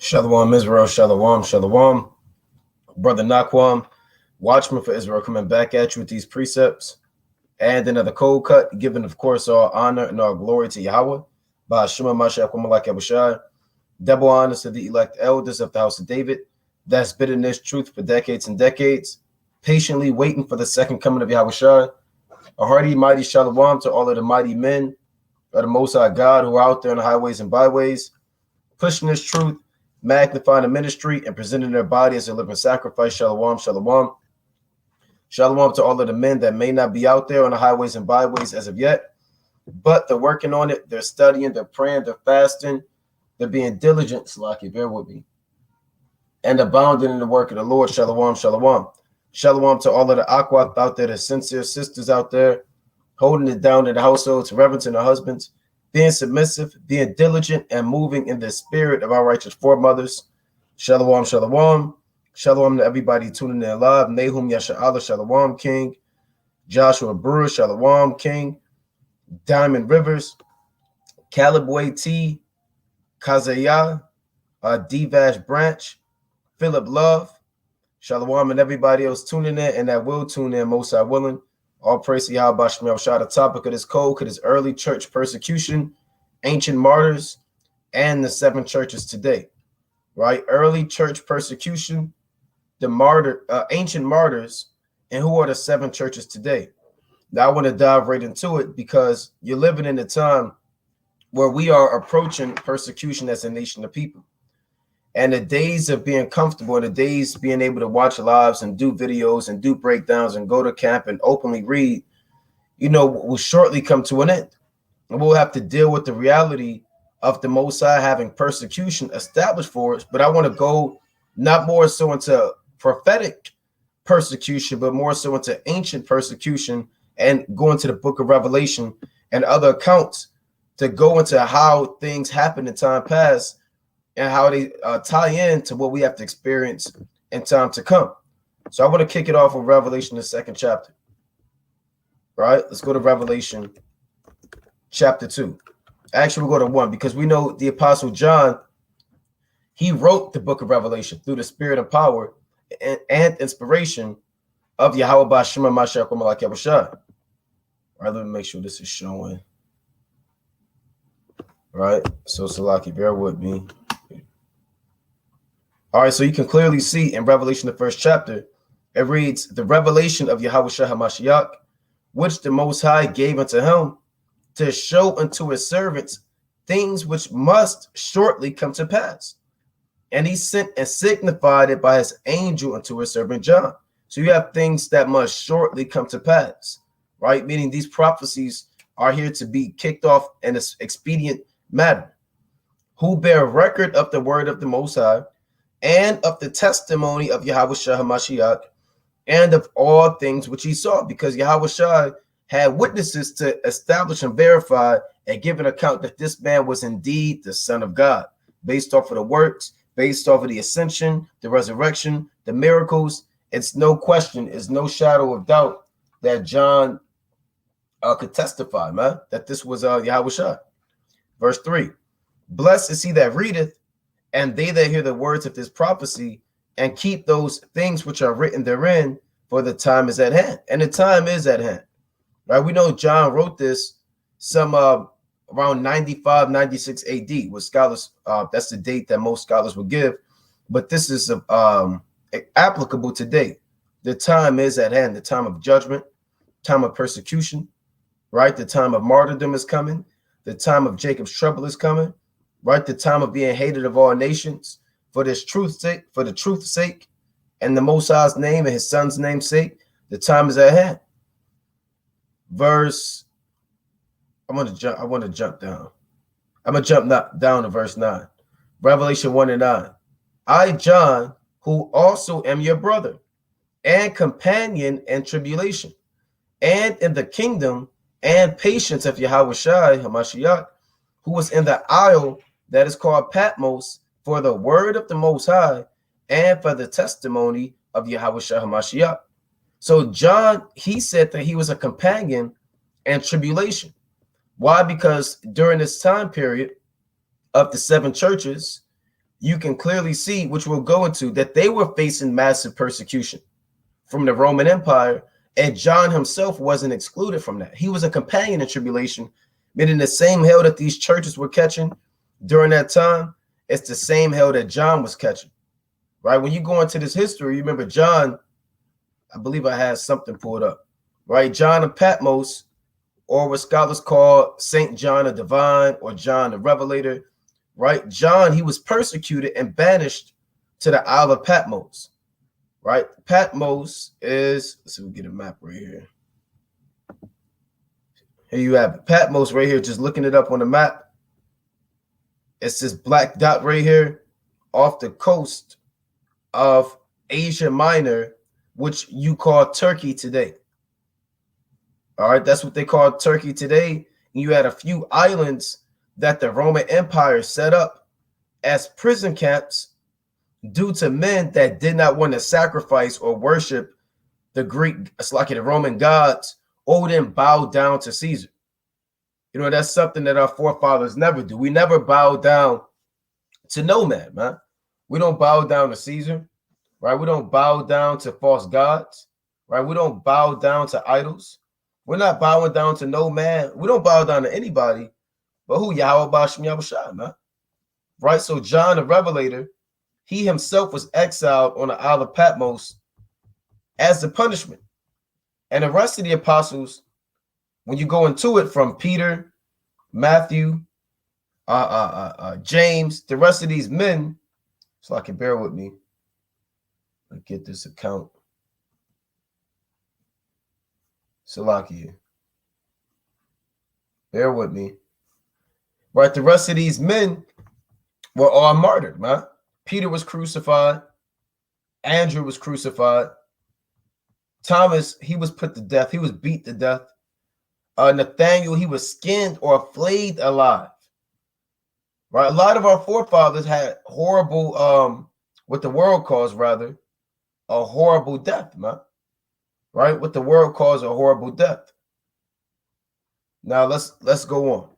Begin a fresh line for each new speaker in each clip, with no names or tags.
Shalom, Israel. Shalom, shalom. Brother Nakwam, watchman for Israel, coming back at you with these precepts and another cold cut, giving, of course, all honor and all glory to Yahweh. By Shema Mashiach Malak Yabushai. Double honors to the elect elders of the house of David that's been in this truth for decades and decades, patiently waiting for the second coming of Yahushua. A hearty, mighty shalom to all of the mighty men of the Most High God who are out there on the highways and byways, pushing this truth, magnifying the ministry, and presenting their body as a living sacrifice. Shalom, shalom. Shalom to all of the men that may not be out there on the highways and byways as of yet, but they're working on it. They're studying, they're praying, they're fasting, they're being diligent, Slaki, bear with me, and abounding in the work of the Lord. Shalom, shalom. Shalom to all of the Akwat out there, the sincere sisters out there, holding it down in the households, reverencing their husbands, being submissive, being diligent, and moving in the spirit of our righteous foremothers. Shalom, shalom. Shalom to everybody tuning in live. Nahum Yasha'Allah, shalom, King. Joshua Brewer, shalom, King. Diamond Rivers, Caleb Way T, Kazaya, D-Vash Branch, Philip Love, shalom, and everybody else tuning in and that will tune in, most I willing. All praise to Yahweh Shemel Shah. The topic of this code is early church persecution, ancient martyrs, and the seven churches today. Right? Early church persecution, the ancient martyrs, and who are the seven churches today. Now I want to dive right into it because you're living in a time where we are approaching persecution as a nation of people. And the days of being comfortable, the days being able to watch lives and do videos and do breakdowns and go to camp and openly read, will shortly come to an end. And we'll have to deal with the reality of the Most High having persecution established for us. But I want to go not more so into prophetic persecution, but more so into ancient persecution and go into the book of Revelation and other accounts to go into how things happened in time past and how they tie in to what we have to experience in time to come. So I want to kick it off with Revelation, the second chapter. All right, let's go to Revelation chapter 2. Actually, we'll go to 1 because we know the Apostle John, he wrote the book of Revelation through the spirit and power and inspiration of Yahweh Bashima Mashiach Malak Yabushai. All right, let me make sure this is showing. All right, so Salaki, bear with me. All right, so you can clearly see in Revelation, the first chapter, it reads, the revelation of Yahushua HaMashiach, which the Most High gave unto him to show unto his servants things which must shortly come to pass. And he sent and signified it by his angel unto his servant John. So you have things that must shortly come to pass, right? Meaning these prophecies are here to be kicked off in an expedient manner. Who bear record of the word of the Most High, and of the testimony of Yahushua HaMashiach, and of all things which he saw, because Yahushua had witnesses to establish and verify and give an account that this man was indeed the Son of God, based off of the works, based off of the ascension, the resurrection, the miracles. It's no question, it's no shadow of doubt that John could testify, man, that this was Yahushua. Verse 3, blessed is he that readeth, and they that hear the words of this prophecy, and keep those things which are written therein, for the time is at hand. And the time is at hand. Right? We know John wrote this some around 95, 96 AD, with scholars, that's the date that most scholars will give. But this is applicable today. The time is at hand, the time of judgment, time of persecution, right? The time of martyrdom is coming. The time of Jacob's trouble is coming. Right, the time of being hated of all nations for this truth's sake, for the truth's sake, and the Most High's name and his son's name's sake, the time is at hand. Verse, I want to jump down. I'm gonna jump down to verse 9. Revelation 1 and 9. I, John, who also am your brother and companion in tribulation, and in the kingdom and patience of Yahushua HaMashiach, who was in the isle that is called Patmos, for the word of the Most High and for the testimony of Yahushua HaMashiach. So John, he said that he was a companion in tribulation. Why? Because during this time period of the seven churches, you can clearly see, which we'll go into, that they were facing massive persecution from the Roman Empire, and John himself wasn't excluded from that. He was a companion in tribulation, meaning the same hell that these churches were catching during that time, it's the same hell that John was catching, right? When you go into this history, you remember John, I believe I had something pulled up, right? John of Patmos, or what scholars call Saint John the Divine or John the Revelator, right? John, he was persecuted and banished to the Isle of Patmos, right? Patmos is, let's see, we get a map right here. Here you have it. Patmos right here, just looking it up on the map. It's this black dot right here off the coast of Asia Minor, which you call Turkey today. All right, that's what they call Turkey today. You had a few islands that the Roman Empire set up as prison camps due to men that did not want to sacrifice or worship the Greek, it's like the Roman gods, or didn't bow down to Caesar. You know, that's something that our forefathers never do. We never bow down to no man, man. We don't bow down to Caesar, right? We don't bow down to false gods, right? We don't bow down to idols. We're not bowing down to no man. We don't bow down to anybody, but who? Yahweh Bashim Yahushua, man. Right? So John the Revelator, he himself was exiled on the Isle of Patmos as the punishment. And the rest of the apostles, when you go into it from Peter, Matthew, James, the rest of these men, so I can bear with me. Let's get this account. Salakia. Bear with me. Right, the rest of these men were all martyred, man. Peter was crucified. Andrew was crucified. Thomas, he was put to death. He was beat to death. Nathaniel, he was skinned or flayed alive. Right, a lot of our forefathers had horrible, what the world calls rather, a horrible death, man. Right, what the world calls a horrible death. Now let's go on.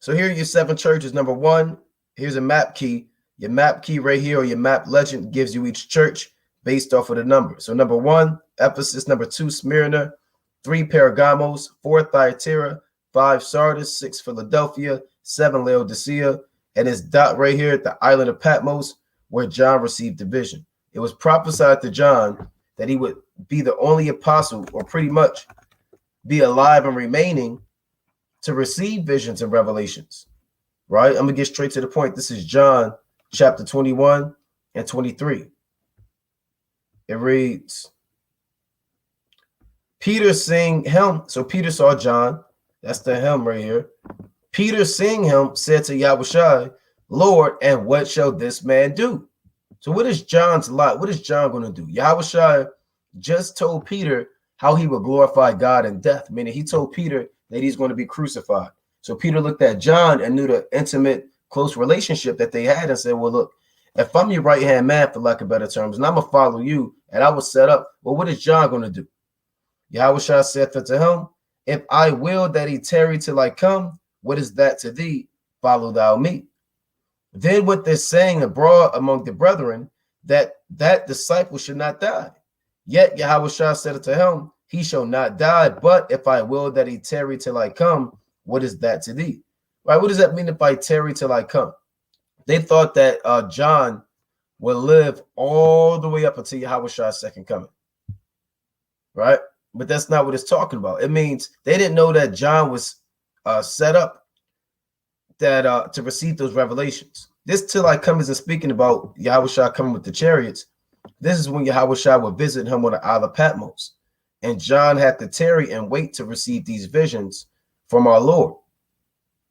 So here are your 7 churches. Number 1, here's a map key. Your map key right here, or your map legend, gives you each church based off of the number. So number 1, Ephesus. Number 2, Smyrna. 3, Pergamos. 4, Thyatira. 5, Sardis. 6, Philadelphia. 7, Laodicea. And this dot right here at the island of Patmos, where John received the vision. It was prophesied to John that he would be the only apostle, or pretty much be alive and remaining, to receive visions and revelations. Right? I'm going to get straight to the point. This is John chapter 21 and 23. It reads, Peter seeing him. So Peter saw John. That's the him right here. Peter seeing him said to Yahushua, Lord, and what shall this man do? So what is John's lot? What is John going to do? Yahushua just told Peter how he would glorify God in death, meaning he told Peter that he's going to be crucified. So Peter looked at John and knew the intimate, close relationship that they had and said, well, look, if I'm your right-hand man, for lack of better terms, and I'm going to follow you, and I was set up, well, what is John going to do? Yahushua said unto him, if I will that he tarry till I come, what is that to thee? Follow thou me. Then with this saying abroad among the brethren, that disciple should not die. Yet Yahushua said unto him, he shall not die, but if I will that he tarry till I come, what is that to thee? Right? What does that mean, if I tarry till I come? They thought that John would live all the way up until Yahushua's second coming. Right? But that's not what it's talking about. It means they didn't know that John was set up that to receive those revelations. This till I come isn't speaking about Yahushua coming with the chariots. This is when Yahushua would visit him on the Isle of Patmos. And John had to tarry and wait to receive these visions from our Lord.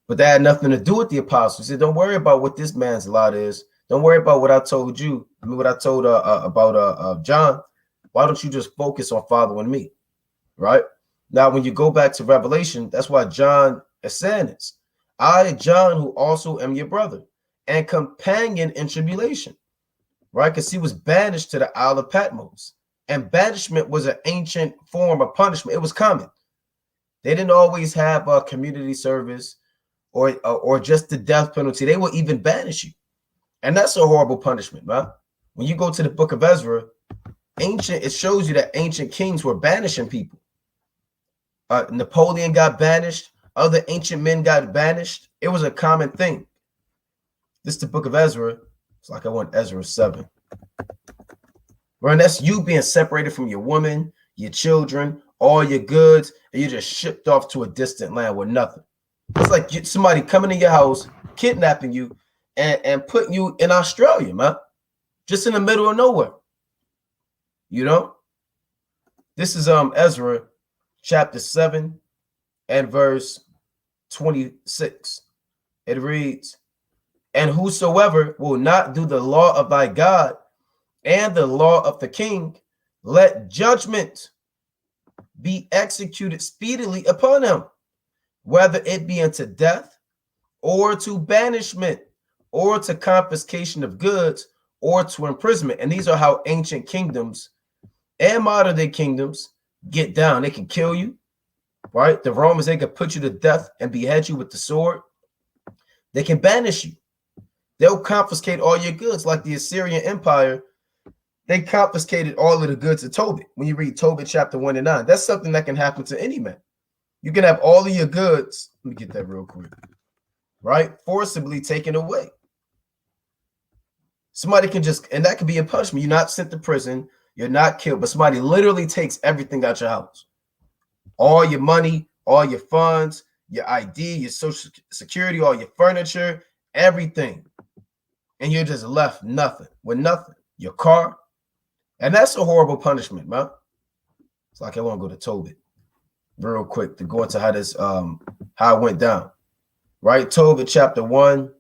But that had nothing to do with the apostles. He said, don't worry about what this man's lot is. Don't worry about what I told you. I mean, what I told about John. Why don't you just focus on following me? Right? Now, when you go back to Revelation, that's why John is saying this. I, John, who also am your brother and companion in tribulation. Right? Because he was banished to the Isle of Patmos. And banishment was an ancient form of punishment. It was common. They didn't always have a community service or just the death penalty. They will even banish you. And that's a horrible punishment, man. When you go to the book of Ezra, it shows you that ancient kings were banishing people. Napoleon got banished. Other ancient men got banished. It was a common thing. This is the book of Ezra. It's like I want Ezra 7. Bro, and that's you being separated from your woman, your children, all your goods, and you're just shipped off to a distant land with nothing. It's like somebody coming to your house, kidnapping you, and putting you in Australia, man. Just in the middle of nowhere. You know? This is Ezra chapter 7 and verse 26. It reads, "And whosoever will not do the law of thy God and the law of the king, let judgment be executed speedily upon him, whether it be unto death, or to banishment, or to confiscation of goods, or to imprisonment." And these are how ancient kingdoms and modern day kingdoms get down. They can kill you, right? The Romans, they can put you to death and behead you with the sword. They can banish you. They'll confiscate all your goods, like the Assyrian Empire. They confiscated all of the goods of Tobit. When you read Tobit chapter 1 and 9, that's something that can happen to any man. You can have all of your goods, let me get that real quick, right? Forcibly taken away. Somebody can just, and that could be a punishment. You're not sent to prison, you're not killed, but somebody literally takes everything out your house. All your money, all your funds, your ID, your social security, all your furniture, everything. And you're just left with nothing. Your car. And that's a horrible punishment, man. It's like I want to go to Tobit real quick to go into how this how it went down. Right? Tobit chapter 1.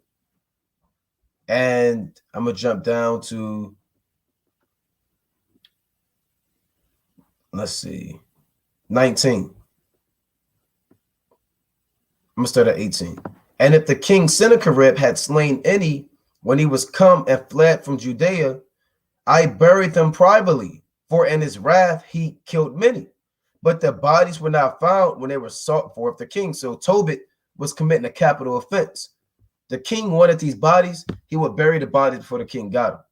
And I'm gonna jump down to, let's see, 19. I'm gonna start at 18. "And if the king Sennacherib had slain any when he was come and fled from Judea, I buried them privately, for in his wrath he killed many. But their bodies were not found when they were sought for of the king." So Tobit was committing a capital offense. The king wanted these bodies, he would bury the bodies before the king got them.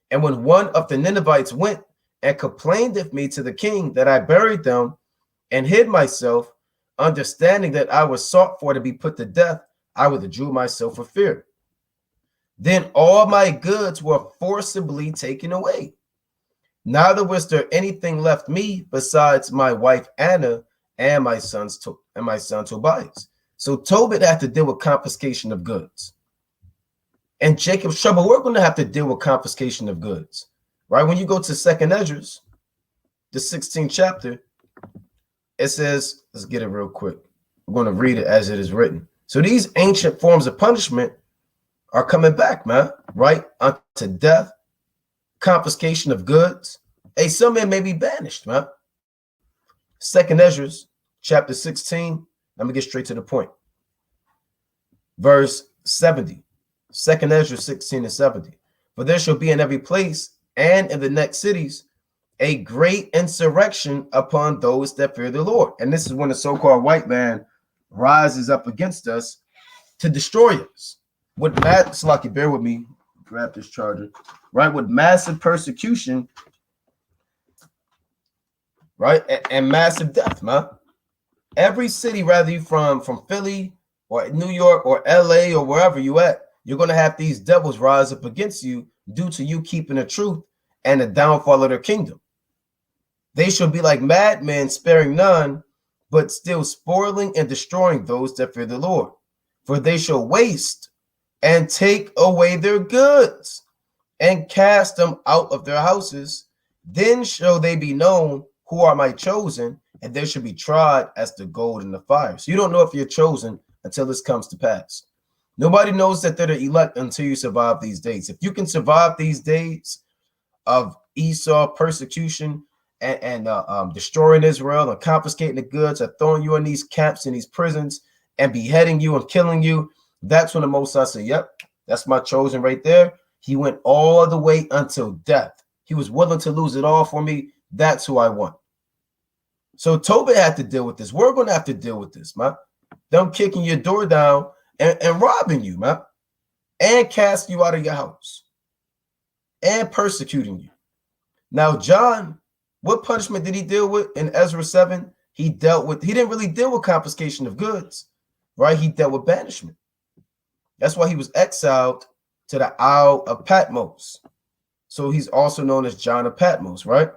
"And when one of the Ninevites went and complained of me to the king that I buried them and hid myself, understanding that I was sought for to be put to death, I withdrew myself for fear. Then all my goods were forcibly taken away. Neither was there anything left me besides my wife Anna and my son Tobias." So Tobit had to deal with confiscation of goods. And Jacob's trouble, we're going to have to deal with confiscation of goods. Right? When you go to 2nd Ezra, the 16th chapter, it says, let's get it real quick. We're going to read it as it is written. So these ancient forms of punishment are coming back, man, right? Unto death, confiscation of goods. Hey, some men may be banished, man. 2nd Ezra, chapter 16. Let me get straight to the point. Verse 70. 2nd Ezra 16 and 70. "For there shall be in every place and in the next cities a great insurrection upon those that fear the Lord." And this is when the so-called white man rises up against us to destroy us. With Slaki, bear with me, grab this charger, right? With massive persecution, right? And massive death, man. Every city, rather you from Philly or New York or LA or wherever you at, you're going to have these devils rise up against you due to you keeping the truth and the downfall of their kingdom. "They shall be like madmen, sparing none, but still spoiling and destroying those that fear the Lord. For they shall waste and take away their goods and cast them out of their houses. Then shall they be known who are my chosen, and they shall be tried as the gold in the fire." So you don't know if you're chosen until this comes to pass. Nobody knows that they're the elect until you survive these days. If you can survive these days of Esau persecution and destroying Israel and confiscating the goods, or throwing you in these camps and these prisons and beheading you and killing you, that's when the Most High said, "Yep, that's my chosen right there. He went all the way until death. He was willing to lose it all for me. That's who I want." So Tobit had to deal with this. We're going to have to deal with this, man. Them kicking your door down and robbing you, man. and casting you out of your house and persecuting you. Now, John, what punishment did he deal with in Ezra 7? He didn't really deal with confiscation of goods, right? He dealt with banishment. That's why he was exiled to the Isle of Patmos. So he's also known as John of Patmos, right?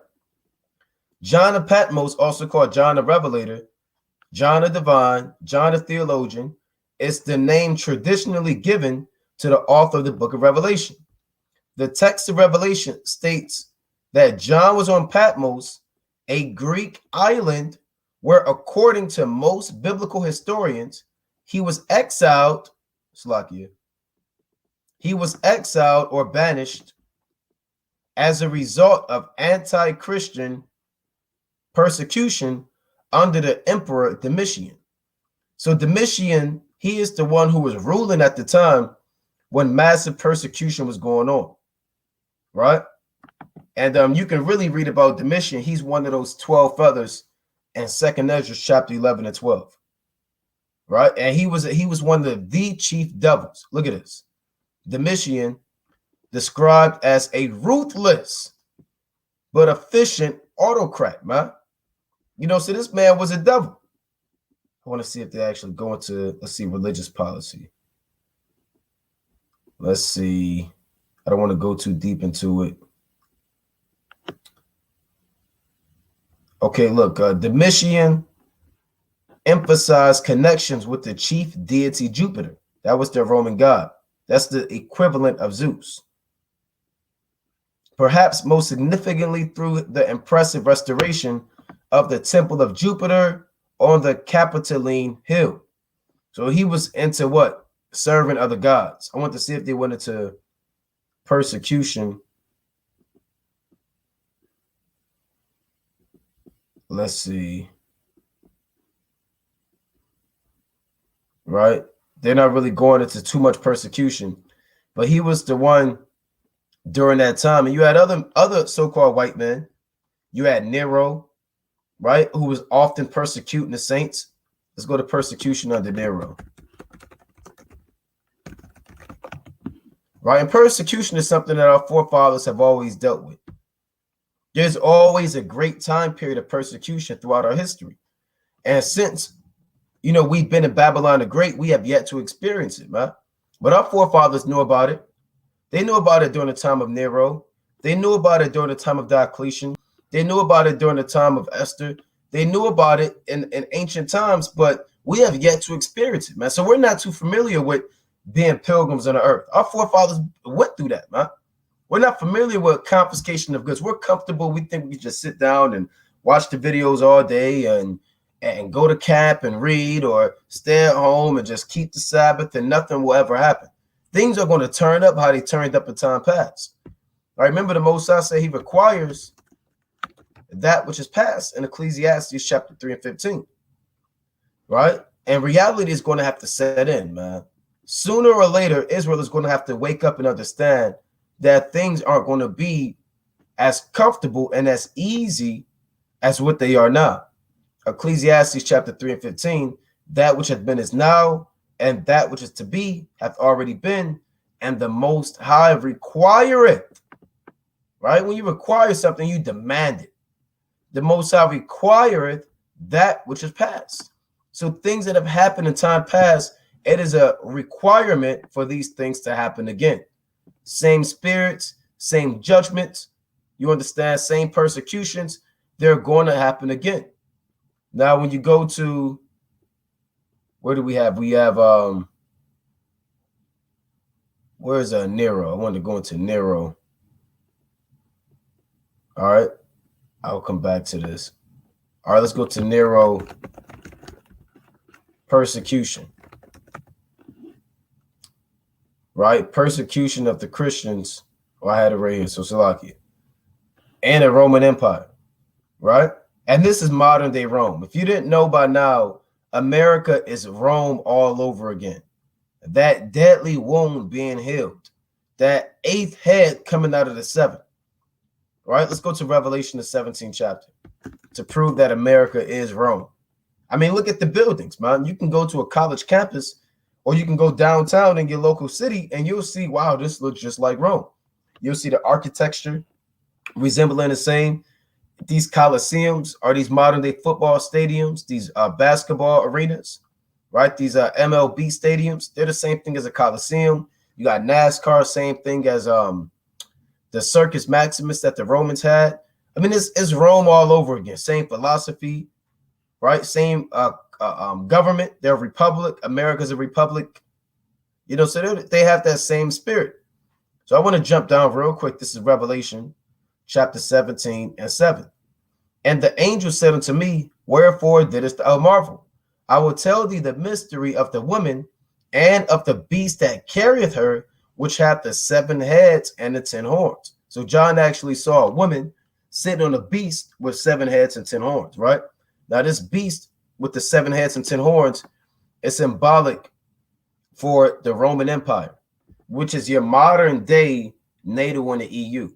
John of Patmos, also called John the Revelator, John the Divine, John the Theologian, is the name traditionally given to the author of the book of Revelation. The text of Revelation states that John was on Patmos, a Greek island where, according to most biblical historians, he was exiled, or banished as a result of anti-Christian persecution under the Emperor Domitian. So Domitian, he is the one who was ruling at the time when massive persecution was going on, right? And you can really read about Domitian. He's one of those 12 feathers in 2nd Ezra chapter 11 and 12, right? And he was one of the chief devils. Look at this. Domitian, described as a ruthless but efficient autocrat, man. You know, so this man was a devil. I want to see if they actually go into, let's see, religious policy. Let's see. I don't want to go too deep into it. Okay, look, Domitian emphasized connections with the chief deity Jupiter. That was their Roman god. That's the equivalent of Zeus. Perhaps most significantly through the impressive restoration of the temple of Jupiter on the Capitoline Hill. So he was into what? Serving other gods. I want to see if they went into persecution. Let's see. Right? They're not really going into too much persecution, but he was the one during that time. And you had other so-called white men. You had Nero, right, who was often persecuting the saints. Let's go to persecution under Nero. Right? And persecution is something that our forefathers have always dealt with. There's always a great time period of persecution throughout our history. And since, you know, we've been in Babylon the Great, we have yet to experience it, man. But our forefathers knew about it. They knew about it during the time of Nero. They knew about it during the time of Diocletian. They knew about it during the time of Esther. They knew about it in ancient times, but we have yet to experience it, man. So we're not too familiar with being pilgrims on the earth. Our forefathers went through that, man. We're not familiar with confiscation of goods. We're comfortable. We think we can just sit down and watch the videos all day and go to camp and read, or stay at home and just keep the Sabbath and nothing will ever happen. Things are going to turn up how they turned up in time past. I remember the Most High said he requires that which is past in Ecclesiastes chapter 3 and 15. Right? And reality is going to have to set in, man. Sooner or later, Israel is going to have to wake up and understand that things aren't going to be as comfortable and as easy as what they are now. Ecclesiastes chapter 3 and 15, that which hath been is now, and that which is to be hath already been, and the Most High requireth. Right? When you require something, you demand it. The Most High requireth that which is past. So things that have happened in time past, it is a requirement for these things to happen again. Same spirits, same judgments, you understand, same persecutions, they're going to happen again. Now, when you go to, where do we have? We have, where's Nero? I wanted to go into Nero. All right. I'll come back to this. All right, let's go to Nero persecution. Right? Persecution of the Christians. Oh, I had it right here. So Salakia. And the Roman Empire. Right? And this is modern day Rome. If you didn't know by now, America is Rome all over again. That deadly wound being healed. That 8th head coming out of the 7th. Right? Let's go to Revelation, the 17th chapter, to prove that America is Rome. I mean, look at the buildings, man. You can go to a college campus Or you can go downtown in your local city and you'll see, wow, this looks just like Rome. You'll see the architecture resembling the same. These coliseums are these modern day football stadiums, these basketball arenas, right? These MLB stadiums, they're the same thing as a coliseum. You got NASCAR, same thing as the Circus Maximus that the Romans had. I mean, it's Rome all over again. Same philosophy, right? Same government. They're a republic. America's a republic. You know, so they have that same spirit. So I want to jump down real quick. This is Revelation chapter 17 and 7. And the angel said unto me, wherefore didst thou marvel? I will tell thee the mystery of the woman and of the beast that carrieth her, which hath the 7 heads and the 10 horns. So John actually saw a woman sitting on a beast with 7 heads and 10 horns, right? Now this beast with the 7 heads and 10 horns is symbolic for the Roman Empire, which is your modern day NATO and the EU.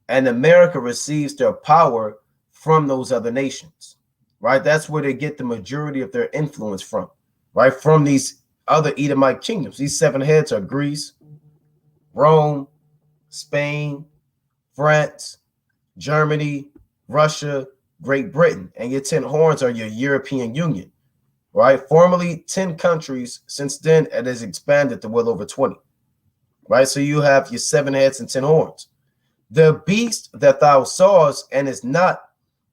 And America receives their power from those other nations, right? That's where they get the majority of their influence from, right? From these other Edomite kingdoms. These 7 heads are Greece, Rome, Spain, France, Germany, Russia, Great Britain. And your 10 horns are your European Union, right? Formerly 10 countries. Since then, it has expanded to well over 20, right? So you have your 7 heads and 10 horns. The beast that thou sawest and is not,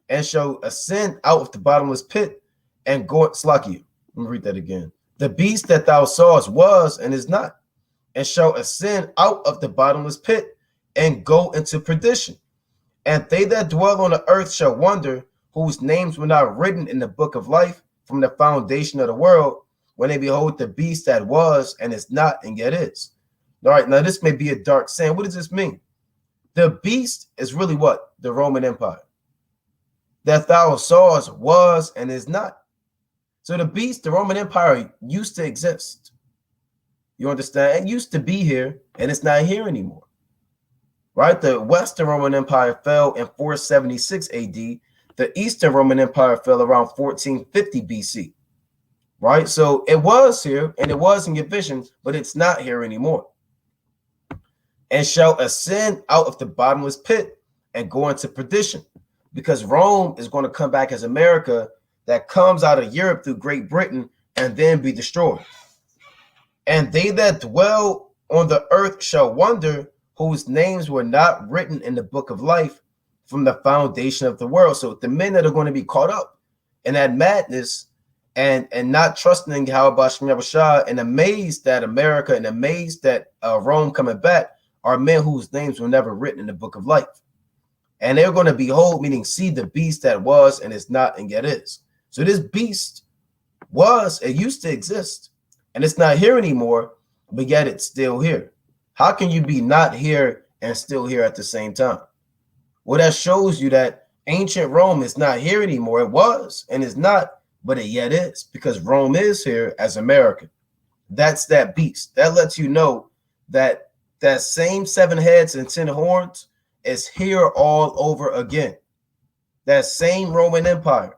and shall ascend out of the bottomless pit and go. Slacky, let me read that again. The beast that thou sawest was and is not, and shall ascend out of the bottomless pit and go into perdition. And they that dwell on the earth shall wonder, whose names were not written in the book of life from the foundation of the world, when they behold the beast that was and is not and yet is. All right, now this may be a dark saying. What does this mean? The beast is really what? The Roman Empire. That thou sawest was and is not. So the beast, the Roman Empire, used to exist. You understand? It used to be here, and it's not here anymore. Right? The Western Roman Empire fell in 476 AD. The Eastern Roman Empire fell around 1450 BC. Right? So it was here, and it was in your vision, but it's not here anymore. And shall ascend out of the bottomless pit and go into perdition. Because Rome is going to come back as America that comes out of Europe through Great Britain and then be destroyed. And they that dwell on the earth shall wonder, whose names were not written in the book of life from the foundation of the world. So the men that are going to be caught up in that madness and not trusting in Yahweh and amazed that America and amazed that Rome coming back are men whose names were never written in the book of life. And they're going to behold, meaning see the beast that was and is not and yet is. So this beast was, it used to exist, and it's not here anymore, but yet it's still here. How can you be not here and still here at the same time? Well, that shows you that ancient Rome is not here anymore. It was and is not, but it yet is, because Rome is here as America. That's that beast. That lets you know that that same 7 heads and 10 horns is here all over again. That same Roman Empire.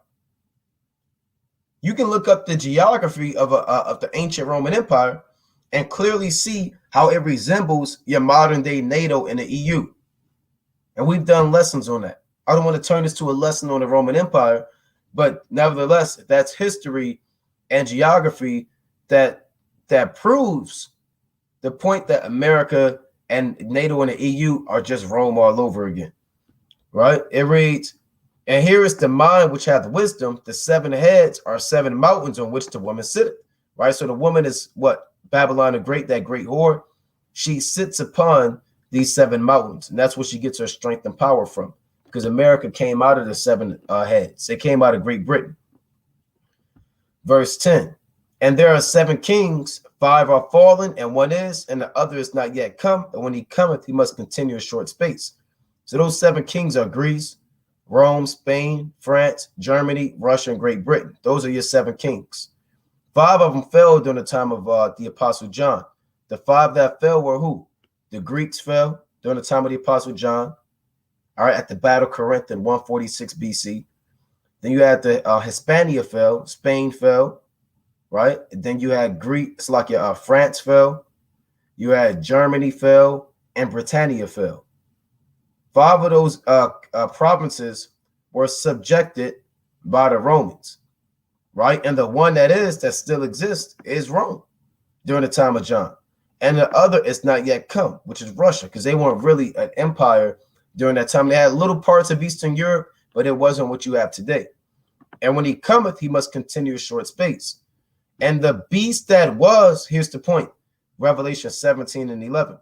You can look up the geography of the ancient Roman Empire and clearly see how it resembles your modern day NATO and the EU. And we've done lessons on that. I don't want to turn this to a lesson on the Roman Empire, but nevertheless, that's history and geography that proves the point that America and NATO and the EU are just Rome all over again, right? It reads, and here is the mind which hath wisdom. The 7 heads are 7 mountains on which the woman sitteth, right? So the woman is what? Babylon the Great, that great whore. She sits upon these 7 mountains, and that's where she gets her strength and power from, because America came out of the 7 heads. It came out of Great Britain. Verse 10, and there are 7 kings, 5 are fallen, and 1 is, and the other is not yet come. And when he cometh, he must continue a short space. So those 7 kings are Greece, Rome, Spain, France, Germany, Russia, and Great Britain. Those are your 7 kings. 5 of them fell during the time of the Apostle John. The 5 that fell were who? The Greeks fell during the time of the Apostle John. All right, at the Battle of Corinth in 146 BC. Then you had the Hispania fell, Spain fell. right? And then you had Greek, it's like your France fell, you had Germany fell, and Britannia fell. 5 of those provinces were subjected by the Romans, right? And the one that still exists is Rome during the time of John. And the other is not yet come, which is Russia, because they weren't really an empire during that time. They had little parts of Eastern Europe, but it wasn't what you have today. And when he cometh, he must continue a short space. And the beast that was, here's the point, Revelation 17 and 11.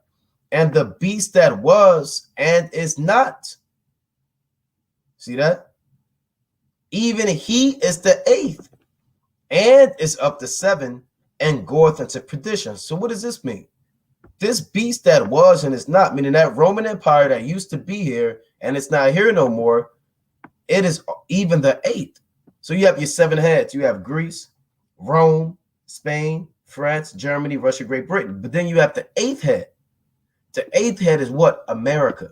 And the beast that was and is not. See that? Even he is the 8th and is up to 7 and goeth into perdition. So what does this mean? This beast that was and is not, meaning that Roman Empire that used to be here and it's not here no more, it is even the 8th. So you have your 7 heads. You have Greece, Rome, Spain, France, Germany, Russia, Great Britain. But then you have the 8th head. The 8th head is what? America.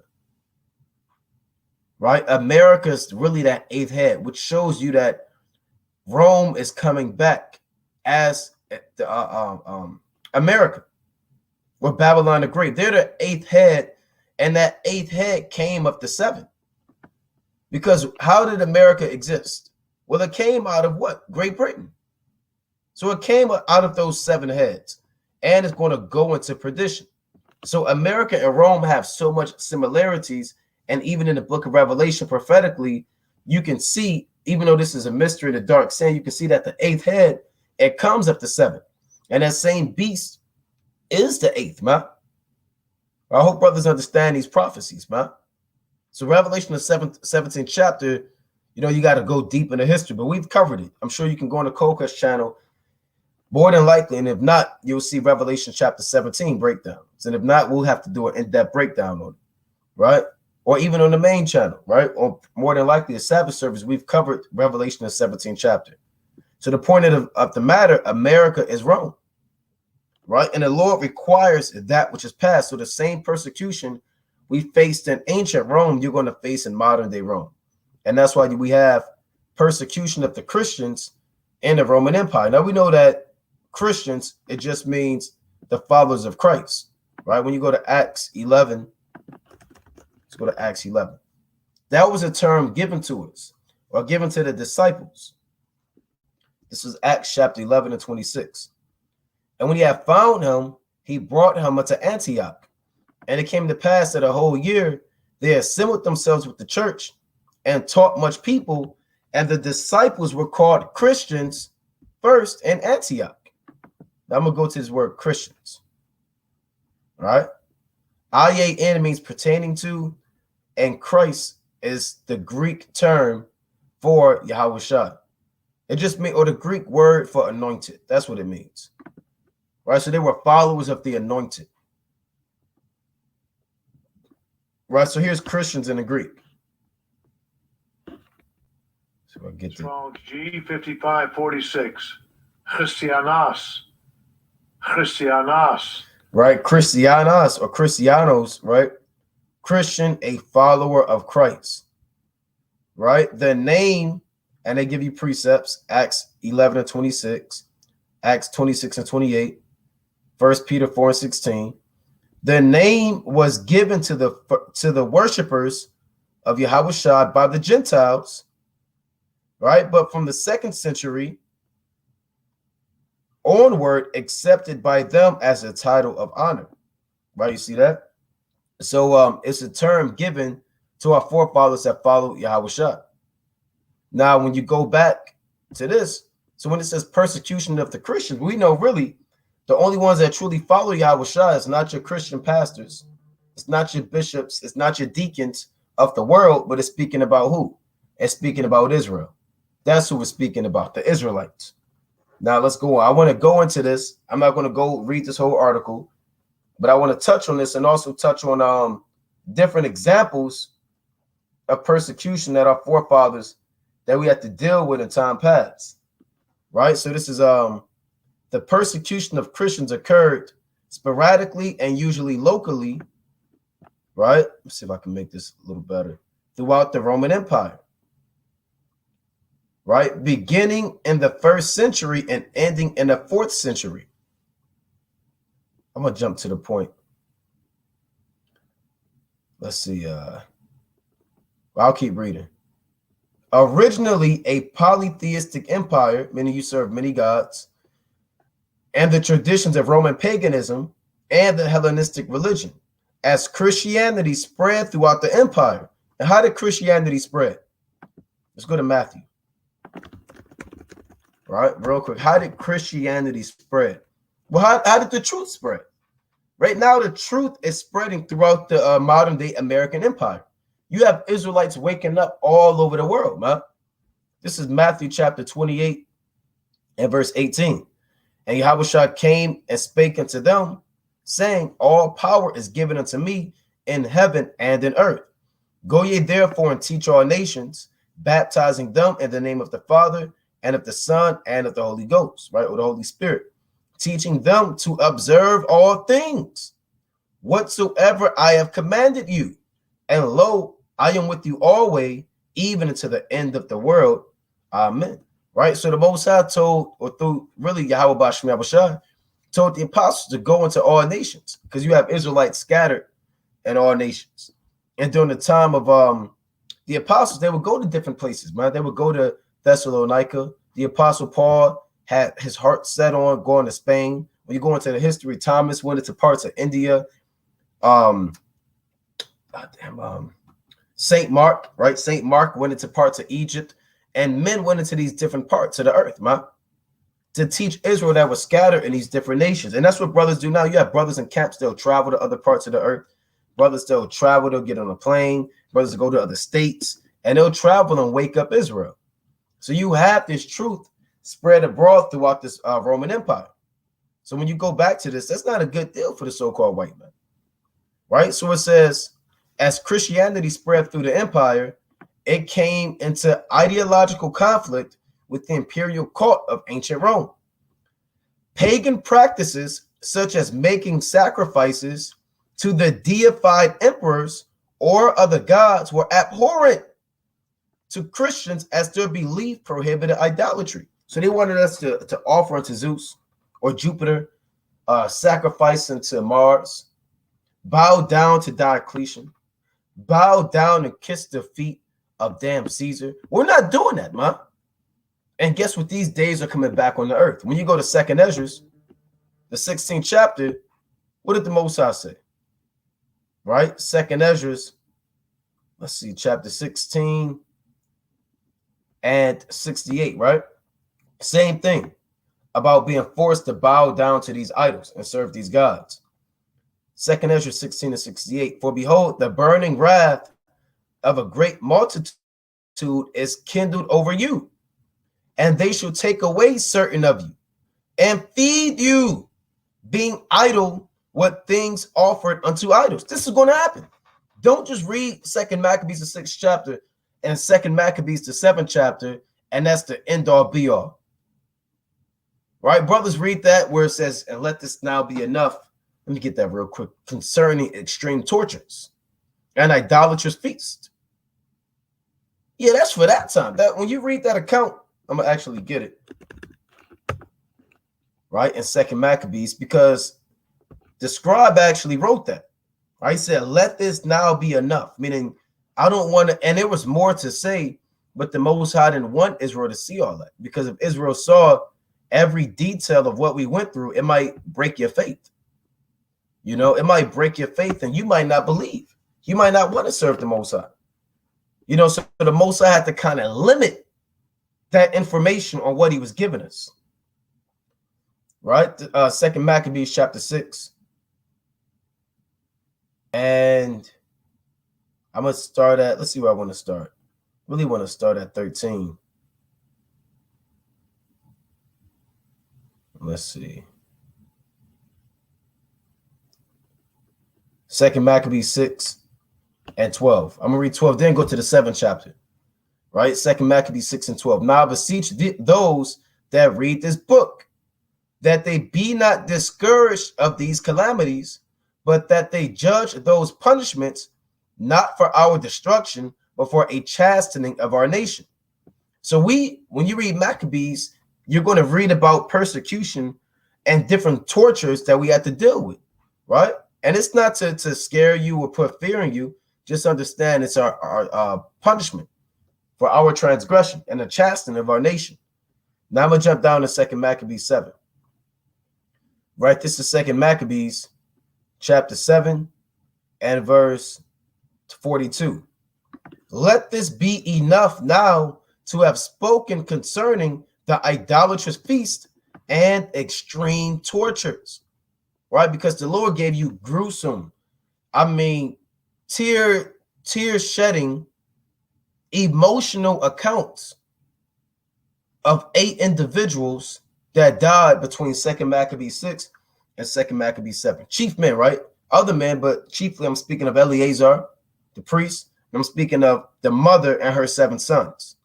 Right? America is really that 8th head, which shows you that Rome is coming back as the America, with Babylon the Great. They're the 8th head, and that 8th head came up to 7. Because how did America exist? Well, it came out of what? Great Britain. So it came out of those 7 heads, and it's going to go into perdition. So America and Rome have so much similarities, and even in the book of Revelation, prophetically, you can see, even though this is a mystery, the dark saying, you can see that the 8th head, it comes up to 7. And that same beast is the 8th, man. I hope brothers understand these prophecies, man. So Revelation, the 17th chapter, you know, you got to go deep into history, but we've covered it. I'm sure you can go on the Coldcrest channel, more than likely, and if not, you'll see Revelation chapter 17 breakdowns. And if not, we'll have to do an in-depth breakdown on it, right? Or even on the main channel, right? Or more than likely, a Sabbath service, we've covered Revelation, the 17th chapter. So the point of the matter, America is Rome, right? And the Lord requires that which is past. So the same persecution we faced in ancient Rome, you're going to face in modern day Rome. And that's why we have persecution of the Christians in the Roman Empire. Now we know that Christians, it just means the followers of Christ, right? When you go to Acts 11, let's go to Acts 11. That was a term given to us, or given to the disciples. This is Acts chapter 11 and 26. And when he had found him, he brought him unto Antioch. And it came to pass that a whole year they assembled themselves with the church and taught much people. And the disciples were called Christians first in Antioch. Now I'm going to go to this word Christians. All right. Ayin means pertaining to, and Christ is the Greek term for Yahweh. It just means, or the Greek word for anointed. That's what it means. Right. So they were followers of the anointed. Right. So here's Christians in the Greek. So I get
Strong's G5546. Christianos. Christianos.
Right. Christianos or Christianos. Right. Christian, a follower of Christ. Right. The name, and they give you precepts, Acts 11 and 26, Acts 26 and 28, 1 Peter 4 and 16. The name was given to the worshipers of Yahweh by the Gentiles, right? But from the 2nd century onward, accepted by them as a title of honor, right? You see that? So it's a term given to our forefathers that followed Yahweh. Now, when you go back to this, so when it says persecution of the Christians, we know really the only ones that truly follow Yahweh is not your Christian pastors, it's not your bishops, it's not your deacons of the world, but it's speaking about who? It's speaking about Israel. That's who we're speaking about, the Israelites. Now let's go on. I want to go into this. I'm not going to go read this whole article, but I want to touch on this and also touch on different examples of persecution that our forefathers that we had to deal with in time past. Right? So this is the persecution of Christians occurred sporadically and usually locally, right? Let's see if I can make this a little better, throughout the Roman Empire. right? Beginning in the 1st century and ending in the 4th century. I'm going to jump to the point. Let's see. I'll keep reading. Originally a polytheistic empire, meaning you serve many gods, and the traditions of Roman paganism and the Hellenistic religion, as Christianity spread throughout the empire. And how did Christianity spread? Let's go to Matthew. All right, real quick. How did Christianity spread? Well, how did the truth spread? Right now, the truth is spreading throughout the modern day American empire. You have Israelites waking up all over the world, man. This is Matthew chapter 28 and verse 18. And Yahushua came and spake unto them, saying, all power is given unto me in heaven and in earth. Go ye therefore and teach all nations, baptizing them in the name of the Father and of the Son and of the Holy Ghost, right? Or the Holy Spirit, teaching them to observe all things whatsoever I have commanded you. And lo, I am with you always, even unto the end of the world. Amen. Right? So the Most High told, or through really Yahweh Bashmi Abashai, told the apostles to go into all nations, because you have Israelites scattered in all nations. And during the time of the apostles, they would go to different places, man. They would go to Thessalonica. The apostle Paul had his heart set on going to Spain. When you go into the history, Thomas went into parts of India. Saint Mark, right? Saint Mark went into parts of Egypt, and men went into these different parts of the earth, man, to teach Israel that was scattered in these different nations. And that's what brothers do now. You have brothers in camps, they'll travel to other parts of the earth. Brothers, they'll travel, they'll get on a plane. Brothers go to other states, and they'll travel and wake up Israel. So you have this truth spread abroad throughout this Roman Empire. So when you go back to this, that's not a good deal for the so-called white man, right? So it says, as Christianity spread through the empire, it came into ideological conflict with the imperial cult of ancient Rome. Pagan practices such as making sacrifices to the deified emperors or other gods were abhorrent to Christians, as their belief prohibited idolatry. So they wanted us to offer unto Zeus or Jupiter, sacrifice unto Mars, bow down to Diocletian, bow down and kiss the feet of damn Caesar. We're not doing that, man. And guess what? These days are coming back on the earth. When you go to 2nd Ezra, the 16th chapter, what did the Most High say? Right? 2nd Ezra, let's see, chapter 16 and 68, right? Same thing about being forced to bow down to these idols and serve these gods. 2nd Ezra 16 and 68. For behold, the burning wrath of a great multitude is kindled over you, and they shall take away certain of you and feed you, being idle what things offered unto idols. This is going to happen. Don't just read 2nd Maccabees, the 6th chapter, and 2nd Maccabees, the 7th chapter, and that's the end all be all. Right? Brothers, read that where it says, and let this now be enough. Let me get that real quick. Concerning extreme tortures and idolatrous feast. Yeah, that's for that time. That when you read that account, I'm gonna actually get it. Right? In 2nd Maccabees, because the scribe actually wrote that. Right? He said, let this now be enough. Meaning, I don't want to, and there was more to say, but the Most High didn't want Israel to see all that. Because if Israel saw every detail of what we went through, it might break your faith. You know, it might break your faith and you might not believe. You might not want to serve the Most High. You know, so the Most High had to kind of limit that information on what he was giving us. Right? 2nd Maccabees chapter 6. And I'm going to start at, let's see where I want to start. Really want to start at 13. Let's see. 2nd Maccabees 6 and 12. I'm going to read 12, then go to the 7th chapter. Right? 2nd Maccabees 6 and 12. Now I beseech those that read this book, that they be not discouraged of these calamities, but that they judge those punishments not for our destruction, but for a chastening of our nation, So when you read Maccabees, you're going to read about persecution and different tortures that we had to deal with, right? And it's not to scare you or put fear in you. Just understand it's our punishment for our transgression and the chastening of our nation. Now I'm going to jump down to 2 Maccabees 7. Right, this is 2 Maccabees chapter 7 and verse 42. Let this be enough now to have spoken concerning the idolatrous feast and extreme tortures, right? Because the Lord gave you gruesome, tear shedding, emotional accounts of 8 individuals that died between 2 Maccabees 6 and 2 Maccabees 7. Chief men, right? Other men, but chiefly I'm speaking of Eleazar, the priest, and I'm speaking of the mother and her 7 sons.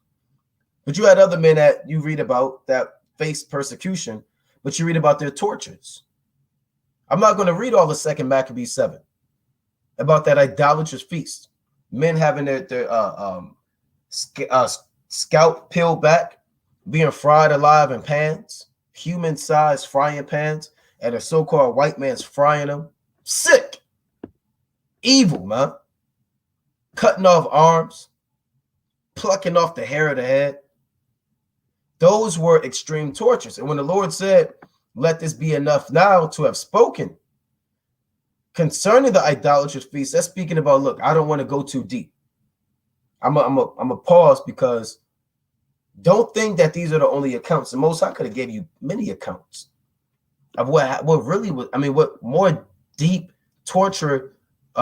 But you had other men that you read about that faced persecution, but you read about their tortures. I'm not going to read all the 2 Maccabees 7 about that idolatrous feast. Men having their scalp peeled back, being fried alive in pans, human-sized frying pans, and a so-called white man's frying them. Sick. Evil, man. Cutting off arms, plucking off the hair of the head. Those were extreme tortures. And when the Lord said, let this be enough now to have spoken concerning the idolatrous feast, that's speaking about, look, I don't want to go too deep. I'm a pause, because don't think that these are the only accounts. The Most High could have gave you many accounts of what really was, what more deep torture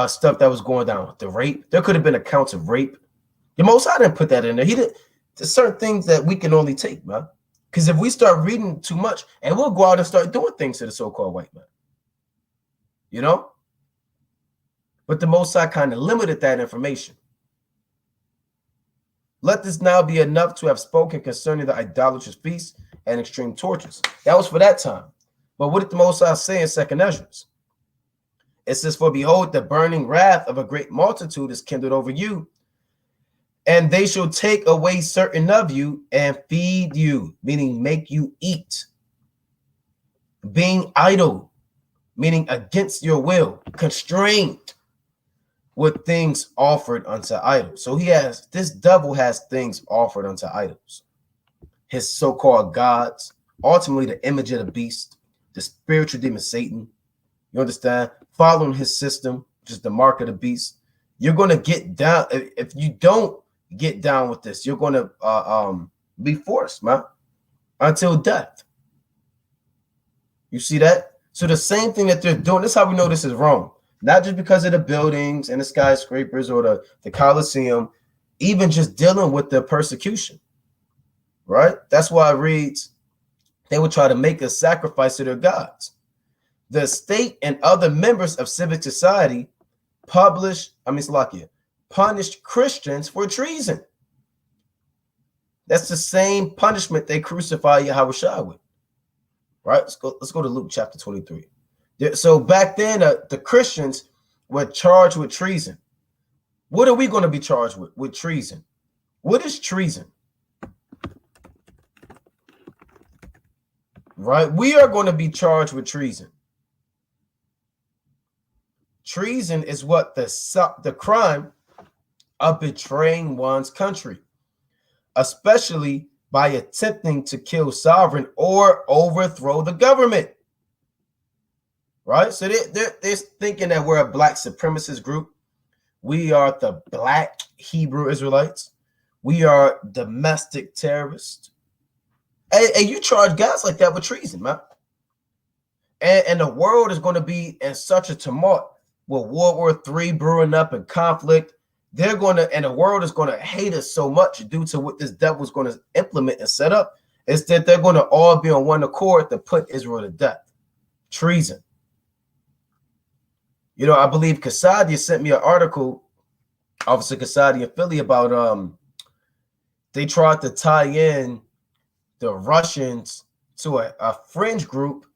stuff that was going down. The rape. There could have been accounts of rape. The Most High didn't put that in there. He didn't. There's certain things that we can only take, man. Because if we start reading too much, and we'll go out and start doing things to the so-called white man. You know? But the Most High kind of limited that information. Let this now be enough to have spoken concerning the idolatrous feast and extreme tortures. That was for that time. But what did the Most High say in 2nd Ezra? It says, for behold, the burning wrath of a great multitude is kindled over you, and they shall take away certain of you and feed you, meaning make you eat. Being idle, meaning against your will, constrained with things offered unto idols. So this devil has things offered unto idols. His so-called gods, ultimately the image of the beast, the spiritual demon Satan. You understand? Following his system, which is the mark of the beast. You're going to get down. If you don't get down with this, you're going to be forced, man, until death. You see that? So the same thing that they're doing, this is how we know this is wrong. Not just because of the buildings and the skyscrapers or the Colosseum, even just dealing with the persecution, right? That's why it reads, they would try to make a sacrifice to their gods. The state and other members of civic society punished Christians for treason. That's the same punishment they crucify Yahushua with, right? Let's go to Luke chapter 23. So back then, the Christians were charged with treason. What are we going to be charged with? With treason. What is treason? Right? We are going to be charged with treason. Treason is what the crime of betraying one's country, especially by attempting to kill sovereign or overthrow the government. Right? So they're thinking that we're a black supremacist group. We are the black Hebrew Israelites. We are domestic terrorists. And you charge guys like that with treason, man. And the world is going to be in such a tumult with World War III brewing up and conflict. And the world is going to hate us so much due to what this devil is going to implement and set up, is that they're going to all be on one accord to put Israel to death. Treason. You know, I believe Kasadia sent me an article, Officer Kasadia in Philly, about they tried to tie in the Russians to a fringe group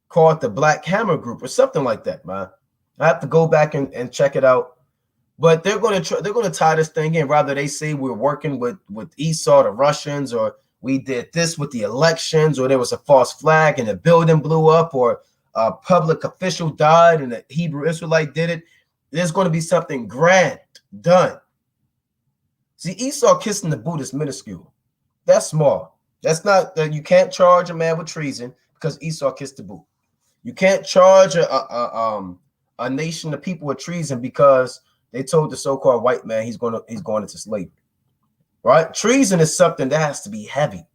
called the Black Hammer Group or something like that, man. I have to go back and check it out. But they're going to tie this thing in. Rather, they say we're working with Esau, the Russians, or we did this with the elections, or there was a false flag and the building blew up, or a public official died and a Hebrew Israelite did it. There's going to be something grand done. See, Esau kissing the boot is minuscule. That's small. That's not that you can't charge a man with treason because Esau kissed the boot. You can't charge a nation of people with treason because they told the so-called white man he's going into slavery. Right? Treason is something that has to be heavy. It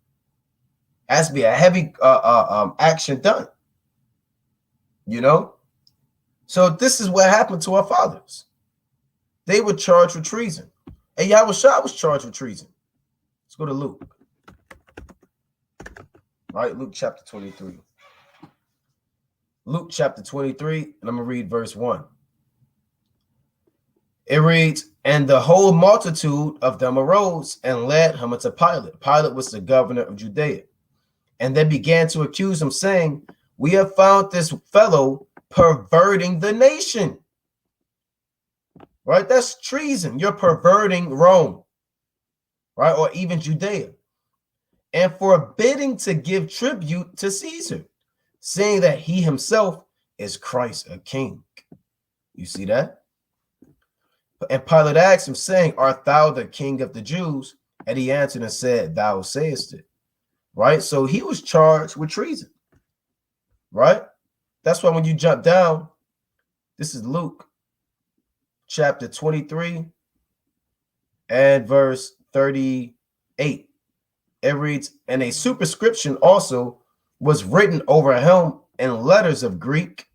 has to be a heavy action done. You know? So this is what happened to our fathers. They were charged with treason. And Yahushua was charged with treason. Let's go to Luke. All right, Luke chapter 23. Luke chapter 23, and I'm going to read verse 1. It reads, and the whole multitude of them arose and led him unto Pilate. Pilate was the governor of Judea. And they began to accuse him, saying, we have found this fellow perverting the nation. Right? That's treason. You're perverting Rome. Right? Or even Judea. And forbidding to give tribute to Caesar, saying that he himself is Christ, a king. You see that? And Pilate asked him, saying, art thou the king of the Jews? And he answered and said, thou sayest it. Right? So he was charged with treason. Right? That's why when you jump down, this is Luke chapter 23 and verse 38. It reads, and a superscription also was written over him in letters of Greek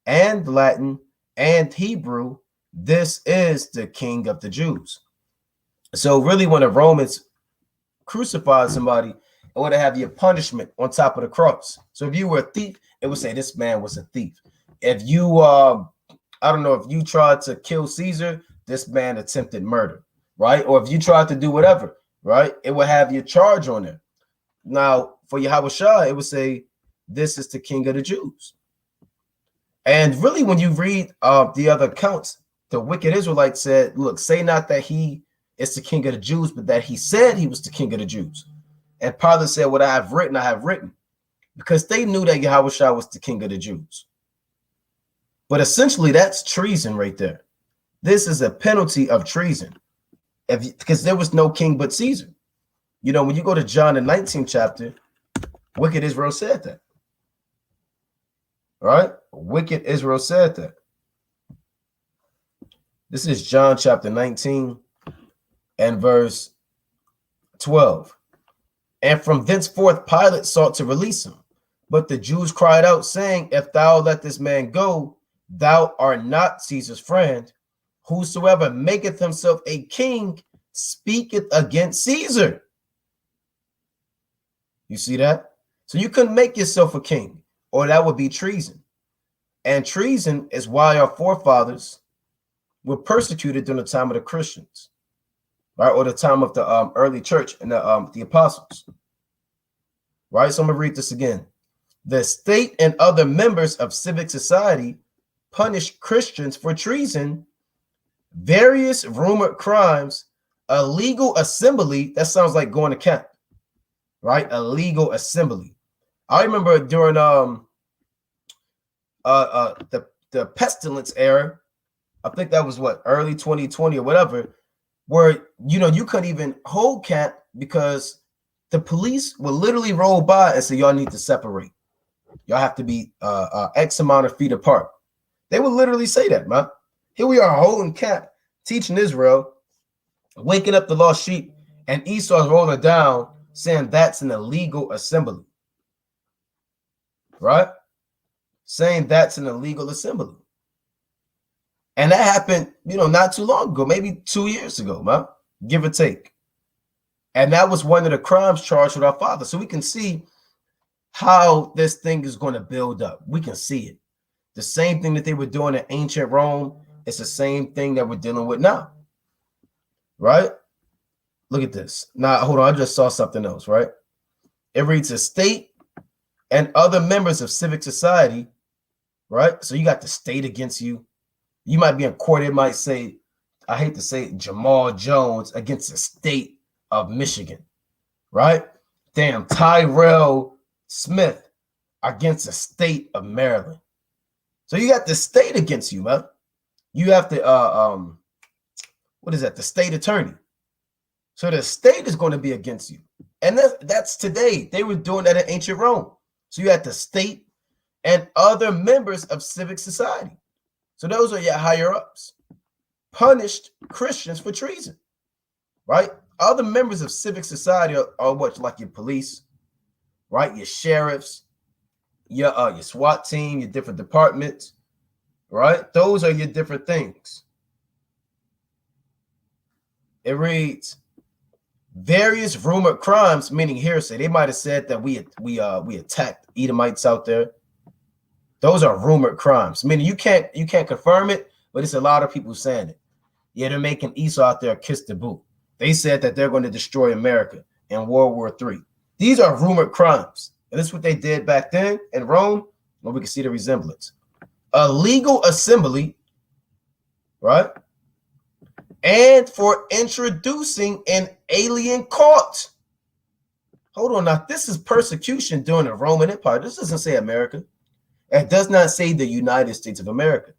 and Latin and Hebrew. This is the King of the Jews. So really, when the Romans crucified somebody, it would have your punishment on top of the cross. So if you were a thief, it would say this man was a thief. If you, I don't know, if you tried to kill Caesar, this man attempted murder, right? Or if you tried to do whatever, right? It would have your charge on it. Now, for Yahushua, it would say, this is the King of the Jews. And really, when you read the other accounts, the wicked Israelite said, look, say not that he is the King of the Jews, but that he said he was the King of the Jews. And Pilate said, what I have written, because they knew that Yahushua was the King of the Jews. But essentially, that's treason right there. This is a penalty of treason, because there was no king but Caesar. You know, when you go to John the 19th chapter, wicked Israel said that. Right? Wicked Israel said that. This is John chapter 19 and verse 12. And from thenceforth Pilate sought to release him. But the Jews cried out, saying, if thou let this man go, thou art not Caesar's friend. Whosoever maketh himself a king speaketh against Caesar. You see that? So you couldn't make yourself a king, or that would be treason. And treason is why our forefathers were persecuted during the time of the Christians, right? Or the time of the early church and the apostles, right? So I'm gonna read this again. The state and other members of civic society punished Christians for treason, various rumored crimes, a legal assembly. That sounds like going to camp, right? A legal assembly. I remember during the pestilence era, I think that was what, early 2020 or whatever, where, you know, you couldn't even hold camp because the police would literally roll by and say, y'all need to separate. Y'all have to be X amount of feet apart. They would literally say that, man. Here we are holding camp, teaching Israel, waking up the lost sheep, and Esau's rolling down saying that's an illegal assembly. Right? Saying that's an illegal assembly. And that happened, you know, not too long ago, maybe 2 years ago, man, give or take. And that was one of the crimes charged with our father. So we can see how this thing is going to build up. We can see it. The same thing that they were doing in ancient Rome, it's the same thing that we're dealing with now. Right? Look at this. Now, hold on. I just saw something else, right? It reads, a state and other members of civic society, right? So you got the state against you. You might be in court. It might say I hate to say it, Jamal Jones against the state of Michigan, right? Damn, Tyrell Smith against the state of Maryland. So you got the state against you, man. You have the what is that? The state attorney. So the state is going to be against you. And that's today. They were doing that in ancient Rome. So you had the state and other members of civic society. So those are your higher ups. Punished Christians for treason, right? Other members of civic society are what, like your police, right? Your sheriffs, your SWAT team, your different departments, right? Those are your different things. It reads, various rumored crimes, meaning hearsay. They might have said that we attacked Edomites out there. Those are rumored crimes, meaning you can't confirm it, but it's a lot of people saying it. Yeah, they're making Esau out there kiss the boot. They said that they're going to destroy America in World War III. These are rumored crimes. And this is what they did back then in Rome, where we can see the resemblance. A legal assembly, right? And for introducing an alien cult. Hold on, now this is persecution during the Roman Empire. This doesn't say America. It does not say the United States of America.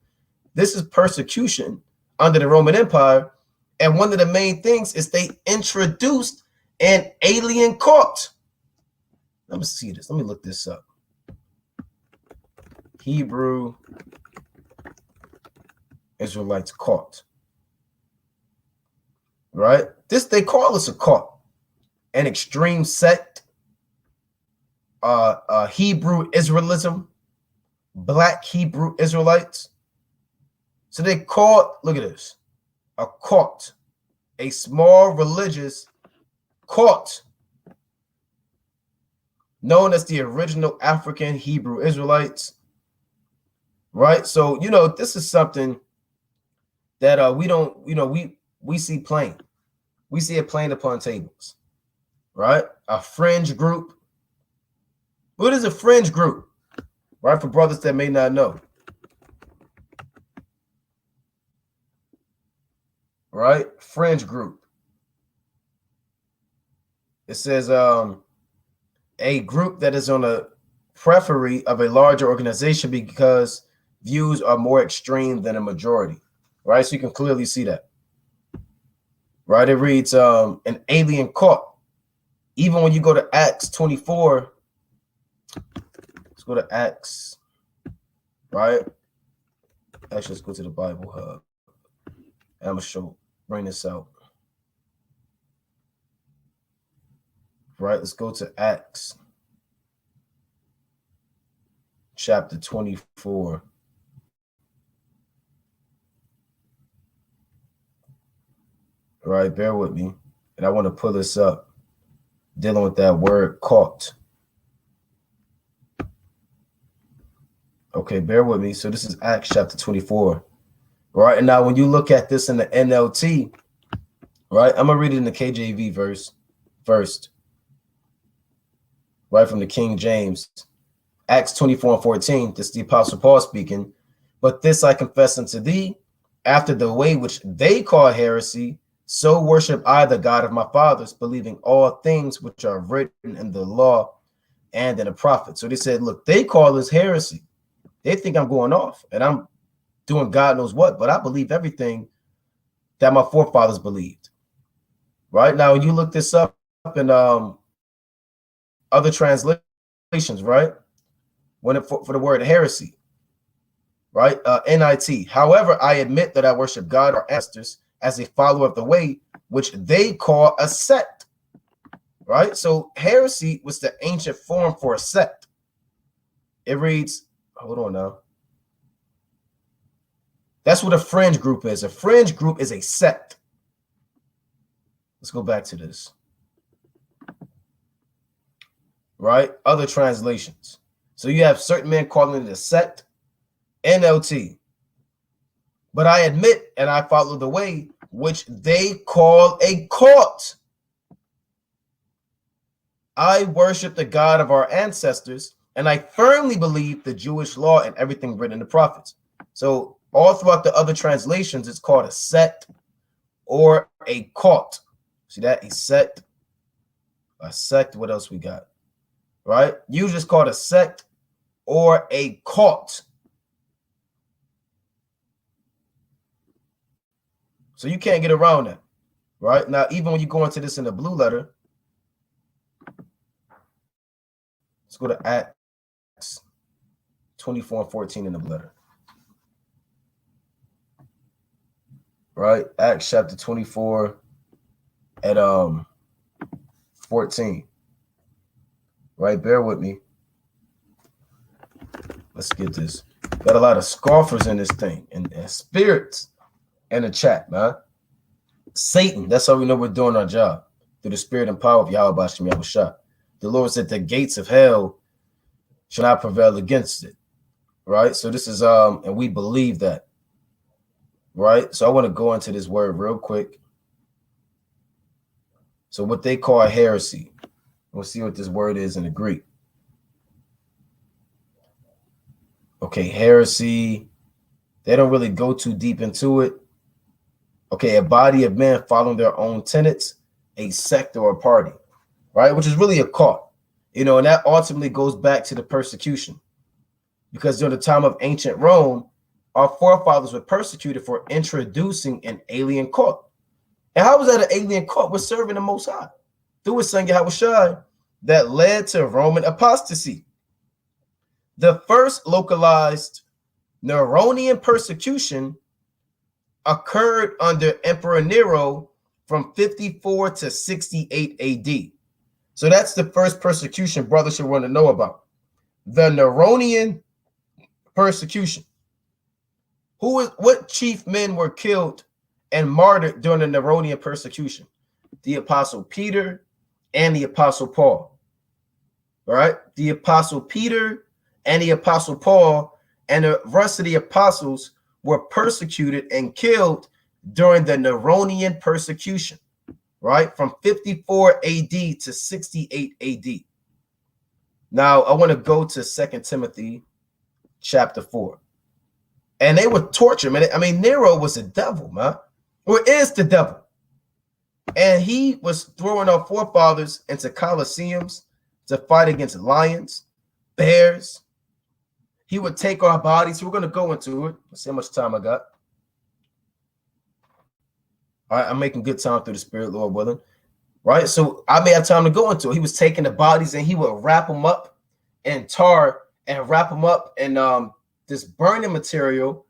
This is persecution under the Roman Empire. And one of the main things is they introduced an alien cult. Let me see this. Let me look this up. Hebrew Israelites cult. Right? This, they call us a cult. An extreme sect. Hebrew Israelism. Black Hebrew Israelites. So they called, look at this, a cult, a small religious cult known as the original African Hebrew Israelites, right? So, you know, this is something that we don't, you know, we see plain. We see it plain upon tables, right? A fringe group. What is a fringe group? Right, for brothers that may not know. Right, fringe group. It says a group that is on the periphery of a larger organization because views are more extreme than a majority. Right, so you can clearly see that. Right, it reads an alien cult. Even when you go to Acts 24. Let's go to Acts, right? Actually, let's go to the Bible Hub. I'm going to bring this out. Right, let's go to Acts chapter 24. Right, bear with me. And I want to pull this up, dealing with that word cult. Okay, bear with me. So this is Acts chapter 24. Right, and now when you look at this in the NLT, right, I'm going to read it in the KJV verse first. Right, from the King James. Acts 24:14, this is the Apostle Paul speaking. But this I confess unto thee, after the way which they call heresy, so worship I the God of my fathers, believing all things which are written in the law and in the prophets. So they said, look, they call this heresy. They think I'm going off and I'm doing God knows what, but I believe everything that my forefathers believed. Right now, you look this up in other translations, right? When it, for the word heresy, right? NIT. However, I admit that I worship God, our ancestors, as a follower of the way, which they call a sect, right? So heresy was the ancient form for a sect. It reads, hold on now. That's what a fringe group is. A fringe group is a sect. Let's go back to this. Right? Other translations. So you have certain men calling it a sect, NLT. But I admit and I follow the way which they call a cult. I worship the God of our ancestors, and I firmly believe the Jewish law and everything written in the prophets. So all throughout the other translations, it's called a sect, or a cult. See that? A sect. A sect. What else we got? Right? Usually it's called a sect or a cult. So you can't get around that. Right? Now, even when you go into this in the blue letter, let's go to Acts 24 and 14 in the blue letter. Right? Acts chapter 24 at 14. Right? Bear with me. Let's get this. Got a lot of scoffers in this thing and spirits in the chat, man. Satan, that's how we know we're doing our job. Through the spirit and power of Yahweh Shem Yahushua. The Lord said the gates of hell shall not prevail against it. Right? So this is and we believe that. Right? So I want to go into this word real quick. So what they call heresy. We'll see what this word is in the Greek. Okay, heresy. They don't really go too deep into it. Okay, a body of men following their own tenets, a sect or a party, right? Which is really a cult, you know, and that ultimately goes back to the persecution. Because during the time of ancient Rome, our forefathers were persecuted for introducing an alien cult. And how was that an alien cult? We're serving the Most High through his son Yahushua that led to Roman apostasy. The first localized Neronian persecution occurred under Emperor Nero from 54 to 68 AD. So that's the first persecution brothers should want to know about. The Neronian persecution. What chief men were killed and martyred during the Neronian persecution? The Apostle Peter and the Apostle Paul. All right? The Apostle Peter and the Apostle Paul and the rest of the apostles were persecuted and killed during the Neronian persecution, right? From 54 AD to 68 AD. Now, I want to go to 2 Timothy chapter 4. And they were tortured, man. I mean, Nero was the devil, man. Or is the devil. And he was throwing our forefathers into coliseums to fight against lions, bears. He would take our bodies. So we're going to go into it. Let's see how much time I got. All right, I'm making good time through the Spirit, Lord willing. Right, so I may have time to go into it. He was taking the bodies and he would wrap them up in tar and wrap them up in this burning material,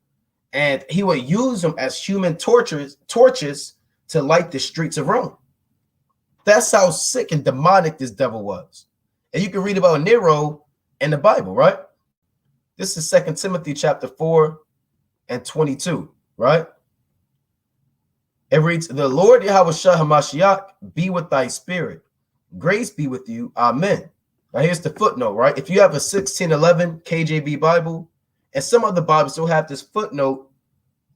and he would use them as human torches to light the streets of Rome. That's how sick and demonic this devil was. And you can read about Nero in the Bible, right? This is 2 Timothy chapter 4 and 22, right? It reads, the Lord Yahushua HaMashiach be with thy spirit. Grace be with you. Amen. Now here's the footnote, right? If you have a 1611 KJV Bible, and some other Bibles still have this footnote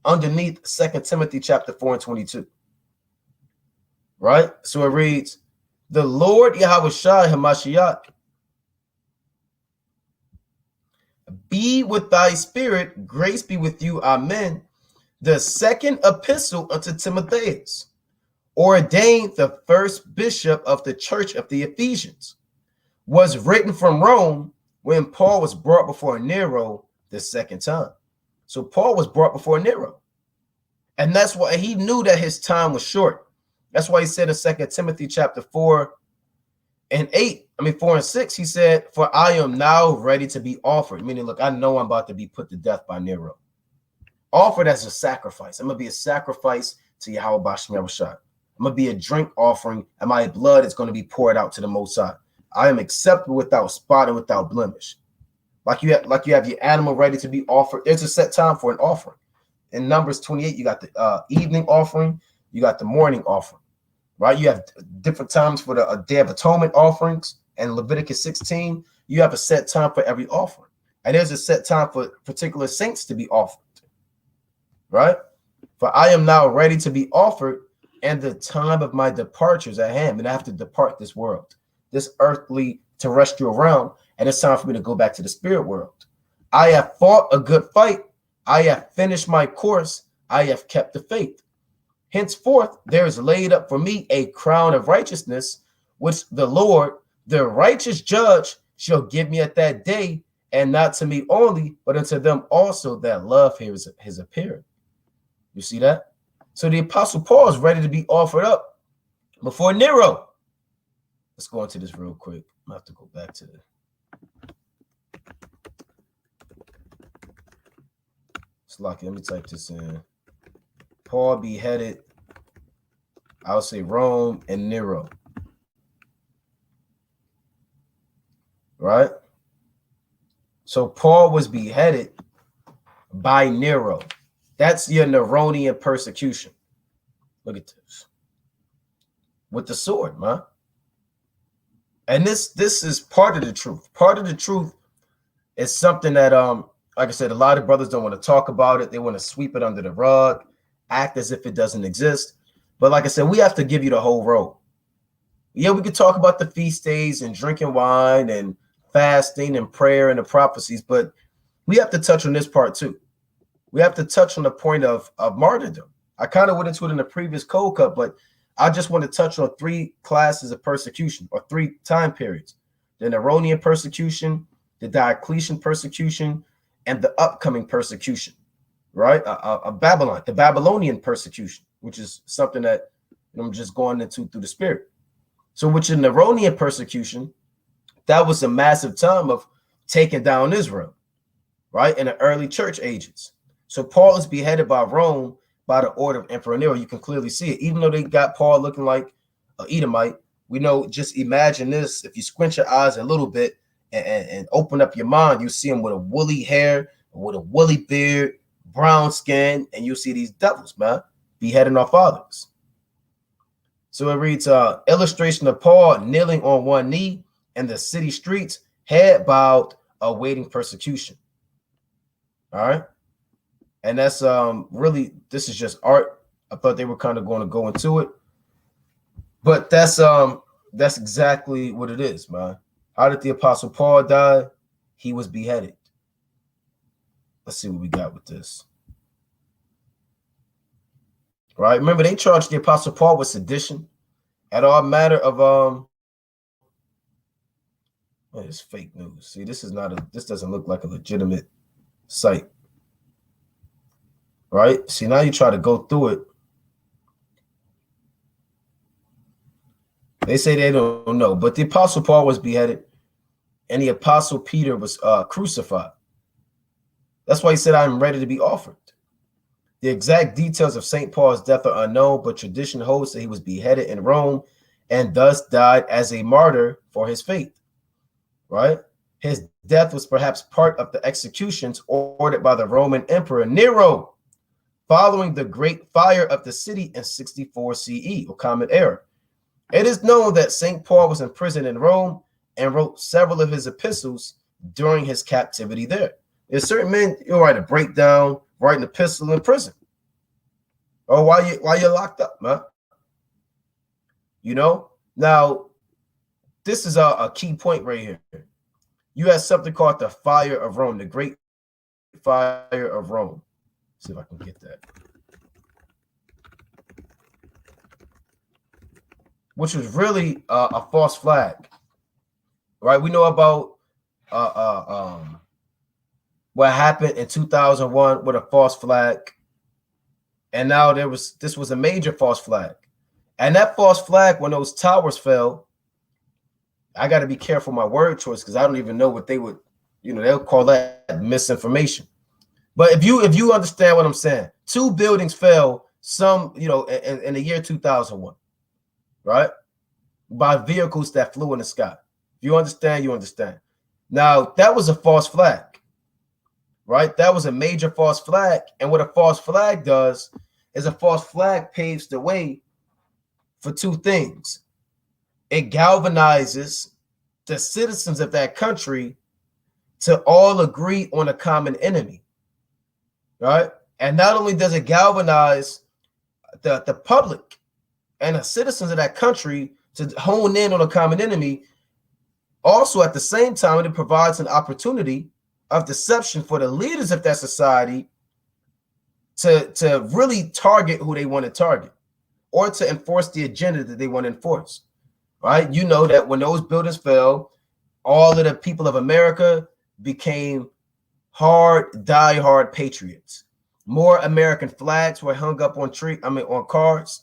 underneath 2 Timothy chapter 4 and 22. Right? So it reads, the Lord Yahushua HaMashiach be with thy spirit, grace be with you, amen. The second epistle unto Timotheus, ordained the first bishop of the church of the Ephesians, was written from Rome when Paul was brought before Nero the second time. So Paul was brought before Nero. And that's why he knew that his time was short. That's why he said in 2 Timothy chapter 4 and 6, he said, for I am now ready to be offered. Meaning, look, I know I'm about to be put to death by Nero. Offered as a sacrifice. I'm going to be a sacrifice to Yahweh Shem Yahushua. I'm going to be a drink offering, and my blood is going to be poured out to the Most High. I am acceptable without spot and without blemish. Like you have your animal ready to be offered. There's a set time for an offering. In Numbers 28, you got the evening offering. You got the morning offering. Right? You have different times for the Day of Atonement offerings. And Leviticus 16, you have a set time for every offering. And there's a set time for particular saints to be offered. Right? For I am now ready to be offered, and the time of my departure is at hand. And I have to depart this world, this earthly terrestrial realm, and it's time for me to go back to the spirit world. I have fought a good fight. I have finished my course. I have kept the faith. Henceforth, there is laid up for me a crown of righteousness, which the Lord, the righteous judge, shall give me at that day, and not to me only, but unto them also that love his appearing. You see that? So the Apostle Paul is ready to be offered up before Nero. Let's go into this real quick. I'm gonna have to go back to the Slocky. Let me type this in. Paul beheaded, I'll say Rome and Nero. Right? So Paul was beheaded by Nero. That's your Neronian persecution. Look at this. With the sword, man. And this is part of the truth. Part of the truth is something that like I said, a lot of brothers don't want to talk about it. They want to sweep it under the rug, act as if it doesn't exist. But like I said, we have to give you the whole road. Yeah, we could talk about the feast days and drinking wine and fasting and prayer and the prophecies, but we have to touch on this part too. We have to touch on the point of martyrdom. I kind of went into it in the previous cold cut, but I just want to touch on 3 classes of persecution, or 3 time periods: the Neronian persecution, the Diocletian persecution, and the upcoming persecution, right? Babylon, the Babylonian persecution, which is something that I'm just going into through the spirit. So with the Neronian persecution, that was a massive time of taking down Israel, right? In the early church ages. So Paul is beheaded by Rome by the order of Emperor Nero. You can clearly see it. Even though they got Paul looking like an Edomite, we know, just imagine this. If you squint your eyes a little bit and open up your mind, you see him with a woolly hair, with a woolly beard, brown skin, and you see these devils, man, beheading our fathers. So it reads, illustration of Paul kneeling on one knee in the city streets, head bowed, awaiting persecution. All right. And that's really, this is just art. I thought they were kind of going to go into it, but that's exactly what it is, man. How did the Apostle Paul die? He was beheaded. Let's see what we got with this. Right? Remember, they charged the Apostle Paul with sedition at all matter of what is fake news? See, this doesn't look like a legitimate site. Right? See, now you try to go through it. They say they don't know, but the Apostle Paul was beheaded and the Apostle Peter was crucified. That's why he said, I'm ready to be offered. The exact details of St. Paul's death are unknown, but tradition holds that he was beheaded in Rome and thus died as a martyr for his faith. Right? His death was perhaps part of the executions ordered by the Roman Emperor Nero following the great fire of the city in 64 CE, or Common Era. It is known that St. Paul was imprisoned in Rome and wrote several of his epistles during his captivity there. There's certain men, you'll write a breakdown, write an epistle in prison. Or while you're locked up, man. You know? Now, this is a key point right here. You have something called the fire of Rome, the great fire of Rome. See if I can get that. Which was really a false flag, right? We know about what happened in 2001 with a false flag, and now this was a major false flag, and that false flag, when those towers fell, I got to be careful my word choice because I don't even know what they would, they'll call that misinformation. But if you understand what I'm saying, 2 buildings fell, in the year 2001. Right? By vehicles that flew in the sky. If you understand, you understand. Now, that was a false flag, right? That was a major false flag. And what a false flag does is a false flag paves the way for 2 things. It galvanizes the citizens of that country to all agree on a common enemy, right? And not only does it galvanize the public and the citizens of that country to hone in on a common enemy, also at the same time, it provides an opportunity of deception for the leaders of that society to really target who they want to target. or to enforce the agenda that they want to enforce, right? You know that when those buildings fell, all of the people of America became die-hard patriots. More American flags were hung up on on cars,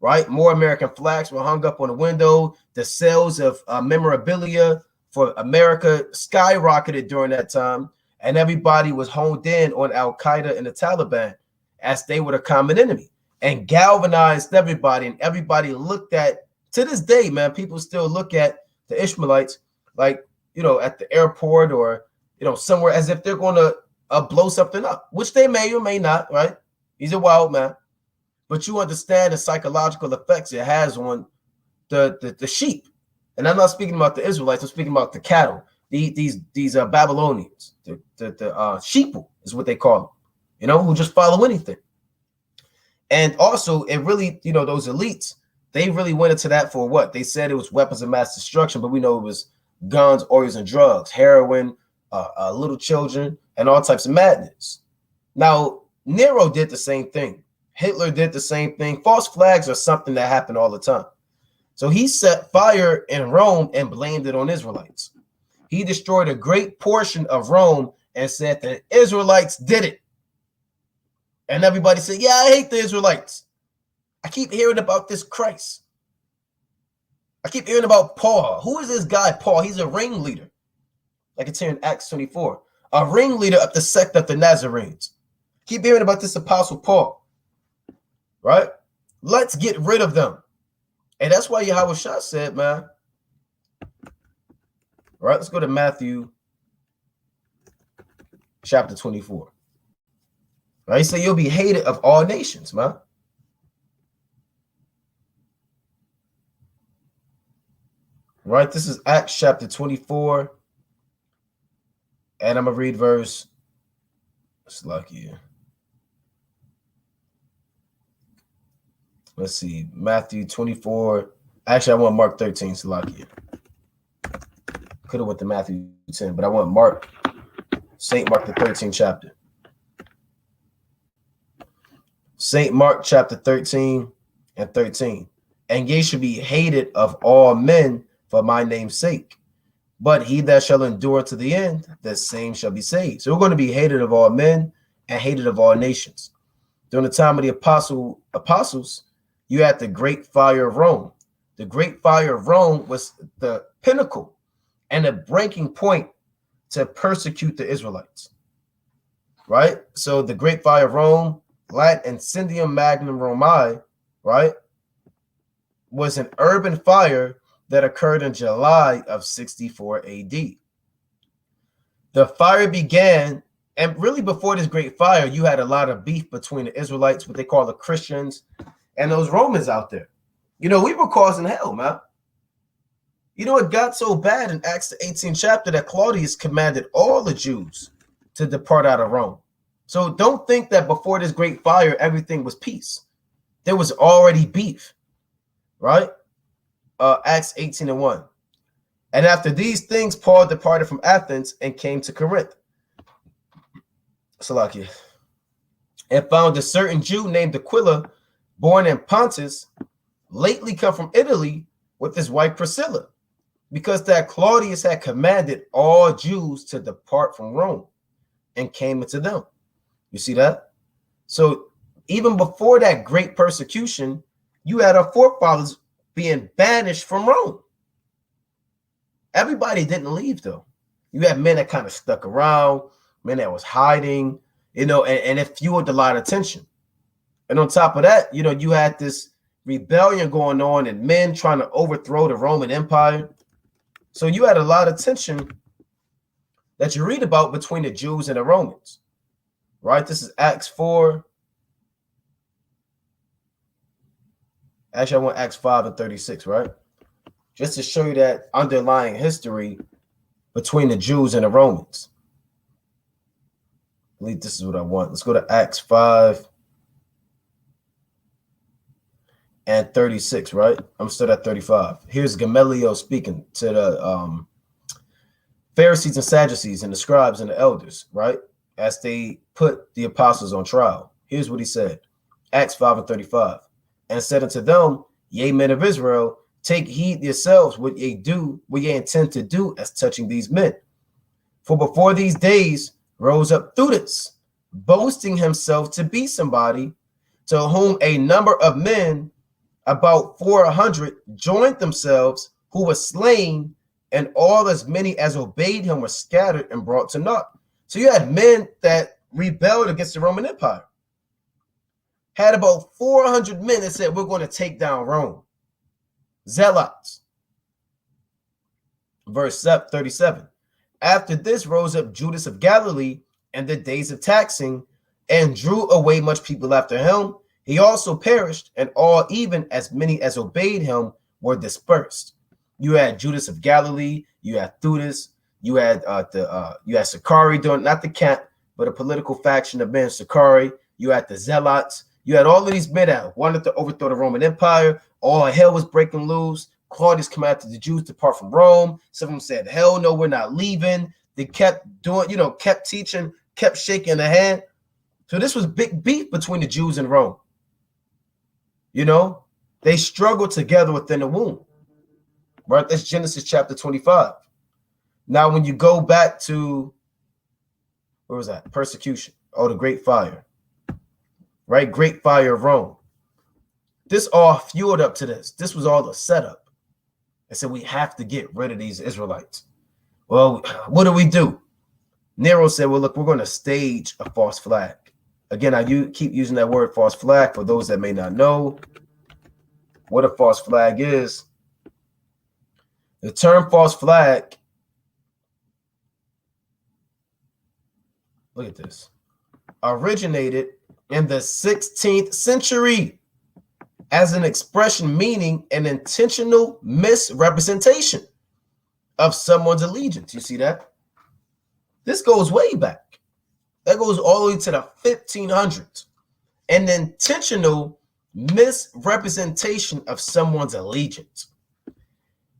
right? More American flags were hung up on the window. The sales of memorabilia for America skyrocketed during that time, and everybody was honed in on Al Qaeda and the Taliban as they were the common enemy, and galvanized everybody. And everybody looked at, to this day, man, people still look at the Ishmaelites like, at the airport or, somewhere as if they're going to blow something up, which they may or may not, right? He's a wild man. But you understand the psychological effects it has on the sheep. And I'm not speaking about the Israelites. I'm speaking about the cattle. These Babylonians, the sheeple is what they call them, who just follow anything. And also, it really, those elites, they really went into that for what? They said it was weapons of mass destruction, but we know it was guns, oils, and drugs, heroin, little children, and all types of madness. Now, Nero did the same thing. Hitler did the same thing. False flags are something that happened all the time. So he set fire in Rome and blamed it on Israelites. He destroyed a great portion of Rome and said that Israelites did it. And everybody said, yeah, I hate the Israelites. I keep hearing about this Christ. I keep hearing about Paul. Who is this guy, Paul? He's a ringleader. Like it's here in Acts 24. A ringleader of the sect of the Nazarenes. Keep hearing about this apostle Paul. Right? Let's get rid of them. And that's why Yahushua said, man. All right, let's go to Matthew chapter 24. Right? He said you'll be hated of all nations, man. Right? This is Acts chapter 24. And I'm going to read verse. It's lucky. Let's see. Matthew 24. Actually, I want Mark 13. It's lucky. Could have went to Matthew 10, but I want Mark. St. Mark, the 13th chapter. St. Mark chapter 13 and 13. And ye shall be hated of all men for my name's sake. But he that shall endure to the end, the same shall be saved. So we're going to be hated of all men and hated of all nations. During the time of the apostles, you had the great fire of Rome. The great fire of Rome was the pinnacle and a breaking point to persecute the Israelites. Right? So the great fire of Rome, Latin Incendium Magnum Romae, right, was an urban fire that occurred in July of 64 AD. The fire began, and really before this great fire, you had a lot of beef between the Israelites, what they call the Christians, and those Romans out there. We were causing hell, man. It got so bad in Acts the 18th chapter that Claudius commanded all the Jews to depart out of Rome. So don't think that before this great fire, everything was peace. There was already beef, right? Acts 18 and 1. And after these things, Paul departed from Athens and came to Corinth. Salakia. And found a certain Jew named Aquila, born in Pontus, lately come from Italy with his wife Priscilla, because that Claudius had commanded all Jews to depart from Rome and came into them. You see that? So even before that great persecution, you had our forefathers being banished from Rome. Everybody didn't leave, though. You had men that kind of stuck around, men that was hiding, and it fueled a lot of tension. And on top of that, you had this rebellion going on and men trying to overthrow the Roman Empire. So you had a lot of tension that you read about between the Jews and the Romans, right? This is Acts 4. Actually, I want Acts 5 and 36, right? Just to show you that underlying history between the Jews and the Romans. I believe this is what I want. Let's go to Acts 5 and 36, right? I'm still at 35. Here's Gamaliel speaking to the Pharisees and Sadducees and the scribes and the elders, right? As they put the apostles on trial. Here's what he said. Acts 5 and 35. and said unto them, Ye men of Israel, take heed yourselves what ye do, what ye intend to do as touching these men. For before these days rose up Theudas, boasting himself to be somebody, to whom a number of men, about 400, joined themselves, who were slain, and all as many as obeyed him were scattered and brought to naught. So you had men that rebelled against the Roman Empire. Had about 400 men that said, we're going to take down Rome. Zealots. Verse 37. After this rose up Judas of Galilee in the days of taxing, and drew away much people after him. He also perished, and all, even as many as obeyed him, were dispersed. You had Judas of Galilee, you had Theudas, you had Sicarii doing, not the camp, but a political faction of men, Sicarii. You had the Zealots. You had all of these men that wanted to overthrow the Roman Empire. All hell was breaking loose. Claudius commanded the Jews to depart from Rome. Some of them said, hell no, we're not leaving. They kept doing, kept teaching, kept shaking the hand. So this was big beef between the Jews and Rome. They struggled together within the womb. Right? That's Genesis chapter 25. Now, when you go back to, where was that? Persecution. Oh, the Great Fire. Right? Great Fire of Rome. This all fueled up to this. This was all a setup. They said, we have to get rid of these Israelites. Well, what do? Nero said, well, look, we're going to stage a false flag. Again, I keep using that word false flag for those that may not know what a false flag is. The term false flag, look at this, originated in the 16th century as an expression meaning an intentional misrepresentation of someone's allegiance. You see that? This goes way back. That goes all the way to the 1500s. An intentional misrepresentation of someone's allegiance.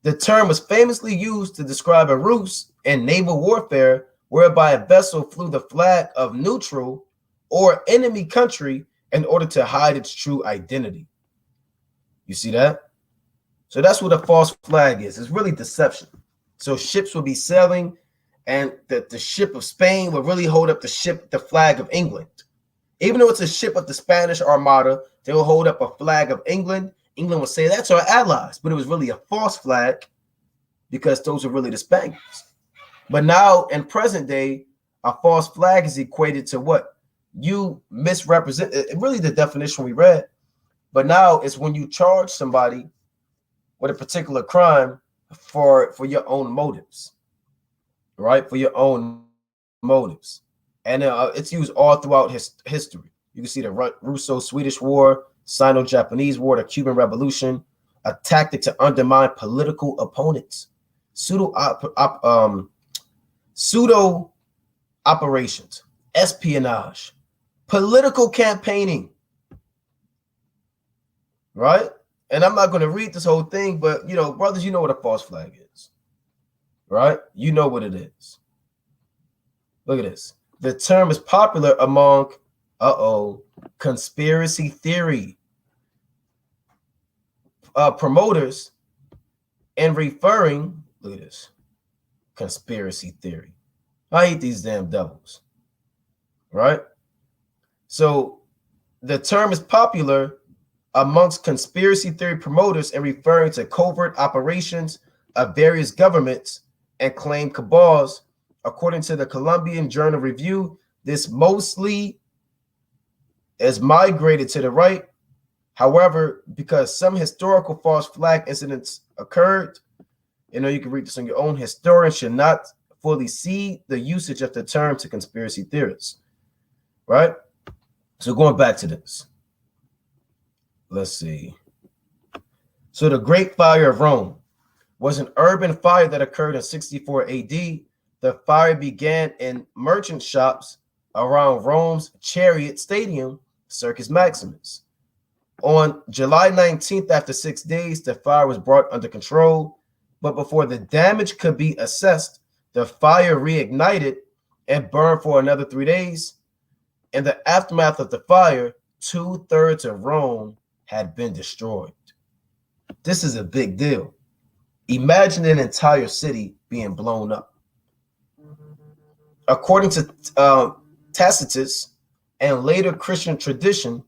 The term was famously used to describe a ruse in naval warfare whereby a vessel flew the flag of neutral or enemy country in order to hide its true identity. You see that? So that's what a false flag is. It's really deception. So ships will be sailing, and the ship of Spain will really hold up the flag of England. Even though it's a ship of the Spanish Armada, they will hold up a flag of England. England will say that's our allies, but it was really a false flag because those are really the Spaniards. But now in present day, a false flag is equated to what? You misrepresent, really the definition we read, but now it's when you charge somebody with a particular crime for your own motives, right? For your own motives. And it's used all throughout history. You can see the Russo-Swedish War, Sino-Japanese War, the Cuban Revolution, a tactic to undermine political opponents, pseudo operations, espionage, political campaigning, right? And I'm not going to read this whole thing, but, brothers, you know what a false flag is, right? You know what it is. Look at this. The term is popular among, conspiracy theory promoters and referring, look at this, conspiracy theory. I hate these damn devils, right? So the term is popular amongst conspiracy theory promoters and referring to covert operations of various governments and claim cabals. According to the Columbian Journal Review, this mostly is migrated to the right. However, because some historical false flag incidents occurred, you can read this on your own, historians should not fully see the usage of the term to conspiracy theorists, right? So going back to this, let's see. So the Great Fire of Rome was an urban fire that occurred in 64 AD. The fire began in merchant shops around Rome's Chariot Stadium, Circus Maximus. On July 19th, after 6 days, the fire was brought under control. But before the damage could be assessed, the fire reignited and burned for another 3 days. In the aftermath of the fire, 2/3 of Rome had been destroyed. This is a big deal. Imagine an entire city being blown up. According to Tacitus and later Christian tradition,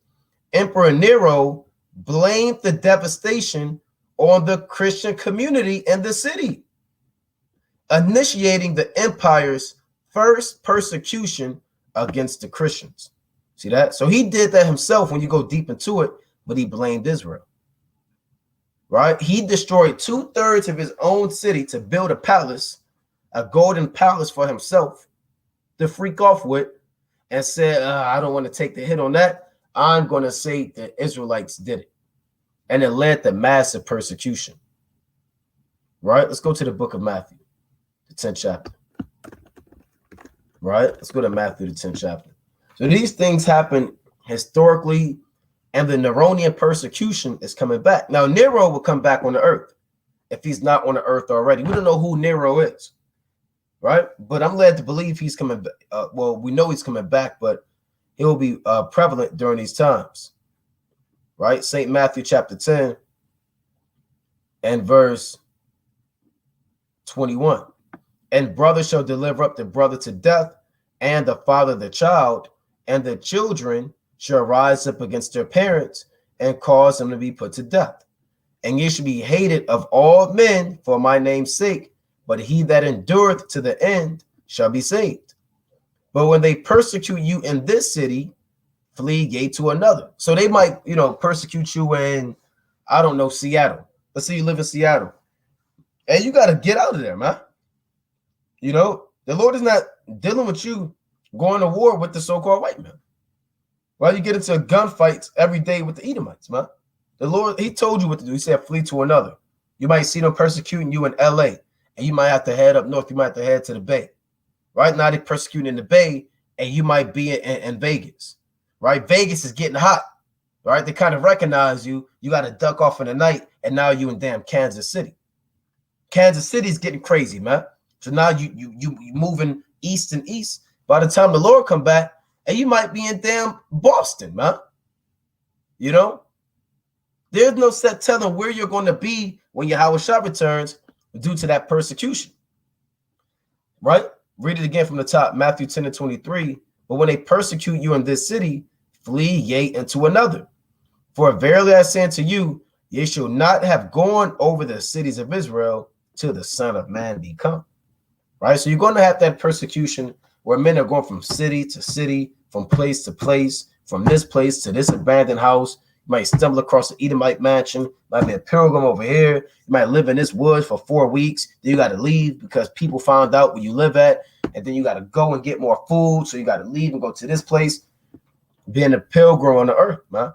Emperor Nero blamed the devastation on the Christian community in the city, initiating the empire's first persecution against the Christians. See that? So he did that himself when you go deep into it, but he blamed Israel. Right? He destroyed 2/3 of his own city to build a palace, a golden palace for himself to freak off with, and said, I don't want to take the hit on that. I'm going to say the Israelites did it. And it led to massive persecution. Right? Let's go to the book of Matthew, the 10th chapter. Right? Let's go to Matthew, the 10th chapter. So these things happen historically, and the Neronian persecution is coming back. Now, Nero will come back on the earth if he's not on the earth already. We don't know who Nero is, right? But I'm led to believe he's coming back. Well, we know he's coming back, but he'll be prevalent during these times, right? St. Matthew chapter 10 and verse 21. And brother shall deliver up the brother to death, and the father the child, and the children shall rise up against their parents and cause them to be put to death. And ye shall be hated of all men for my name's sake, but he that endureth to the end shall be saved. But when they persecute you in this city, flee ye to another. So they might, persecute you in, I don't know, Seattle. Let's say you live in Seattle. And you got to get out of there, man. The Lord is not dealing with you going to war with the so-called white man. Well, you get into gunfights every day with the Edomites, man. The Lord, he told you what to do. He said, flee to another. You might see them persecuting you in LA, and you might have to head up north. You might have to head to the Bay. Right now, they're persecuting in the Bay, and you might be in Vegas. Right? Vegas is getting hot. Right? They kind of recognize you. You got to duck off in the night, and now you in damn Kansas City. Kansas City is getting crazy, man. So now you moving east and east. By the time the Lord come back, and you might be in damn Boston, man. There's no set telling where you're going to be when Yahweh Shah returns due to that persecution. Right? Read it again from the top, Matthew 10 and 23. But when they persecute you in this city, flee ye into another. For verily I say unto you, ye shall not have gone over the cities of Israel till the Son of Man be come. Right? So you're going to have that persecution where men are going from city to city, from place to place, from this place to this abandoned house. You might stumble across an Edomite mansion, might be a pilgrim over here. You might live in this woods for 4 weeks. Then you got to leave because people found out where you live at. And then you got to go and get more food. So you got to leave and go to this place. Being a pilgrim on the earth, man.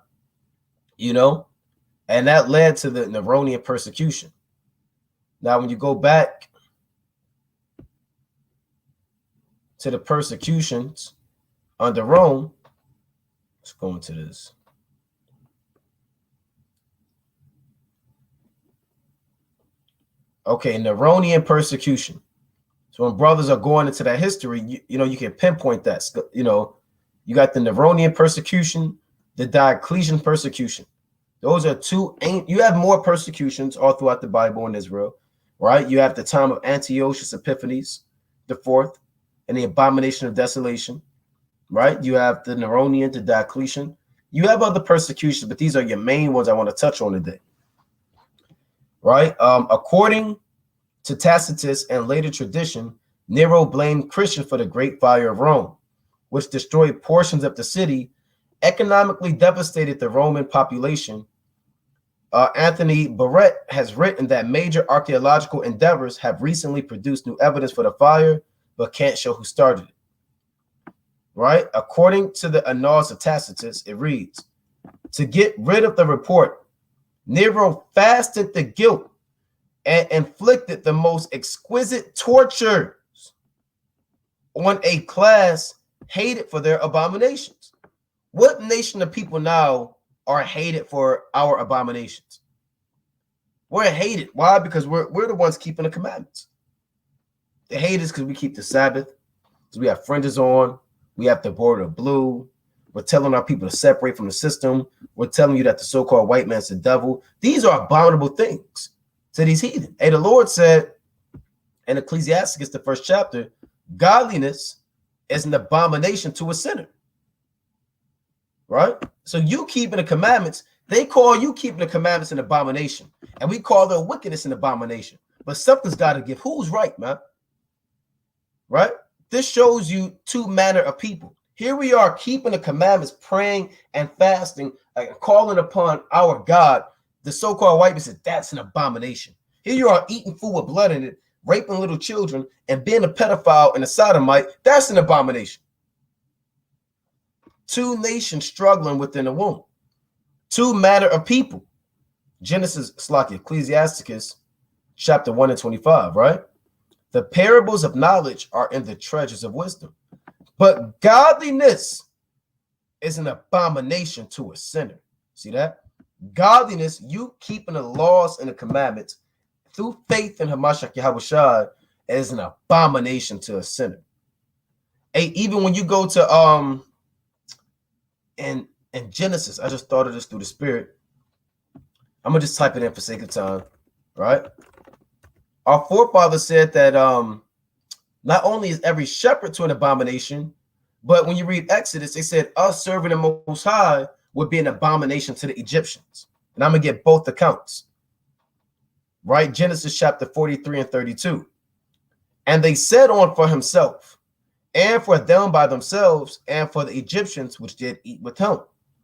And that led to the Neronian persecution. Now, when you go back to the persecutions under Rome, let's go into this. Okay, Neronian persecution. So when brothers are going into that history, you can pinpoint that. You got the Neronian persecution, the Diocletian persecution. Those are two. You have more persecutions all throughout the Bible in Israel, right? You have the time of Antiochus Epiphanes the fourth, and the Abomination of Desolation, right? You have the Neronian, the Diocletian. You have other persecutions, but these are your main ones I want to touch on today. Right? According to Tacitus and later tradition, Nero blamed Christians for the Great Fire of Rome, which destroyed portions of the city, economically devastated the Roman population. Anthony Barrett has written that major archaeological endeavors have recently produced new evidence for the fire, but can't show who started it. Right? According to the Annals of Tacitus, it reads, to get rid of the report, Nero fasted the guilt and inflicted the most exquisite tortures on a class hated for their abominations. What nation of people now are hated for our abominations? We're hated. Why? Because we're the ones keeping the commandments. They hate us because we keep the Sabbath, because we have fringes on, we have the border blue, We're telling our people to separate from the system. We're telling you that the so-called white man's the devil. These are abominable things to these heathen. Hey, the Lord said in Ecclesiasticus, the 1st chapter, godliness is an abomination to a sinner. Right? So you keeping the commandments, they call you keeping the commandments an abomination. And we call their wickedness an abomination. But something's got to give. Who's right, man? Right? This shows you two manner of people. Here we are keeping the commandments, praying and fasting, calling upon our God. The so-called white man says that's an abomination. Here you are eating food with blood in it, raping little children, and being a pedophile and a sodomite. That's an abomination. Two nations struggling within the womb. Two manner of people. Ecclesiasticus chapter 1 and 25, right? The parables of knowledge are in the treasures of wisdom, but godliness is an abomination to a sinner. See that? Godliness, you keeping the laws and the commandments through faith in Hamashiach Yahushua, is an abomination to a sinner. Hey, even when you go to in Genesis, I just thought of this through the Spirit. I'm gonna just type it in for sake of time, right? Our forefathers said that not only is every shepherd to an abomination, but when you read Exodus, they said us serving the Most High would be an abomination to the Egyptians. And I'm going to get both accounts, right? Genesis chapter 43 and 32. And they said on for himself, and for them by themselves, and for the Egyptians which did eat with him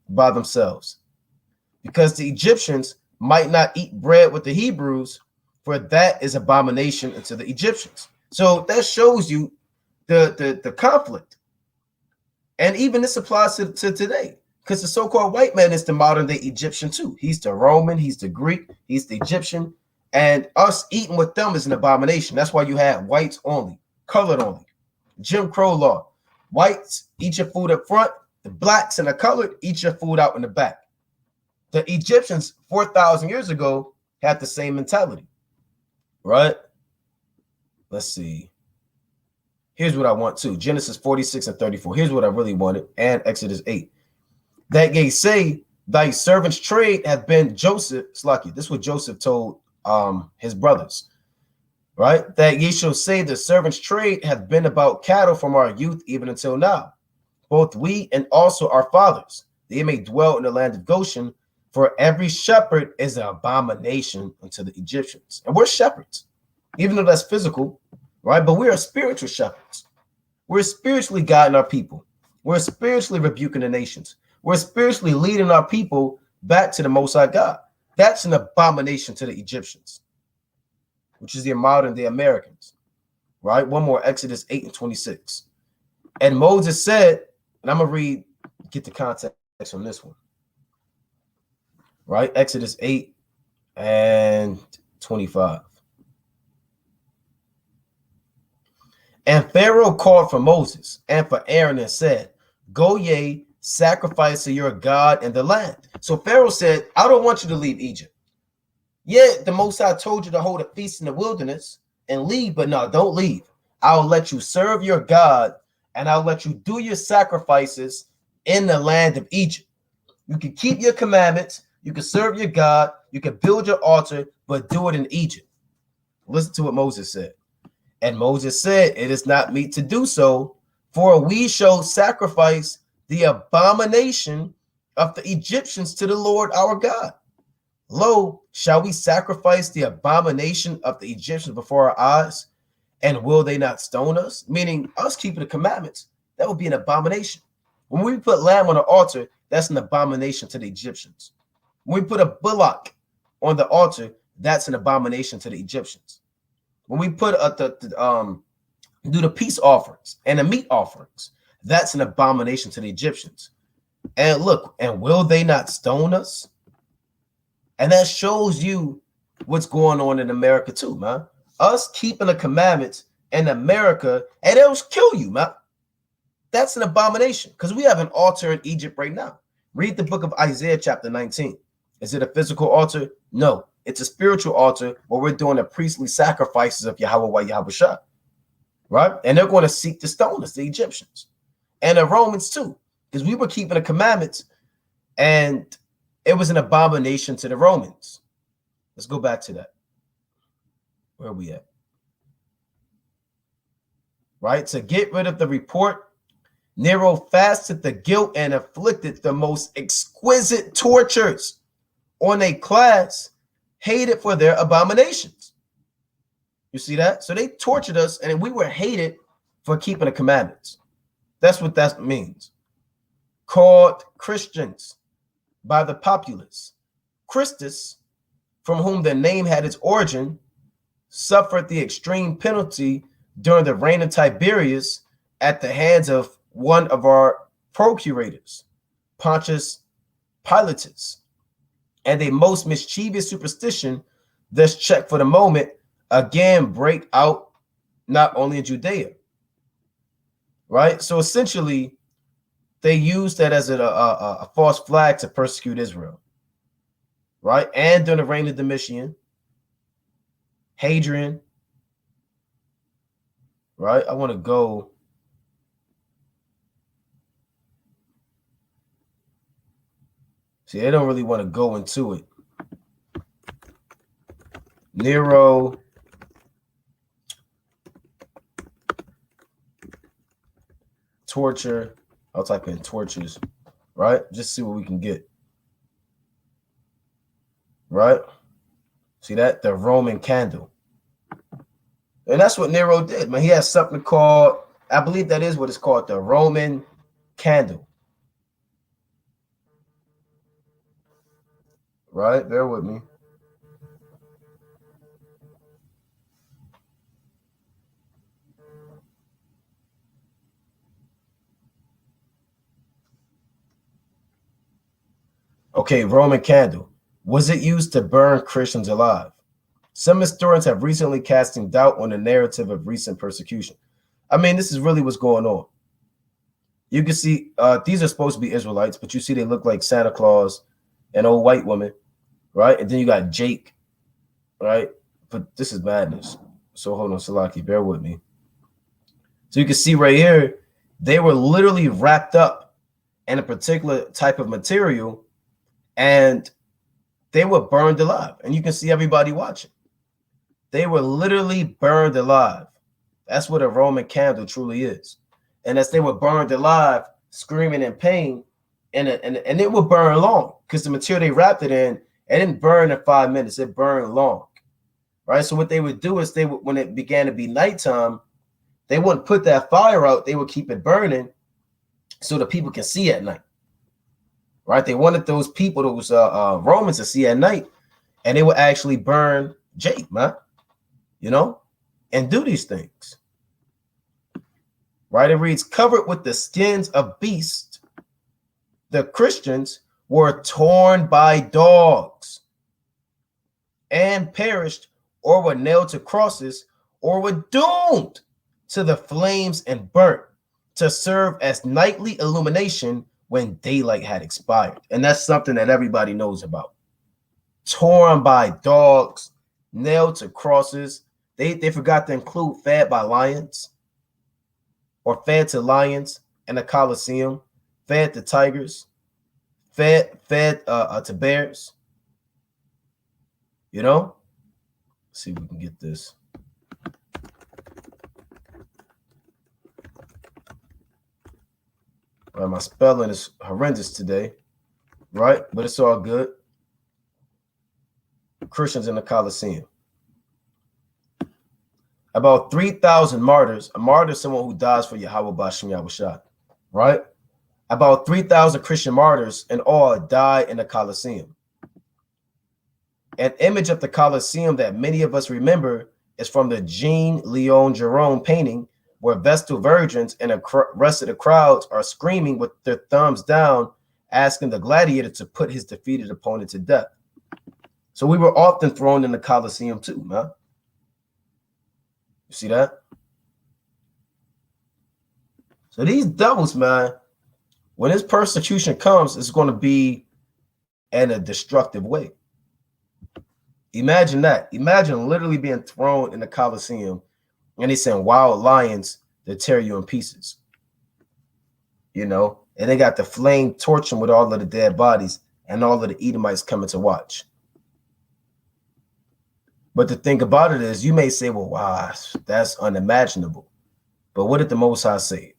by themselves, because the Egyptians might not eat bread with the Hebrews, for that is abomination unto the Egyptians. So that shows you the conflict. And even this applies to today, because the so-called white man is the modern day Egyptian too. He's the Roman, he's the Greek, he's the Egyptian, and us eating with them is an abomination. That's why you have whites only, colored only, Jim Crow law. Whites eat your food up front, the blacks and the colored eat your food out in the back. The Egyptians 4,000 years ago had the same mentality. Right? Let's see. Here's what I want to. Genesis 46 and 34. Here's what I really wanted. And Exodus 8. That ye say, thy servant's trade hath been Joseph. Slacky. This is what Joseph told his brothers. Right? That ye shall say the servant's trade hath been about cattle from our youth even until now. Both we and also our fathers. They may dwell in the land of Goshen. For every shepherd is an abomination unto the Egyptians. And we're shepherds, even though that's physical, right? But we are spiritual shepherds. We're spiritually guiding our people. We're spiritually rebuking the nations. We're spiritually leading our people back to the Most High God. That's an abomination to the Egyptians, which is the modern day Americans, right? One more, Exodus 8 and 26. And Moses said, and I'm going to get the context on this one. Right? Exodus 8 and 25. And Pharaoh called for Moses and for Aaron and said, go ye, sacrifice to your God in the land. So Pharaoh said, I don't want you to leave Egypt. Yeah, the Most High told you to hold a feast in the wilderness and leave, but no, don't leave. I'll let you serve your God and I'll let you do your sacrifices in the land of Egypt. You can keep your commandments. You can serve your God, you can build your altar, but do it in Egypt. Listen to what Moses said. And Moses said, it is not meet to do so, for we shall sacrifice the abomination of the Egyptians to the Lord our God. Lo, shall we sacrifice the abomination of the Egyptians before our eyes? And will they not stone us? Meaning us keeping the commandments, that would be an abomination. When we put lamb on the altar, that's an abomination to the Egyptians. When we put a bullock on the altar, that's an abomination to the Egyptians. When we put do the peace offerings and the meat offerings, that's an abomination to the Egyptians. And look, and will they not stone us? And that shows you what's going on in America too, man. Us keeping the commandments in America, and they'll kill you, man. That's an abomination because we have an altar in Egypt right now. Read the book of Isaiah chapter 19. Is it a physical altar? No, it's a spiritual altar where we're doing the priestly sacrifices of Yahweh Yahushua, right? And they're going to seek to stone us, the Egyptians, and the Romans too. because we were keeping the commandments, and it was an abomination to the Romans. Let's go back to that. Where are we at? Right? To get rid of the report, Nero fasted the guilt and inflicted the most exquisite tortures on a class hated for their abominations. You see that? So they tortured us, and we were hated for keeping the commandments. That's what that means. Called Christians by the populace. Christus, from whom the name had its origin, suffered the extreme penalty during the reign of Tiberius at the hands of one of our procurators, Pontius Pilatus, and a most mischievous superstition, thus checked for the moment, again break out not only in Judea, right? So essentially, they used that as a false flag to persecute Israel, right? And during the reign of Domitian, Hadrian, right? I want to go. See, they don't really want to go into it. Nero, torture. I'll type in tortures, right? Just see what we can get. Right? See that? The Roman candle. And that's what Nero did, man. He has something called, I believe that is what it's called, the Roman candle. Right? Bear with me. Okay, Roman candle. Was it used to burn Christians alive? Some historians have recently casting doubt on the narrative of recent persecution. I mean, this is really what's going on. You can see these are supposed to be Israelites, but you see they look like Santa Claus, an old white woman, right? And then you got Jake, right? But this is madness. So hold on, Salaki, bear with me. So you can see right here, they were literally wrapped up in a particular type of material, and they were burned alive. And you can see everybody watching. They were literally burned alive. That's what a Roman candle truly is. And as they were burned alive, screaming in pain, and it would burn long, because the material they wrapped it in, it didn't burn in 5 minutes. It burned long, right? So what they would do is when it began to be nighttime, they wouldn't put that fire out. They would keep it burning so the people can see at night, right? They wanted those people, those Romans, to see at night, and they would actually burn Jake, man, you know, and do these things, right? It reads, covered with the skins of beasts, the Christians were torn by dogs and perished, or were nailed to crosses, or were doomed to the flames and burnt to serve as nightly illumination when daylight had expired. And that's something that everybody knows about. Torn by dogs, nailed to crosses. They forgot to include fed by lions, or fed to lions in the Colosseum, fed to tigers, fed to bears. You know? Let's see if we can get this. Right, my spelling is horrendous today, right? But it's all good. Christians in the Colosseum. About 3,000 martyrs. A martyr is someone who dies for Yahweh Bashem Yahushua, right? About 3,000 Christian martyrs in all died in the Colosseum. An image of the Colosseum that many of us remember is from the Jean-Leon Jerome painting, where Vestal virgins and the rest of the crowds are screaming with their thumbs down, asking the gladiator to put his defeated opponent to death. So we were often thrown in the Colosseum too, man. You see that? So these devils, man, when this persecution comes, it's going to be in a destructive way. Imagine that. Imagine literally being thrown in the Colosseum and they send wild lions to tear you in pieces. You know, and they got the flame torching with all of the dead bodies and all of the Edomites coming to watch. But the thing about it is, you may say, well, wow, that's unimaginable. But what did the Most High say?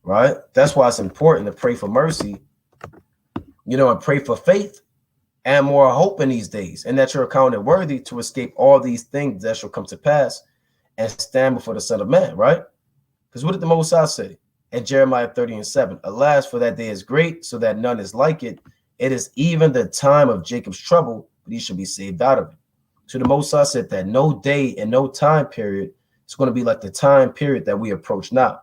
Right? That's why it's important to pray for mercy, and pray for faith and more hope in these days, and that you're accounted worthy to escape all these things that shall come to pass and stand before the Son of Man, right? Because what did the Most High say in Jeremiah 30:7? Alas, for that day is great, so that none is like it. It is even the time of Jacob's trouble, but he shall be saved out of it. So the Most High said that no day and no time period is going to be like the time period that we approach now.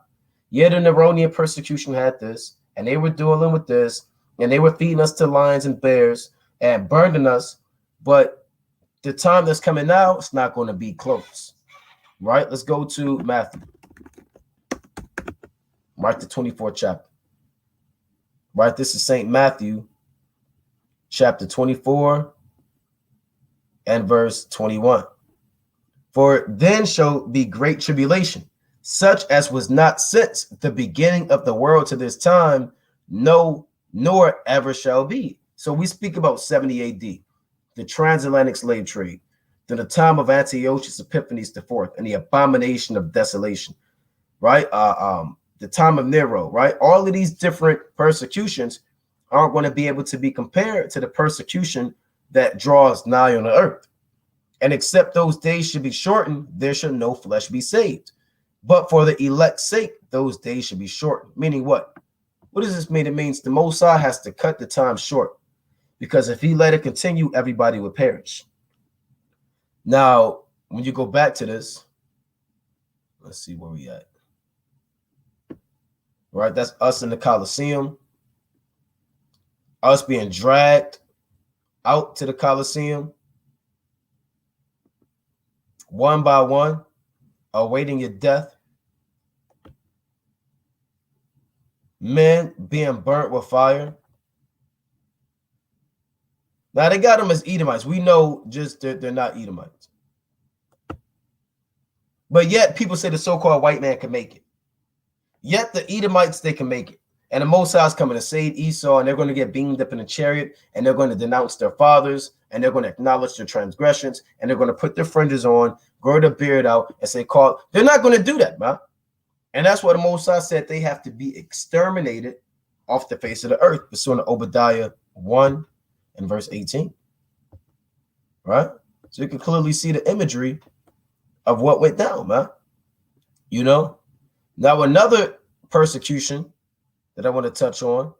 Yeah, the Neronian persecution had this, and they were dueling with this, and they were feeding us to lions and bears and burning us. But the time that's coming now, it's not going to be close. Right? Let's go to Matthew. Right, the 24th chapter. Right, this is St. Matthew, chapter 24 and verse 21. For then shall be great tribulation, such as was not since the beginning of the world to this time, no, nor ever shall be. So we speak about 70 AD, the transatlantic slave trade, then the time of Antiochus Epiphanes IV, and the abomination of desolation, right? The time of Nero, right? All of these different persecutions aren't going to be able to be compared to the persecution that draws nigh on the earth. And except those days should be shortened, there shall no flesh be saved. But for the elect's sake, those days should be shortened. Meaning what? What does this mean? It means the Most High has to cut the time short, because if he let it continue, everybody would perish. Now, when you go back to this, let's see where we at. Right, that's us in the Colosseum, us being dragged out to the Colosseum, one by one, awaiting your death. Men being burnt with fire. Now they got them as Edomites. We know just they're not Edomites. But yet people say the so-called white man can make it. Yet the Edomites, they can make it. And the Most High is coming to save Esau, and they're going to get beamed up in a chariot, and they're going to denounce their fathers, and they're going to acknowledge their transgressions, and they're going to put their fringes on, grow their beard out, and say, "Call." They're not going to do that, man. And that's why the Most High said they have to be exterminated off the face of the earth, pursuant to Obadiah 1 and verse 18. Right? So you can clearly see the imagery of what went down, man. Now, another persecution that I want to touch on,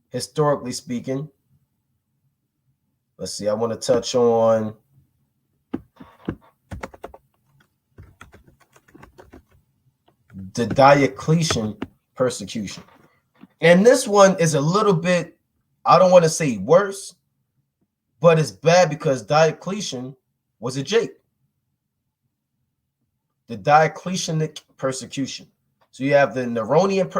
historically speaking, let's see, I want to touch on the Diocletian persecution. And this one is a little bit, I don't want to say worse, but it's bad because Diocletian was a Jake. The Diocletianic persecution. So you have the Neronian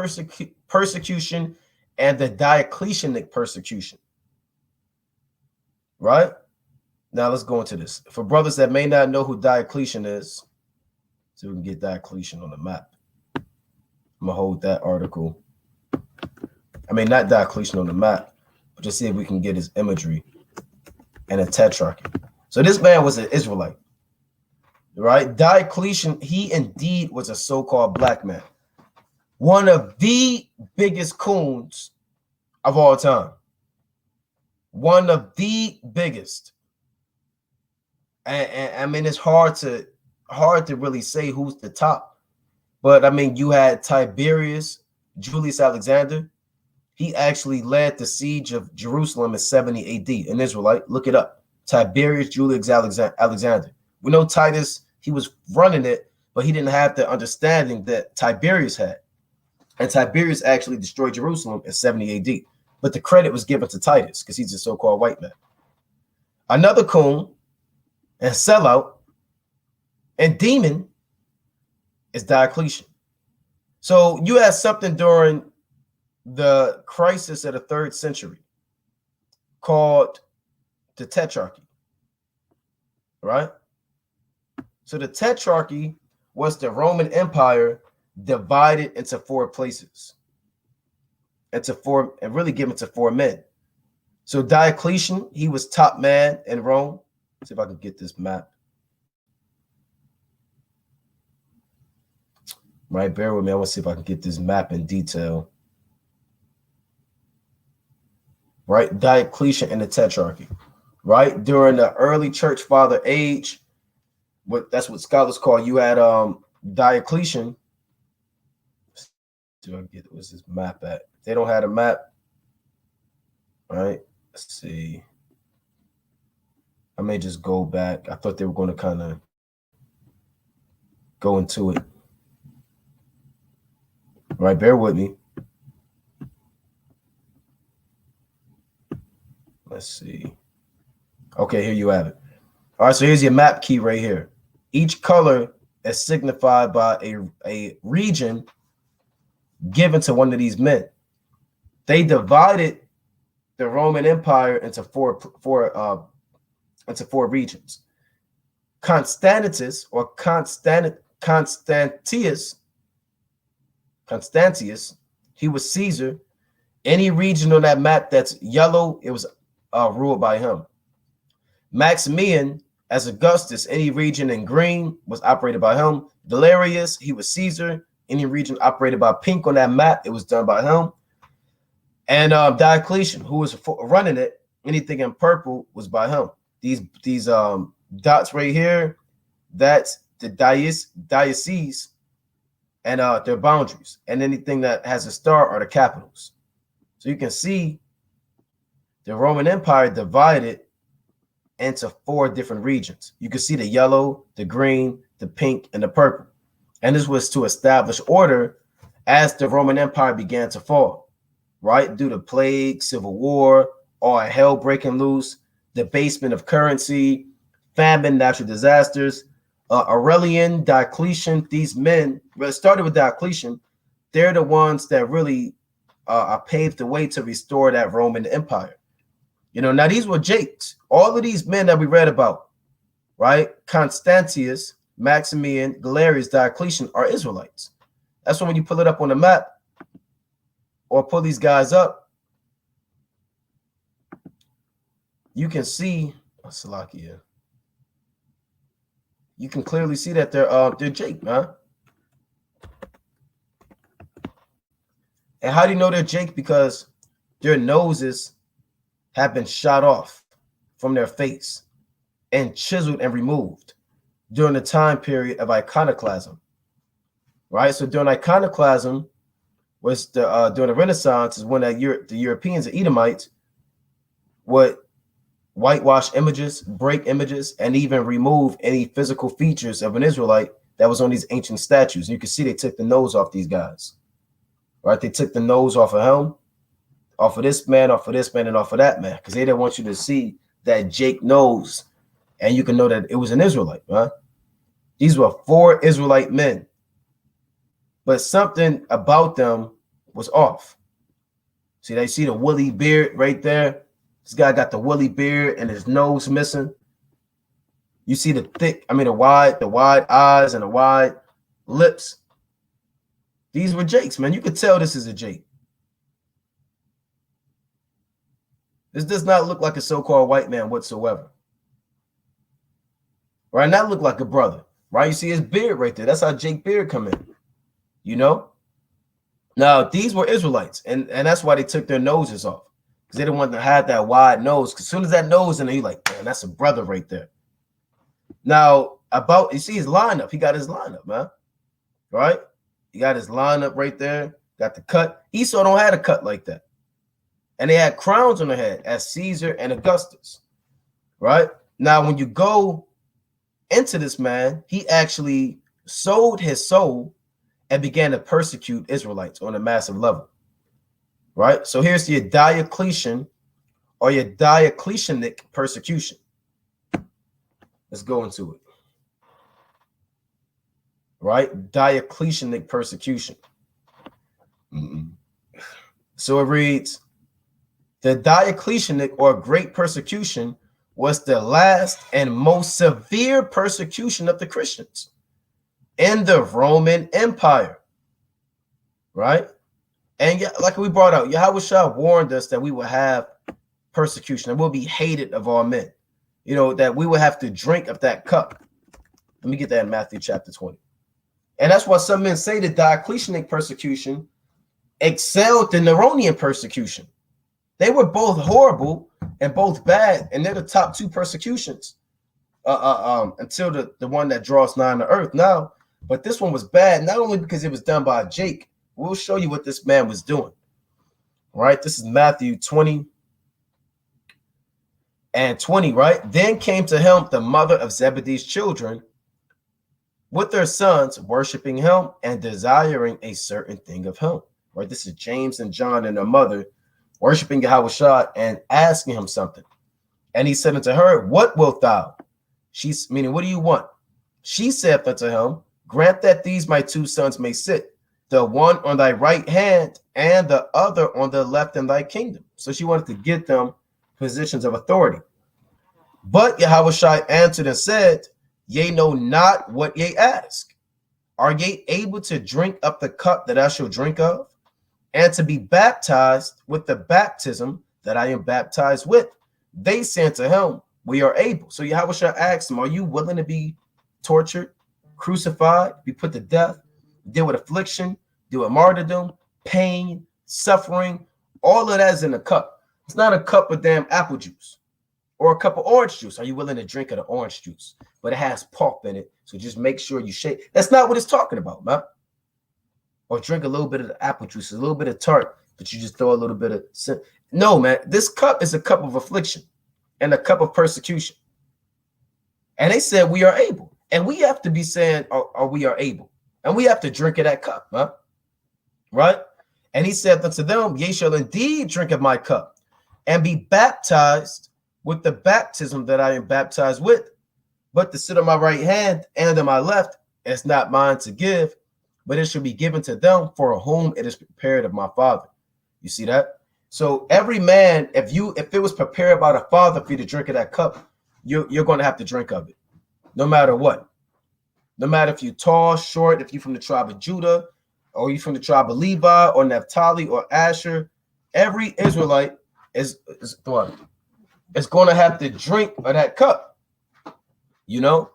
persecution and the Diocletianic persecution. Right? Now let's go into this. For brothers that may not know who Diocletian is, so we can get Diocletian on the map. I'm going to hold that article. I mean, not Diocletian on the map, but just see if we can get his imagery and a Tetrarchy. So this man was an Israelite. Right? Diocletian, he indeed was a so-called black man. One of the biggest coons of all time. One of the biggest. And I mean, it's hard to really say who's the top. But I mean, you had Tiberius Julius Alexander. He actually led the siege of Jerusalem in 70 AD, an Israelite. Look it up. Tiberius Julius Alexander. We know Titus, he was running it, but he didn't have the understanding that Tiberius had. And Tiberius actually destroyed Jerusalem in 70 AD. But the credit was given to Titus because he's a so-called white man. Another coon and sellout and demon is Diocletian. So you had something during the crisis of the 3rd century called the Tetrarchy. Right? So the Tetrarchy was the Roman Empire divided into 4 places, and really given to 4 men. So Diocletian, he was top man in Rome. Let's see if I can get this map. Right, bear with me. I want to see if I can get this map in detail. Right, Diocletian and the Tetrarchy. Right, during the early church father age, that's what scholars call. You had Diocletian. Do I get where's this map at? They don't have a map. All right, let's see. I may just go back. I thought they were going to kind of go into it. All right, bear with me. Let's see. Okay, here you have it. All right, so here's your map key right here. Each color is signified by a region given to one of these men. They divided the Roman Empire into four regions. Constantius, he was Caesar. Any region on that map that's yellow, it was ruled by him. Maximian, as Augustus, any region in green was operated by him. Galerius, he was Caesar. Any region operated by pink on that map, it was done by him. And Diocletian, who was running it, anything in purple was by him. These dots right here, that's the dioceses and their boundaries. And anything that has a star are the capitals. So you can see the Roman Empire divided into 4 different regions. You can see the yellow, the green, the pink, and the purple. And this was to establish order as the Roman Empire began to fall, right? Due to plague, civil war, all hell breaking loose, debasement of currency, famine, natural disasters. Aurelian, Diocletian, these men, well, it started with Diocletian. They're the ones that really paved the way to restore that Roman Empire. You know, now these were Jakes. All of these men that we read about, right? Constantius, Maximian, Galerius, Diocletian are Israelites. That's why when you pull it up on the map or pull these guys up, you can see Salakia. You can clearly see that they're Jake, man. And how do you know they're Jake? Because their noses have been shot off from their face and chiseled and removed during the time period of iconoclasm, right? So during iconoclasm was during the Renaissance is when the Europeans, the Edomites, would whitewash images, break images, and even remove any physical features of an Israelite that was on these ancient statues. And you can see they took the nose off these guys, right? They took the nose off of him, off of this man, off of this man, and off of that man, because they didn't want you to see that Jake nose, and you can know that it was an Israelite, right? These were 4 Israelite men, but something about them was off. See, they see the woolly beard right there. This guy got the woolly beard and his nose missing. You see the wide eyes and the wide lips. These were Jakes, man. You could tell this is a Jake. This does not look like a so-called white man whatsoever. Right? And that looked like a brother. Right? You see his beard right there. That's how Jake beard come in. You know? Now, these were Israelites, and that's why they took their noses off. Because they didn't want to have that wide nose. Because as soon as that nose in there, you're like, man, that's a brother right there. Now, you see his lineup. He got his lineup, man. Right? He got his lineup right there. Got the cut. Esau don't have a cut like that. And they had crowns on their head as Caesar and Augustus. Right? Now, when you go into this man, he actually sold his soul and began to persecute Israelites on a massive level. Right? So here's your Diocletian or your Diocletianic persecution. Let's go into it. Right? Diocletianic persecution. So it reads, the Diocletianic or Great Persecution was the last and most severe persecution of the Christians in the Roman Empire. right? And like we brought out, Yahushua warned us that we will have persecution and we'll be hated of all men. You know, that we will have to drink of that cup. Let me get that in Matthew chapter 20. And that's why some men say the Diocletianic persecution excelled the Neronian persecution. They were both horrible and both bad, and they're the top two persecutions until the one that draws nigh to earth now. But this one was bad, not only because it was done by Jake. We'll show you what this man was doing. Right? This is Matthew 20 and 20, right? Then came to him the mother of Zebedee's children with their sons, worshiping him and desiring a certain thing of him. Right? This is James and John and their mother worshiping Yahushua and asking him something. And he said unto her, what wilt thou? She's meaning, what do you want? She said unto him, grant that these my two sons may sit, the one on thy right hand and the other on the left in thy kingdom. So she wanted to get them positions of authority. But Yahushua answered and said, ye know not what ye ask. Are ye able to drink up the cup that I shall drink of, and to be baptized with the baptism that I am baptized with? They said to him, we are able. So Yahushua asked him, are you willing to be tortured, crucified, be put to death, deal with affliction, deal with martyrdom, pain, suffering? All of that is in a cup. It's not a cup of damn apple juice or a cup of orange juice. Are you willing to drink of the orange juice? But it has pulp in it, so just make sure you shake. That's not what it's talking about, man. Or drink a little bit of the apple juice, a little bit of tart, but you just throw a little bit of sin. No, man. This cup is a cup of affliction and a cup of persecution. And they said we are able. And we have to be saying, we are able. And we have to drink of that cup, huh? Right? And he said unto them, ye shall indeed drink of my cup and be baptized with the baptism that I am baptized with. But to sit on my right hand and on my left is not mine to give, but it shall be given to them for whom it is prepared of my Father. You see that? So every man, if it was prepared by the Father for you to drink of that cup, you're going to have to drink of it, no matter what. No matter if you're tall, short, if you're from the tribe of Judah, or you're from the tribe of Levi, or Naphtali, or Asher, every Israelite is going to have to drink of that cup. You know?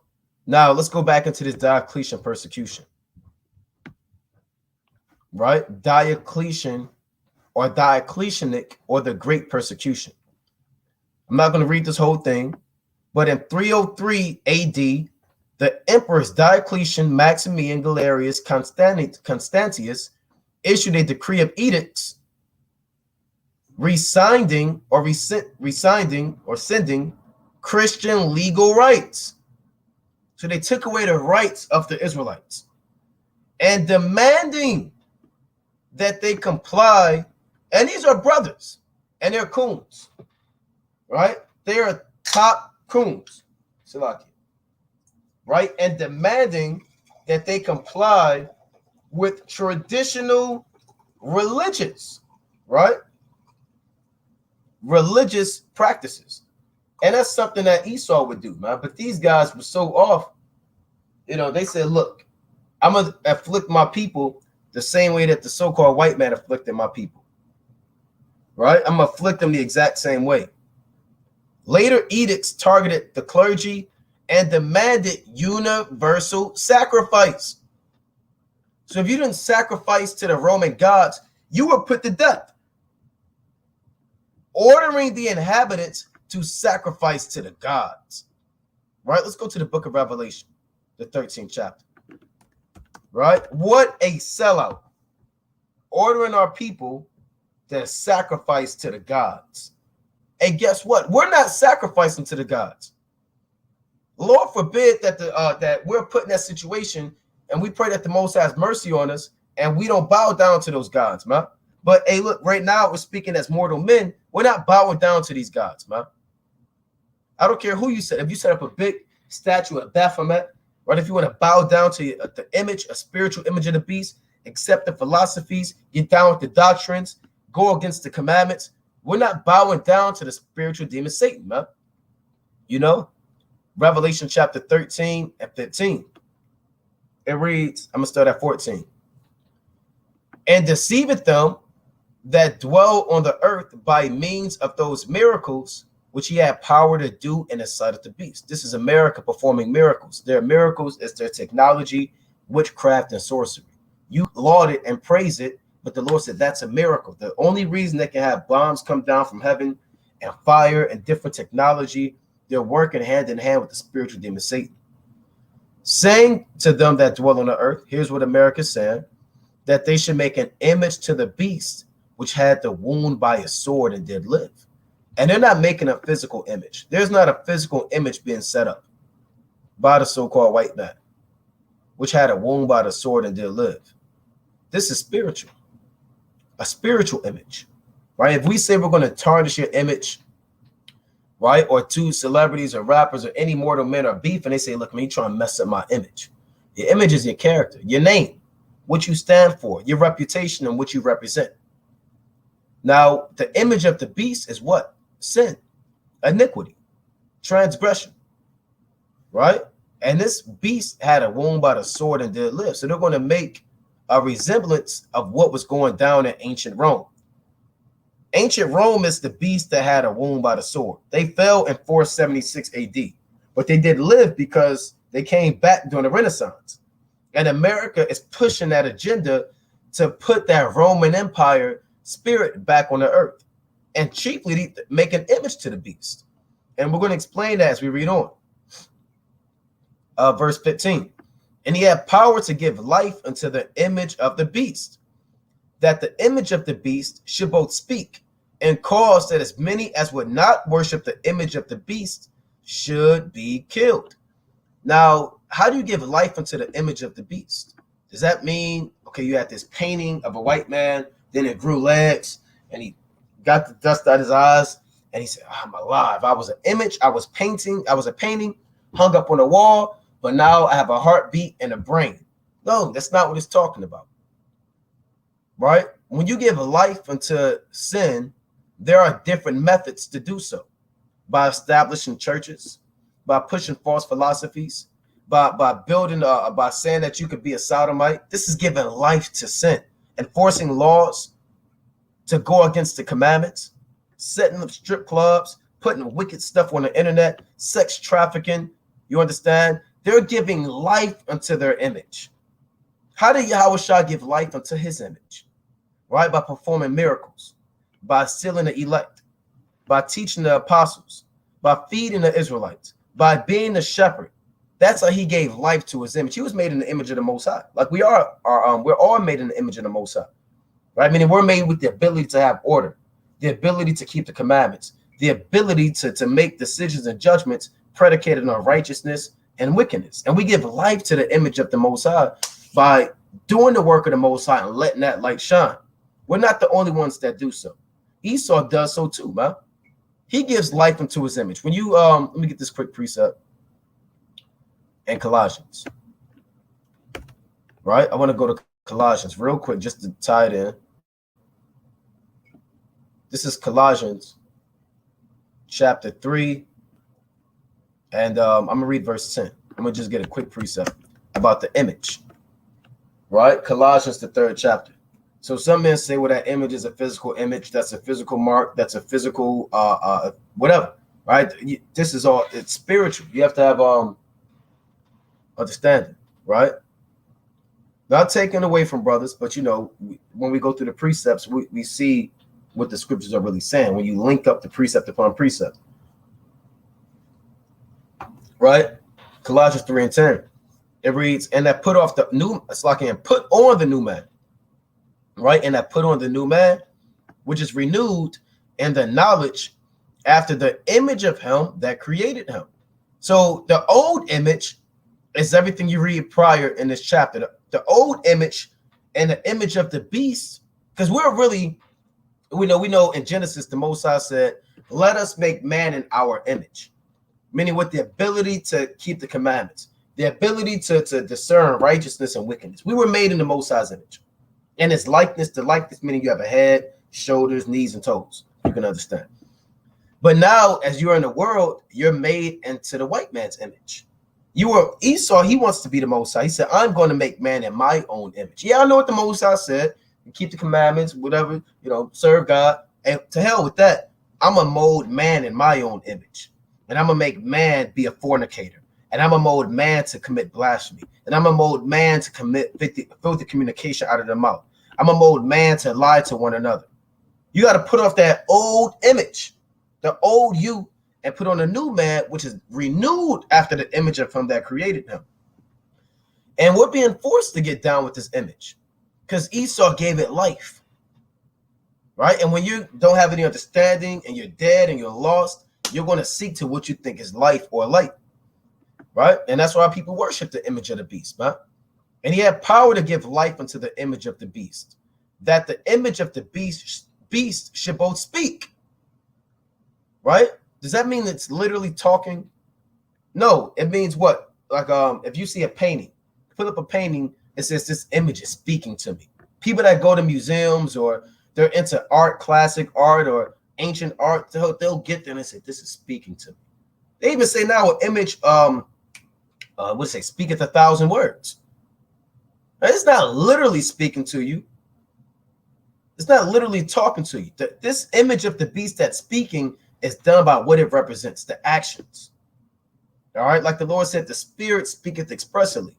Now, let's go back into this Diocletian persecution. Right? Diocletian or Diocletianic or the Great Persecution. I'm not going to read this whole thing, but in 303 AD, the emperors Diocletian, Maximian, Galerius, Constantius issued a decree of edicts rescinding or sending Christian legal rights. So they took away the rights of the Israelites and demanding that they comply. And these are brothers and they're coons, right? They are top coons, right? And demanding that they comply with traditional religious, right? Religious practices. And that's something that Esau would do, man. But these guys were so off. You know, they said, look, I'm going to afflict my people the same way that the so-called white man afflicted my people. Right? I'm going to afflict them the exact same way. Later edicts targeted the clergy and demanded universal sacrifice. So if you didn't sacrifice to the Roman gods, you were put to death. Ordering the inhabitants to sacrifice to the gods. Right? Let's go to the book of Revelation, the 13th chapter. Right? What a sellout. Ordering our people to sacrifice to the gods. And guess what? We're not sacrificing to the gods. Lord forbid that that we're put in that situation, and we pray that the Most High has mercy on us, and we don't bow down to those gods, man. But hey, look, right now we're speaking as mortal men. We're not bowing down to these gods, man. I don't care who you set. If you set up a big statue of Baphomet, right? If you want to bow down to the image, a spiritual image of the beast, accept the philosophies, get down with the doctrines, go against the commandments. We're not bowing down to the spiritual demon Satan, man. You know, Revelation chapter 13 and 15. It reads, I'm going to start at 14. and deceiveth them that dwell on the earth by means of those miracles which he had power to do in the sight of the beast. This is America performing miracles. Their miracles is their technology, witchcraft, and sorcery. You laud it and praise it, but the Lord said that's a miracle. The only reason they can have bombs come down from heaven and fire and different technology, they're working hand in hand with the spiritual demon Satan. Saying to them that dwell on the earth, here's what America is saying, that they should make an image to the beast which had the wound by a sword and did live. And they're not making a physical image. There's not a physical image being set up by the so-called white man, which had a wound by the sword and did live. This is spiritual, a spiritual image, right? If we say we're going to tarnish your image, right, or two celebrities or rappers or any mortal men are beef, and they say, look, man, you trying to mess up my image. Your image is your character, your name, what you stand for, your reputation, and what you represent. Now, the image of the beast is what? Sin, iniquity, transgression, right? And this beast had a wound by the sword and did live. So they're going to make a resemblance of what was going down in ancient Rome. Ancient Rome is the beast that had a wound by the sword. They fell in 476 AD, but they did live because they came back during the Renaissance. And America is pushing that agenda to put that Roman Empire spirit back on the earth and cheaply make an image to the beast. And we're going to explain that as we read on. Verse 15. And he had power to give life unto the image of the beast, that the image of the beast should both speak and cause that as many as would not worship the image of the beast should be killed. Now, how do you give life unto the image of the beast? Does that mean, okay, you had this painting of a white man, then it grew legs, and he got the dust out of his eyes, and he said, I'm alive. I was an image, I was a painting hung up on a wall, but now I have a heartbeat and a brain. No, that's not what it's talking about, right? When you give life unto sin, there are different methods to do so. By establishing churches, by pushing false philosophies, by building, by saying that you could be a sodomite. This is giving life to sin, enforcing laws to go against the commandments, setting up strip clubs, putting wicked stuff on the internet, sex trafficking. You understand? They're giving life unto their image. How did Yahushua give life unto his image? Right? By performing miracles, by sealing the elect, by teaching the apostles, by feeding the Israelites, by being the shepherd. That's how he gave life to his image. He was made in the image of the Most High. Like we're all made in the image of the Most High. Right? Meaning we're made with the ability to have order, the ability to keep the commandments, the ability to make decisions and judgments predicated on righteousness and wickedness. And we give life to the image of the Most High by doing the work of the Most High and letting that light shine. We're not the only ones that do so. Esau does so too, man. He gives life into his image. When you let me get this quick precept in Colossians. Right? I want to go to Colossians real quick just to tie it in. This is Colossians chapter 3. And I'm going to read verse 10. I'm going to just get a quick precept about the image. Right? Colossians, the 3rd chapter. So some men say, well, that image is a physical image. That's a physical mark. That's a physical whatever. Right? This is all, it's spiritual. You have to have understanding. Right? Not taken away from brothers, but you know, when we go through the precepts, we see what the scriptures are really saying when you link up the precept upon precept. Right? Colossians 3 and 10. It reads, and that put off the new, it's like and put on the new man. Right? And that put on the new man, which is renewed in the knowledge after the image of him that created him. So the old image is everything you read prior in this chapter. The old image and the image of the beast, because we know in Genesis, the Most High said, let us make man in our image. Meaning with the ability to keep the commandments, the ability to discern righteousness and wickedness. We were made in the Most High's image. And its likeness, the likeness meaning you have a head, shoulders, knees, and toes. You can understand. But now, as you're in the world, you're made into the white man's image. Esau, he wants to be the Most High. He said, I'm going to make man in my own image. Yeah, I know what the Most High said. keep the commandments, whatever, serve God. And to hell with that. I'm going to mold man in my own image. And I'm going to make man be a fornicator. And I'm going to mold man to commit blasphemy. And I'm going to mold man to commit filthy communication out of the mouth. I'm going to mold man to lie to one another. You got to put off that old image, the old you, and put on a new man, which is renewed after the image of him that created him. And we're being forced to get down with this image because Esau gave it life. Right? And when you don't have any understanding and you're dead and you're lost, you're going to seek to what you think is life or light. Right? And that's why people worship the image of the beast, man. And he had power to give life unto the image of the beast, that the image of the beast should both speak. Right? Does that mean it's literally talking? No, it means what? Like if you see a painting, put up a painting, it says this image is speaking to me. People that go to museums or they're into art, classic art or ancient art, they'll get there and say, this is speaking to me. They even say now an image, speaketh 1,000 words. Now, it's not literally speaking to you. It's not literally talking to you. This image of the beast that's speaking is done by what it represents, the actions. All right, like the Lord said, the spirit speaketh expressly.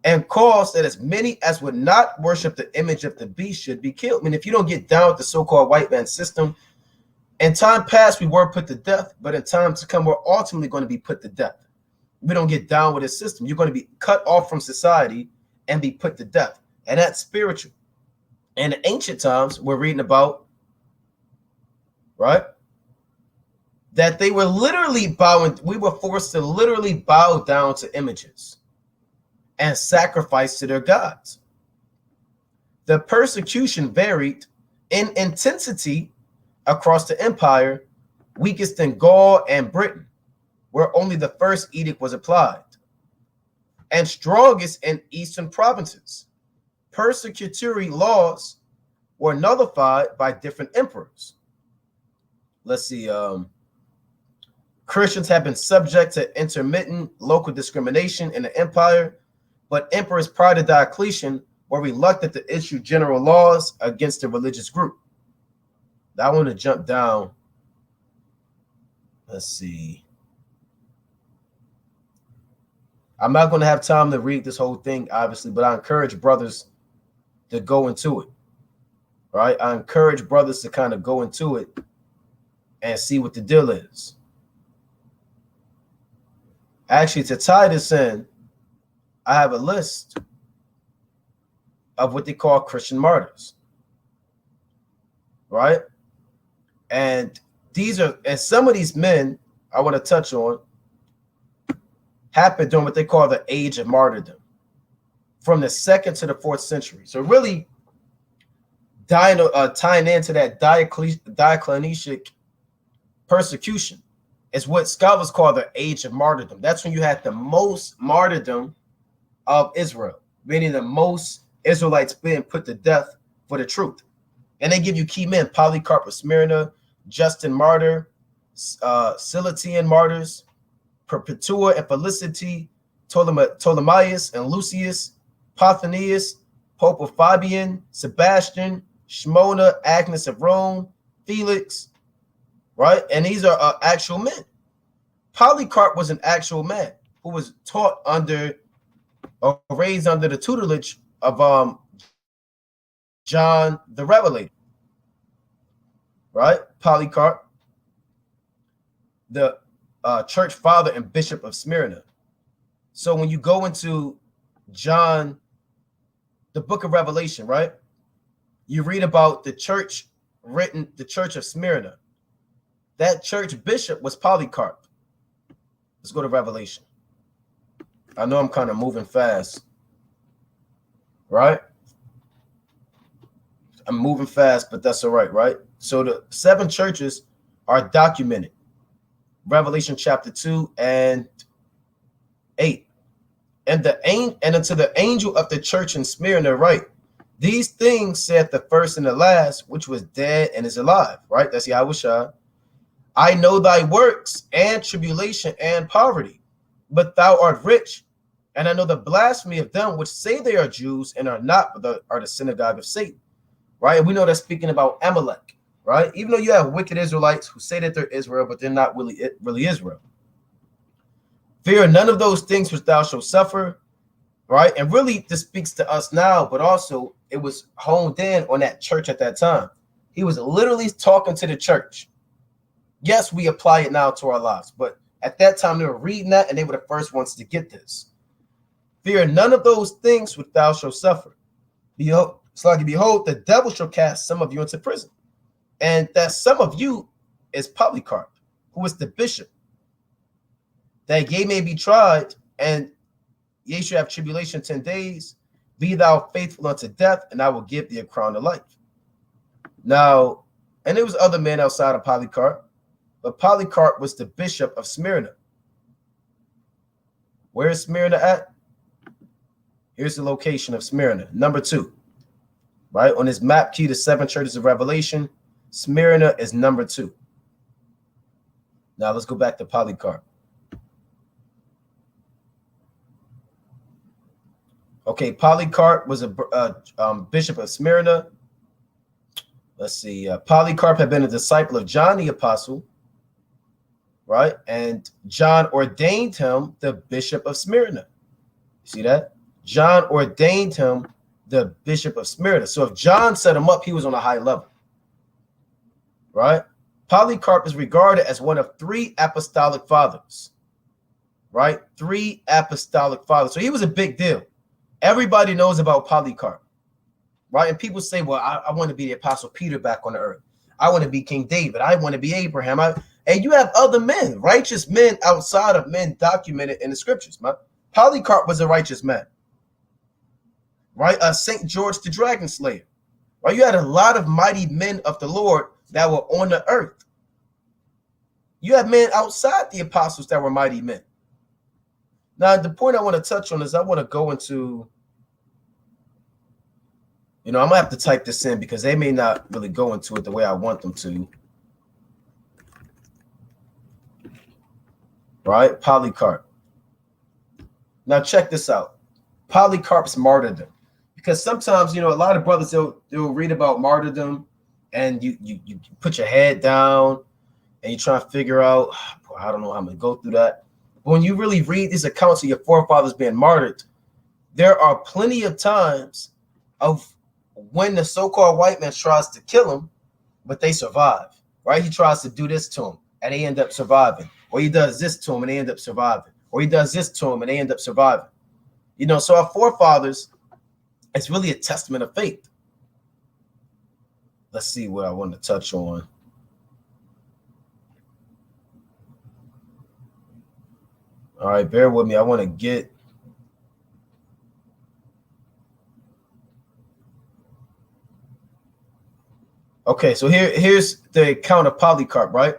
And cause that as many as would not worship the image of the beast should be killed. I mean, if you don't get down with the so-called white man system, in time past, we were put to death, but in time to come, we're ultimately going to be put to death. We don't get down with this system. You're going to be cut off from society and be put to death. And that's spiritual. And in ancient times, we're reading about, right, that they were literally bowing. We were forced to literally bow down to images and sacrifice to their gods. The persecution varied in intensity across the empire, weakest in Gaul and Britain, where only the first edict was applied, and strongest in eastern provinces. Persecutory laws were nullified by different emperors. Let's see. Christians have been subject to intermittent local discrimination in the empire, but emperors prior to Diocletian were reluctant to issue general laws against the religious group. I want to jump down. Let's see. I'm not going to have time to read this whole thing, obviously, but I encourage brothers to go into it. Right? I encourage brothers to kind of go into it and see what the deal is. Actually, to tie this in, I have a list of what they call Christian martyrs. Right? And some of these men I want to touch on happened during what they call the Age of Martyrdom, from the 2nd to the 4th century. So really tying into that Diocletian persecution is what scholars call the Age of Martyrdom. That's when you had the most martyrdom of Israel, meaning the most Israelites being put to death for the truth. And they give you key men: Polycarp of Smyrna, Justin Martyr, Cilician martyrs, Perpetua and Felicity, Ptolemaeus and Lucius, Pothenius, Pope of Fabian, Sebastian, Shmona, Agnes of Rome, Felix, right? And these are actual men. Polycarp was an actual man who was taught under or raised under the tutelage of John the Revelator, right? Polycarp, the church father and bishop of Smyrna. So when you go into John, the book of Revelation, right, you read about the church the church of Smyrna. That church bishop was Polycarp. Let's go to Revelation. I know I'm kind of moving fast, right? I'm moving fast, but that's all right, right? So the 7 churches are documented. Revelation chapter 2 and 8. And unto the angel of the church in Smyrna write, these things saith the first and the last, which was dead and is alive, right? That's Yahushua. I know thy works and tribulation and poverty, but thou art rich, And I know the blasphemy of them which say they are Jews and are not, but are the synagogue of Satan. Right? And we know that's speaking about Amalek. Right? Even though you have wicked Israelites who say that they're Israel, but they're not really Israel. Fear none of those things which thou shalt suffer. Right? And really, this speaks to us now, but also it was honed in on that church at that time. He was literally talking to the church. Yes, we apply it now to our lives, but at that time they were reading that and they were the first ones to get this. Fear none of those things which thou shalt suffer. Behold, the devil shall cast some of you into prison. And that some of you is Polycarp, who is the bishop, that ye may be tried, and ye shall have tribulation 10 days. Be thou faithful unto death, and I will give thee a crown of life. Now, and there was other men outside of Polycarp, but Polycarp was the bishop of Smyrna. Where is Smyrna at? Here's the location of Smyrna, number 2. Right on his map key, the 7 churches of Revelation, Smyrna is number 2. Now let's go back to Polycarp. Okay, Polycarp was a bishop of Smyrna. Let's see. Polycarp had been a disciple of John the Apostle, right? And John ordained him the bishop of Smyrna. See that? John ordained him the bishop of Smyrna. So if John set him up, he was on a high level, right? Polycarp is regarded as one of 3 apostolic fathers, right? 3 apostolic fathers. So he was a big deal. Everybody knows about Polycarp, right? And people say, well, I want to be the Apostle Peter back on the earth. I want to be King David. I want to be Abraham. And you have other men, righteous men outside of men documented in the scriptures, man. Polycarp was a righteous man, right? St. George the Dragon Slayer, right? You had a lot of mighty men of the Lord that were on the earth. You have men outside the apostles that were mighty men. Now, the point I want to touch on is I want to go into, I'm going to have to type this in because they may not really go into it the way I want them to. Right? Polycarp. Now, check this out. Polycarp's martyrdom. Because sometimes, a lot of brothers, they'll read about martyrdom and you put your head down and you try to figure out, I don't know how I'm going to go through that. But when you really read these accounts of your forefathers being martyred, there are plenty of times of when the so-called white man tries to kill him, but they survive, right? He tries to do this to him and they end up surviving. Or he does this to him and they end up surviving. Or he does this to him and they end up surviving. So our forefathers, it's really a testament of faith. Let's see what I want to touch on. All right, bear with me. I want to get. Okay, so here's the account of Polycarp, right?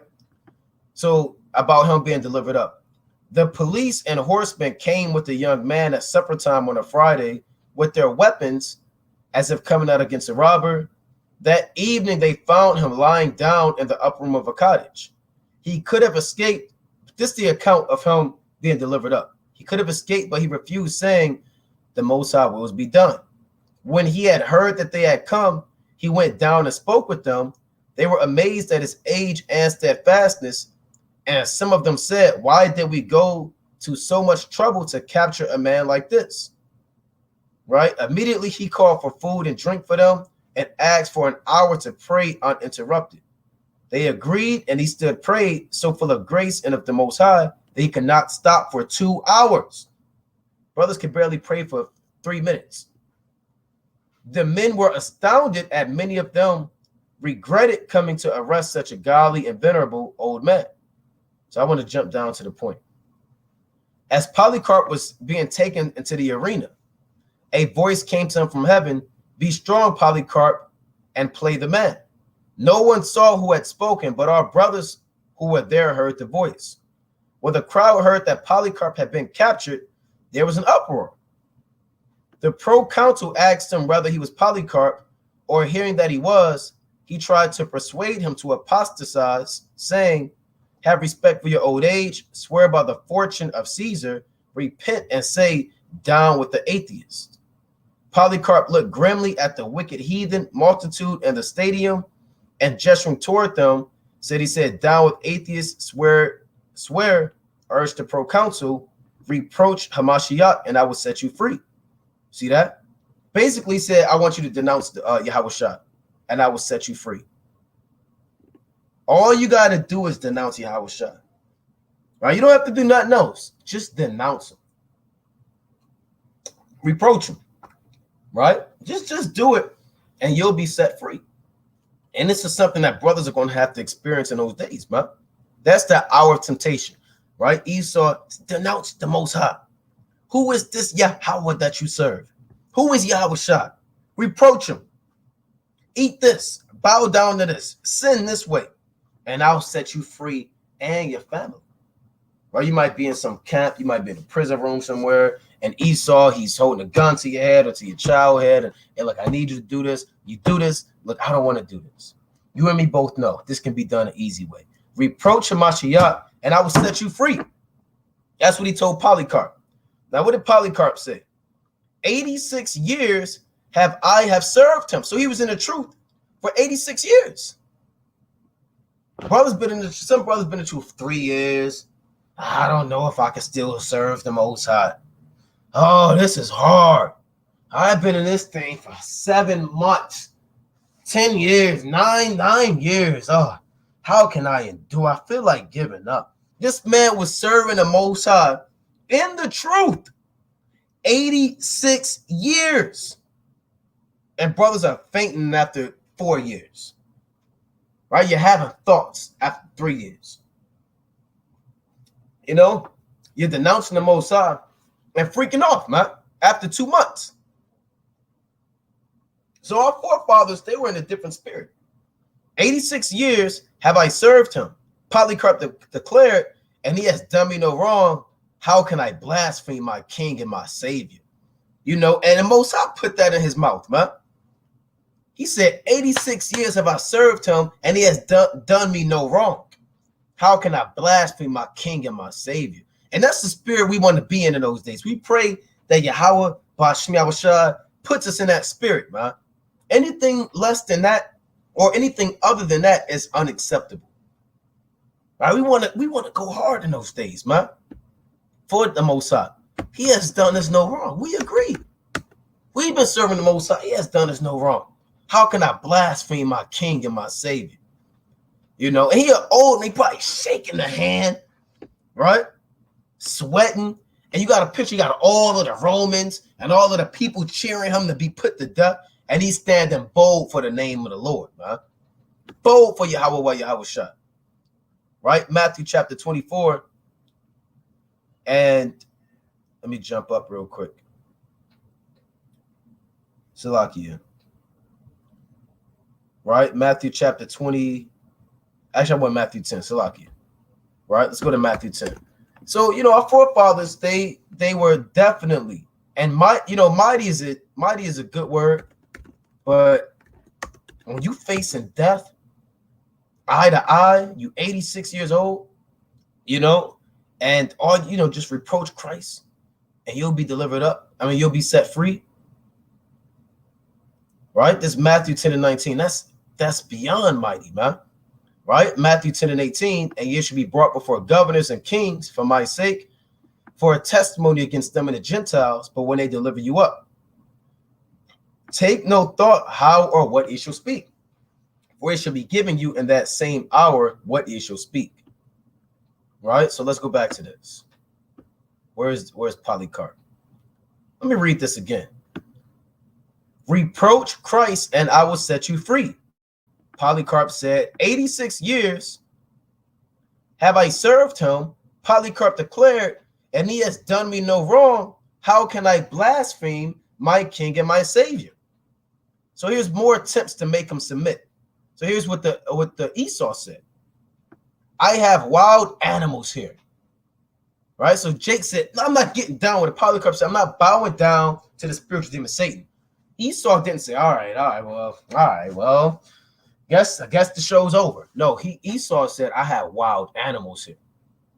So about him being delivered up. The police and horsemen came with the young man at supper time on a Friday with their weapons as if coming out against a robber. That evening, they found him lying down in the upper room of a cottage. He could have escaped. This is the account of him being delivered up. He could have escaped, but he refused, saying, the Most High wills be done. When he had heard that they had come, he went down and spoke with them. They were amazed at his age and steadfastness. And some of them said, why did we go to so much trouble to capture a man like this? Right? Immediately he called for food and drink for them and asked for an hour to pray uninterrupted. They agreed, and he stood prayed, so full of grace and of the Most High that he could not stop for 2 hours. Brothers could barely pray for 3 minutes. The men were astounded, and many of them regretted coming to arrest such a godly and venerable old man. So I want to jump down to the point. As Polycarp was being taken into the arena, a voice came to him from heaven, be strong, Polycarp, and play the man. No one saw who had spoken, but our brothers who were there heard the voice. When the crowd heard that Polycarp had been captured, there was an uproar. The proconsul asked him whether he was Polycarp, or hearing that he was, he tried to persuade him to apostatize, saying, have respect for your old age, swear by the fortune of Caesar, repent and say, down with the atheists. Polycarp looked grimly at the wicked heathen multitude in the stadium, and gesturing toward them, he said, down with atheists, swear, urged the proconsul, reproach Hamashiach, and I will set you free. See that? Basically said, I want you to denounce Yahushua, and I will set you free. All you got to do is denounce Yahushua. Right? You don't have to do nothing else. Just denounce him. Reproach him. Right? Just do it, and you'll be set free. And this is something that brothers are going to have to experience in those days, man. That's the hour of temptation, right? Esau denounced the Most High. Who is this Yahweh that you serve? Who is Yahushua? Reproach him. Eat this. Bow down to this. Sin this way. And I'll set you free and your family. Right? You might be in some camp. You might be in a prison room somewhere. And Esau, he's holding a gun to your head or to your child head. And look, I need you to do this. You do this. Look, I don't want to do this. You and me both know this can be done an easy way. Reproach Hamashiach, and I will set you free. That's what he told Polycarp. Now, what did Polycarp say? 86 years have served him. So he was in the truth for 86 years. Some brothers been in the truth for 3 years. I don't know if I can still serve the Most High. Oh, this is hard. I've been in this thing for 7 months, 10 years, nine years. Oh, how can I endure? I feel like giving up. This man was serving the Most High in the truth 86 years. And brothers are fainting after 4 years. Right? You're having thoughts after 3 years. You know, you're denouncing the Most High and freaking off, man, after 2 months. So our forefathers, they were in a different spirit. 86 years have I served him. Polycarp declared, and he has done me no wrong. How can I blaspheme my king and my savior? You know, and the Most High put that in his mouth, man. He said, 86 years have I served him, and he has done me no wrong. How can I blaspheme my king and my savior? And that's the spirit we want to be in those days. We pray that Yahweh, Ba'ashmi Yahushua, puts us in that spirit, man. Anything less than that or anything other than that is unacceptable. Right? We want to go hard in those days, man. For the Most High. He has done us no wrong. We agree. We've been serving the Most High. He has done us no wrong. How can I blaspheme my king and my savior? You know, and he old and he probably shaking the hand, right? Sweating. And you got a picture, you got all of the Romans and all of the people cheering him to be put to death. And he's standing bold for the name of the Lord, man. Bold for Yahweh Yahushua. Right? Matthew chapter 24. And let me jump up real quick. Salakia. Right? Matthew chapter 20. Actually, I went Matthew 10. Salakia. Right? Let's go to Matthew 10. So, you know, our forefathers, they were definitely, and mighty is a good word, but when you facing death, eye to eye, you 86 years old, you know, and all, you know, just reproach Christ and you'll be delivered up. I mean, you'll be set free. Right? This Matthew 10 and 19, that's beyond mighty, man. Right? Matthew 10 and 18, and you should be brought before governors and kings for my sake, for a testimony against them and the Gentiles, but when they deliver you up, take no thought how or what ye shall speak, for it shall be given you in that same hour what ye shall speak. Right? So let's go back to this. Where's Polycarp? Let me read this again. Reproach Christ and I will set you free. Polycarp said, 86 years have I served him. Polycarp declared, and he has done me no wrong. How can I blaspheme my king and my savior? So here's more attempts to make him submit. So here's what the Esau said. I have wild animals here. Right? So Jake said, no, I'm not getting down with it. Polycarp said, I'm not bowing down to the spiritual demon Satan. Esau didn't say, all right, well, I guess the show's over. No, Esau said, I have wild animals here.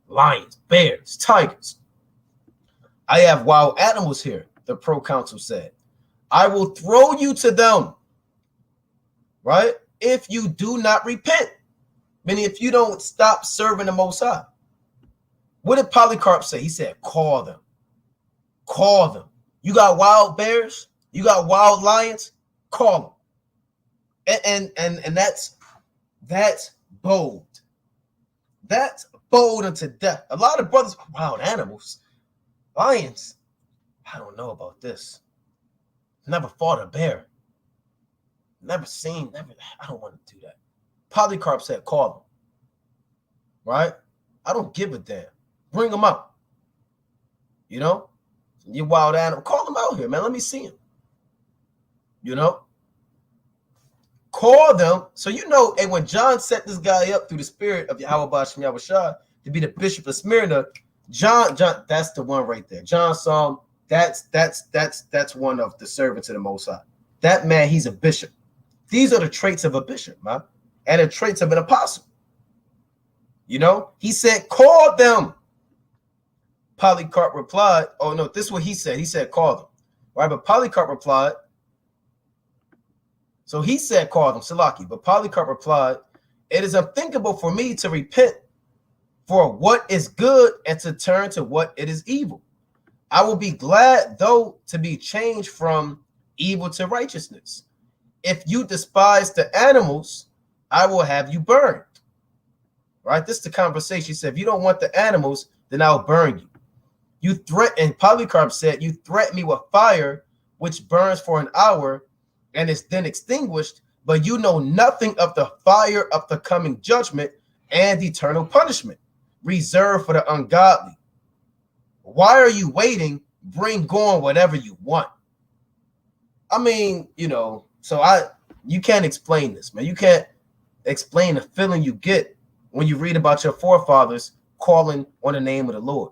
Lions, bears, tigers. I have wild animals here, the proconsul said. I will throw you to them, right? If you do not repent, meaning if you don't stop serving the Most High. What did Polycarp say? He said, call them. Call them. You got wild bears? You got wild lions? Call them. And that's bold. That's bold unto death. A lot of brothers, wild animals, lions. I don't know about this. Never fought a bear. Never. I don't want to do that. Polycarp said, call them. Right? I don't give a damn. Bring them out. You know? You wild animal. Call them out here, man. Let me see them. You know? Call them. So you know, and when John set this guy up through the spirit of Yahweh Bashem Yahushua to be the bishop of Smyrna, John, that's the one right there. John saw him. That's one of the servants of the Most High. That man, he's a bishop. These are the traits of a bishop, man, and the traits of an apostle. You know, he said, call them. Polycarp replied, oh no, this is what he said. He said, call them. Right, but Polycarp replied, so he said, call them, Salaki. But Polycarp replied, it is unthinkable for me to repent for what is good and to turn to what it is evil. I will be glad, though, to be changed from evil to righteousness. If you despise the animals, I will have you burned. Right? This is the conversation. He said, if you don't want the animals, then I'll burn you. You threaten, Polycarp said, you threaten me with fire, which burns for an hour and is then extinguished, but you know nothing of the fire of the coming judgment and eternal punishment reserved for the ungodly. Why are you waiting? Bring on whatever you want. I mean, you know, so you can't explain this, man. You can't explain the feeling you get when you read about your forefathers calling on the name of the Lord.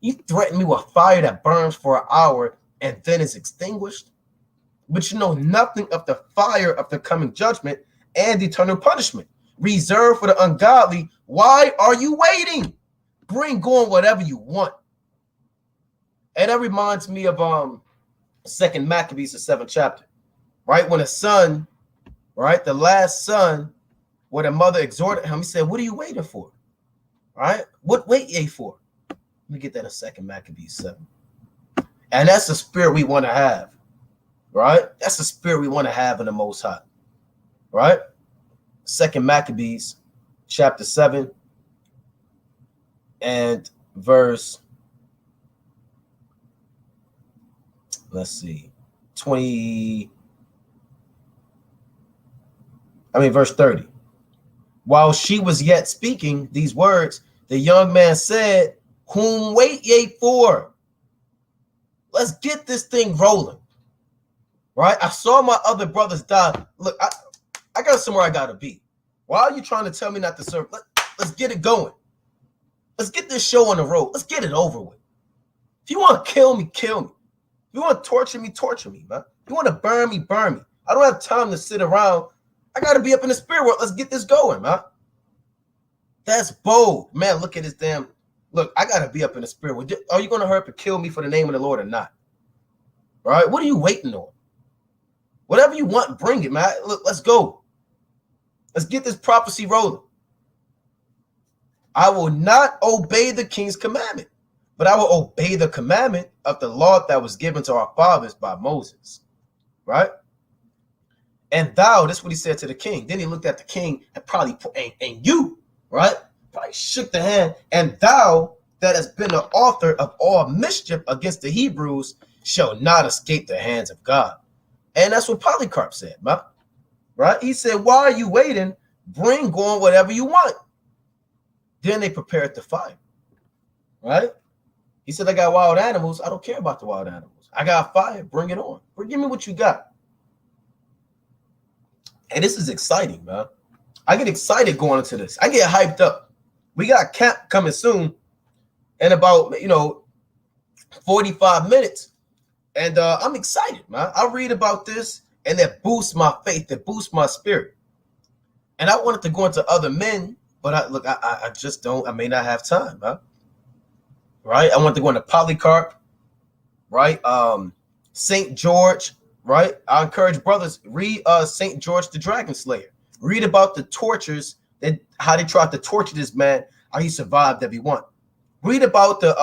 You threaten me with fire that burns for an hour and then is extinguished, but you know nothing of the fire of the coming judgment and eternal punishment reserved for the ungodly. Why are you waiting? Bring on whatever you want. And that reminds me of Second Maccabees, the 7th chapter, right? When a son, right, the last son, where the mother exhorted him, he said, what are you waiting for? Right? What wait ye for? Let me get that in Second Maccabees 7. And that's the spirit we want to have, right? That's the spirit we want to have in the Most High, right? Second Maccabees, chapter 7, and verse, let's see, verse 30. While she was yet speaking these words, the young man said, whom wait ye for? Let's get this thing rolling. Right? I saw my other brothers die. Look, I got somewhere I gotta be. Why are you trying to tell me not to serve? Let's get it going. Let's get this show on the road. Let's get it over with. If you want to kill me, kill me. If you want to torture me, man. If you want to burn me, burn me. I don't have time to sit around. I got to be up in the spirit world. Let's get this going, man. That's bold. Man, look at this damn. Look, I got to be up in the spirit world. Are you going to hurry up and kill me for the name of the Lord or not? All right? What are you waiting on? Whatever you want, bring it, man. Look, let's go. Let's get this prophecy rolling. I will not obey the king's commandment, but I will obey the commandment of the law that was given to our fathers by Moses. Right? And thou, this is what he said to the king. Then he looked at the king and probably, and you, right? Probably shook the hand. And thou, that has been the author of all mischief against the Hebrews, shall not escape the hands of God. And that's what Polycarp said, man. Right? He said, why are you waiting? Bring on whatever you want. Then they prepared the fire. Right? He said, I got wild animals. I don't care about the wild animals. I got fire. Bring it on. Give me what you got. And this is exciting, man. I get excited going into this. I get hyped up. We got camp coming soon in about, 45 minutes. And I'm excited, man. I read about this and that boosts my faith. That boosts my spirit. And I wanted to go into other men, but I just don't. I may not have time, man. Right? I want to go into Polycarp. right? Saint George, right? I encourage brothers, read Saint George the Dragon Slayer. Read about the tortures, that how they tried to torture this man, how he survived every one. Read about the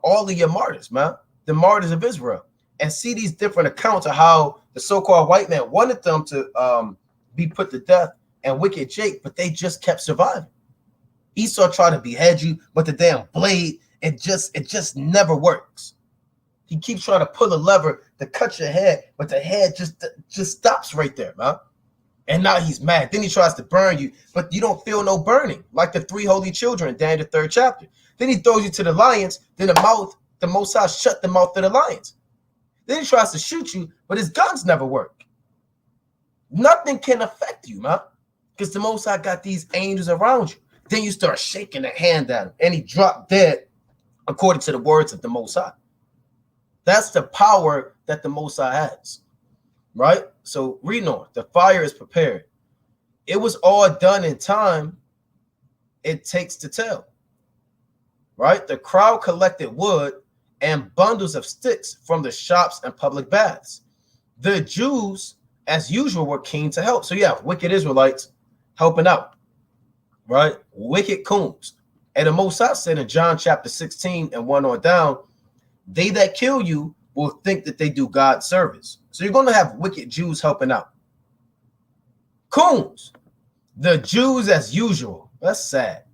all of your martyrs, man, the martyrs of Israel, and see these different accounts of how the so-called white man wanted them to be put to death, and wicked Jake, but they just kept surviving. Esau tried to behead you, but the damn blade, it just never works. He keeps trying to pull a lever to cut your head, but the head just stops right there, man. And now he's mad. Then he tries to burn you, but you don't feel no burning, like the three holy children in Daniel, the 3rd chapter. Then he throws you to the lions. Then the Most High shut the mouth of the lions. Then he tries to shoot you, but his guns never work. Nothing can affect you, man, because the Most High got these angels around you. Then you start shaking the hand at him, and he dropped dead, according to the words of the Most High. That's the power that the Most High has, right? So read on. The fire is prepared. It was all done in time it takes to tell, right? The crowd collected wood and bundles of sticks from the shops and public baths. The Jews, as usual, were keen to help. So you have wicked Israelites helping out, right? Wicked coons. And the Most High said in John chapter 16 and 1 on down, they that kill you will think that they do God's service. So you're going to have wicked Jews helping out. Coons, the Jews as usual. That's sad.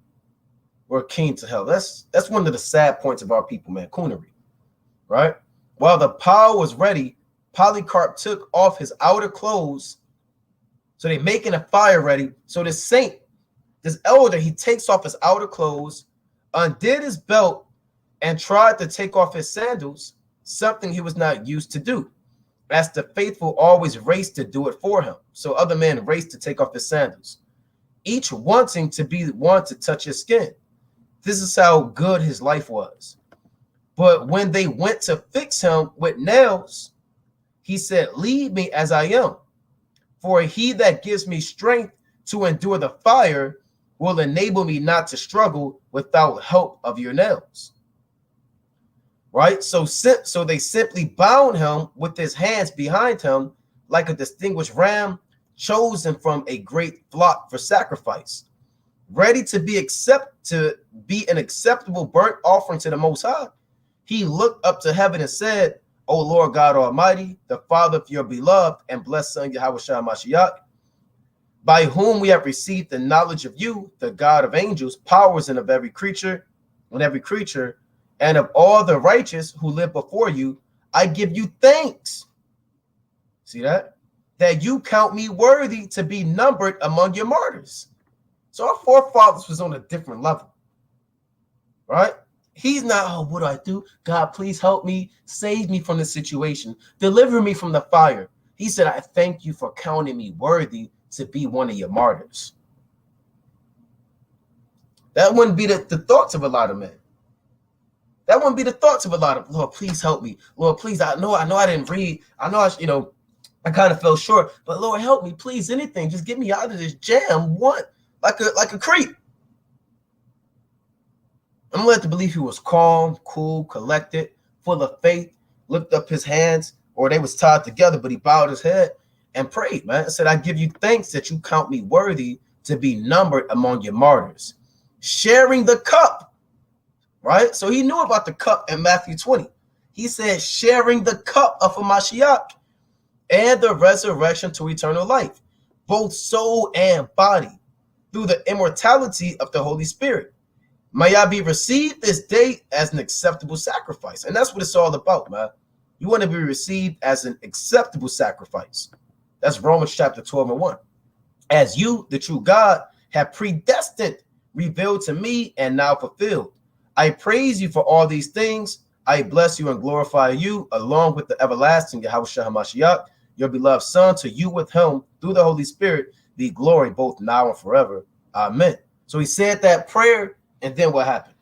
We're keen to help. That's one of the sad points of our people, man. Coonery, right? While the pile was ready, Polycarp took off his outer clothes. So they're making a fire ready. So this saint, this elder, he takes off his outer clothes, undid his belt, and tried to take off his sandals, something he was not used to do, as the faithful always raced to do it for him. So other men raced to take off his sandals, each wanting to be one to touch his skin. This is how good his life was. But when they went to fix him with nails, he said, leave me as I am, for he that gives me strength to endure the fire will enable me not to struggle without help of your nails. Right? So they simply bound him with his hands behind him like a distinguished ram chosen from a great flock for sacrifice, ready to be an acceptable burnt offering to the Most High. He looked up to heaven and said, O Lord God Almighty, the Father of your beloved and blessed Son Yahushua Mashiach, by whom we have received the knowledge of you, the God of angels, powers, and of every creature, and of all the righteous who live before you, I give you thanks. See that? That you count me worthy to be numbered among your martyrs. So our forefathers was on a different level, right? He's not, oh, what do I do? God, please help me. Save me from this situation. Deliver me from the fire. He said, I thank you for counting me worthy to be one of your martyrs. That wouldn't be the thoughts of a lot of men. That wouldn't be the thoughts of a lot of, Lord, please help me. Lord, please, I know I didn't read. I know I kind of fell short, but Lord, help me, please, anything. Just get me out of this jam. What? Like a creep. I'm led to believe he was calm, cool, collected, full of faith, lift up his hands, or they was tied together, but he bowed his head and prayed, man. And said, I give you thanks that you count me worthy to be numbered among your martyrs. Sharing the cup. Right? So he knew about the cup in Matthew 20. He said, sharing the cup of a Mashiach and the resurrection to eternal life, both soul and body, through the immortality of the Holy Spirit. May I be received this day as an acceptable sacrifice. And that's what it's all about, man. You want to be received as an acceptable sacrifice. That's Romans chapter 12 and 1. As you, the true God, have predestined, revealed to me, and now fulfilled. I praise you for all these things. I bless you and glorify you, along with the everlasting Yahushua HaMashiach, your beloved Son. To you with him, through the Holy Spirit, be glory both now and forever. Amen. So he said that prayer, and then what happened?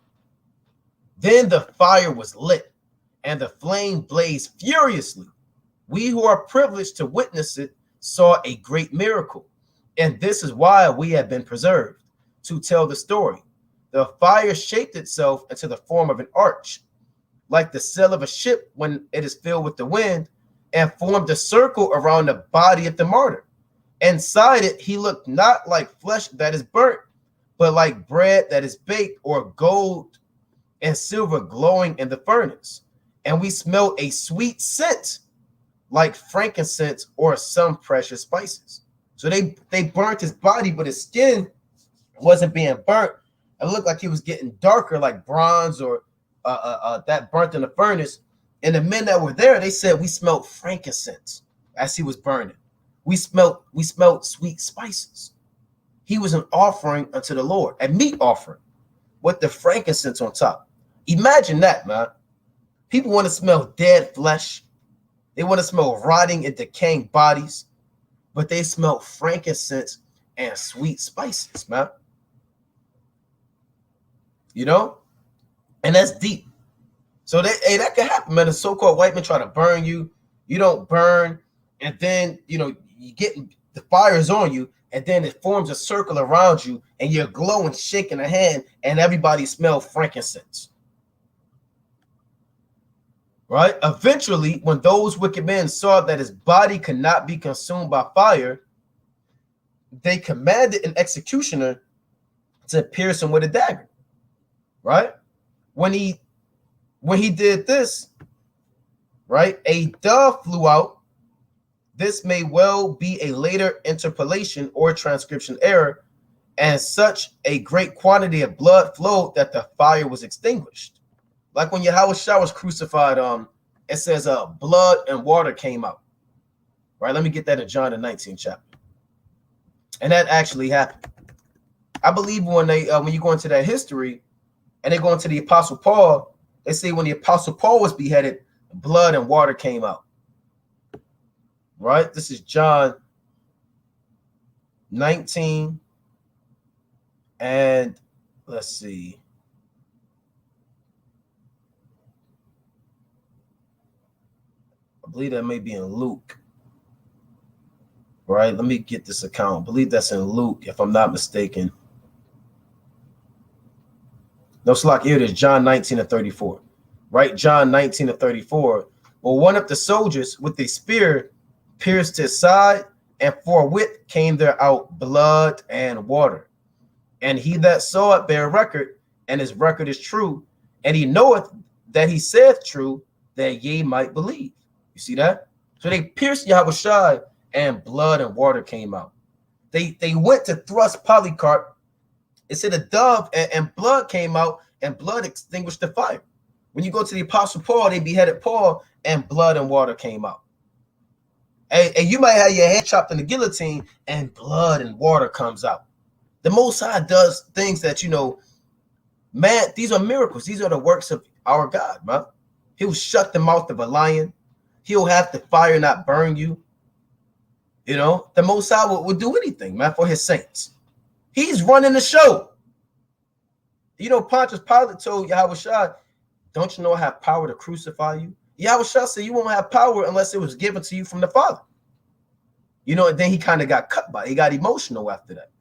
Then the fire was lit, and the flame blazed furiously. We who are privileged to witness it saw a great miracle, and this is why we have been preserved, to tell the story. The fire shaped itself into the form of an arch. like the sail of a ship when it is filled with the wind, and formed a circle around the body of the martyr. Inside it, he looked not like flesh that is burnt, but like bread that is baked, or gold and silver glowing in the furnace. And we smelled a sweet scent like frankincense or some precious spices. So they burnt his body, but his skin wasn't being burnt. It looked like he was getting darker, like bronze or that burnt in the furnace. And the men that were there, they said, we smelled frankincense as he was burning. We smelled sweet spices. He was an offering unto the Lord, a meat offering with the frankincense on top. Imagine that, man. People want to smell dead flesh. They want to smell rotting and decaying bodies, but they smell frankincense and sweet spices, man. You know? And that's deep. So that can happen, man. The so-called white men try to burn you. You don't burn, and then, you get the fire's on you, and then it forms a circle around you, and you're glowing, shaking a hand, and everybody smells frankincense. Right? Eventually, when those wicked men saw that his body could not be consumed by fire, they commanded an executioner to pierce him with a dagger. Right? When he did this, right, a dove flew out. This may well be a later interpolation or transcription error, and such a great quantity of blood flowed that the fire was extinguished. Like when Yahushua was crucified, it says blood and water came out. Right? Let me get that in John the 19th chapter. And that actually happened. I believe when you go into that history and they go into the Apostle Paul, they say when the Apostle Paul was beheaded, blood and water came out. Right? This is John 19. And let's see. I believe that may be in Luke. Right? Let me get this account. I believe that's in Luke, if I'm not mistaken. No, it's like here it is, John 19 and 34. Right? John 19 and 34. Well, one of the soldiers with a spear pierced his side, and forthwith came there out blood and water. And he that saw it bare record, and his record is true, and he knoweth that he saith true, that ye might believe. You see that? So they pierced Yahushua, and blood and water came out. They went to thrust Polycarp. It said a dove and blood came out, and blood extinguished the fire. When you go to the Apostle Paul, they beheaded Paul, and blood and water came out. And you might have your head chopped in the guillotine, and blood and water comes out. The Most High does things that, man, these are miracles. These are the works of our God, man. He'll shut the mouth of a lion. He'll have the fire not burn you. The Most High will do anything, man, for his saints. He's running the show. Pontius Pilate told Yahushua, don't you know I have power to crucify you? Yahushua said you won't have power unless it was given to you from the Father. And then he kind of got cut by it. He got emotional after that.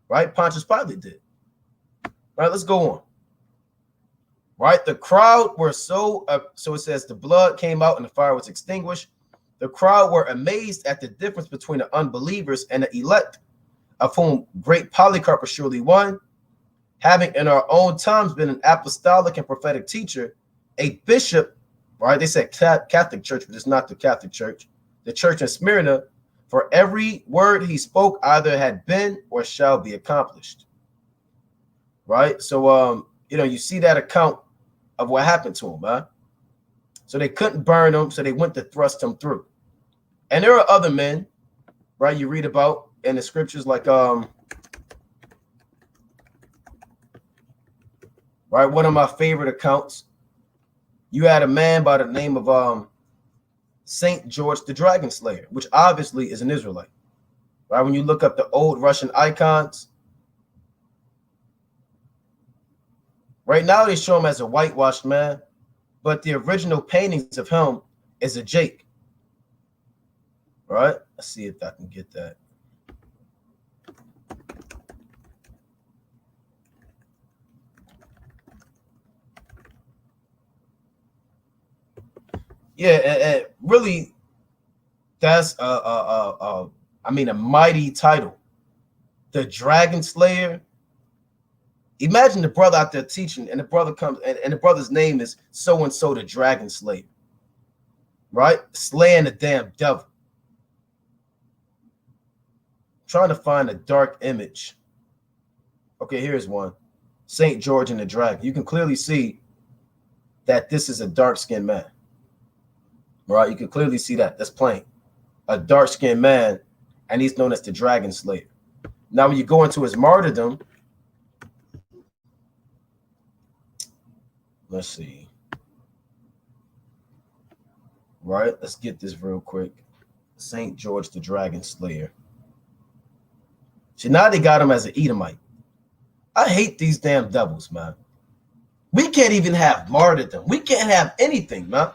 Right? Pontius Pilate did. Right, let's go on. Right, the crowd were so it says the blood came out and the fire was extinguished. The crowd were amazed at the difference between the unbelievers and the elect, of whom great Polycarp was surely one, having in our own times been an apostolic and prophetic teacher, a bishop, right? They said Catholic Church, but it's not the Catholic Church, the church in Smyrna, for every word he spoke either had been or shall be accomplished. Right? So, you see that account of what happened to him, huh? So they couldn't burn him, so they went to thrust him through. And there are other men, right, you read about in the scriptures, like, right, one of my favorite accounts, you had a man by the name of Saint George the Dragon Slayer, which obviously is an Israelite. Right? When you look up the old Russian icons, right now they show him as a whitewashed man, but the original paintings of him is a Jake. Right? Let's see if I can get that. Yeah, and really, that's I mean, a mighty title, the Dragon Slayer. Imagine the brother out there teaching, and the brother comes, and the brother's name is so and so, the Dragon Slayer, right? Slaying the damn devil. Trying to find a dark image. Okay, here's one. Saint George and the Dragon. You can clearly see that this is a dark-skinned man. Right? You can clearly see that. That's plain. A dark-skinned man, and he's known as the Dragon Slayer. Now, when you go into his martyrdom, let's see. Right? Let's get this real quick. Saint George the Dragon Slayer. See, now they got him as an Edomite. I hate these damn devils, man. We can't even have martyrdom. We can't have anything, man.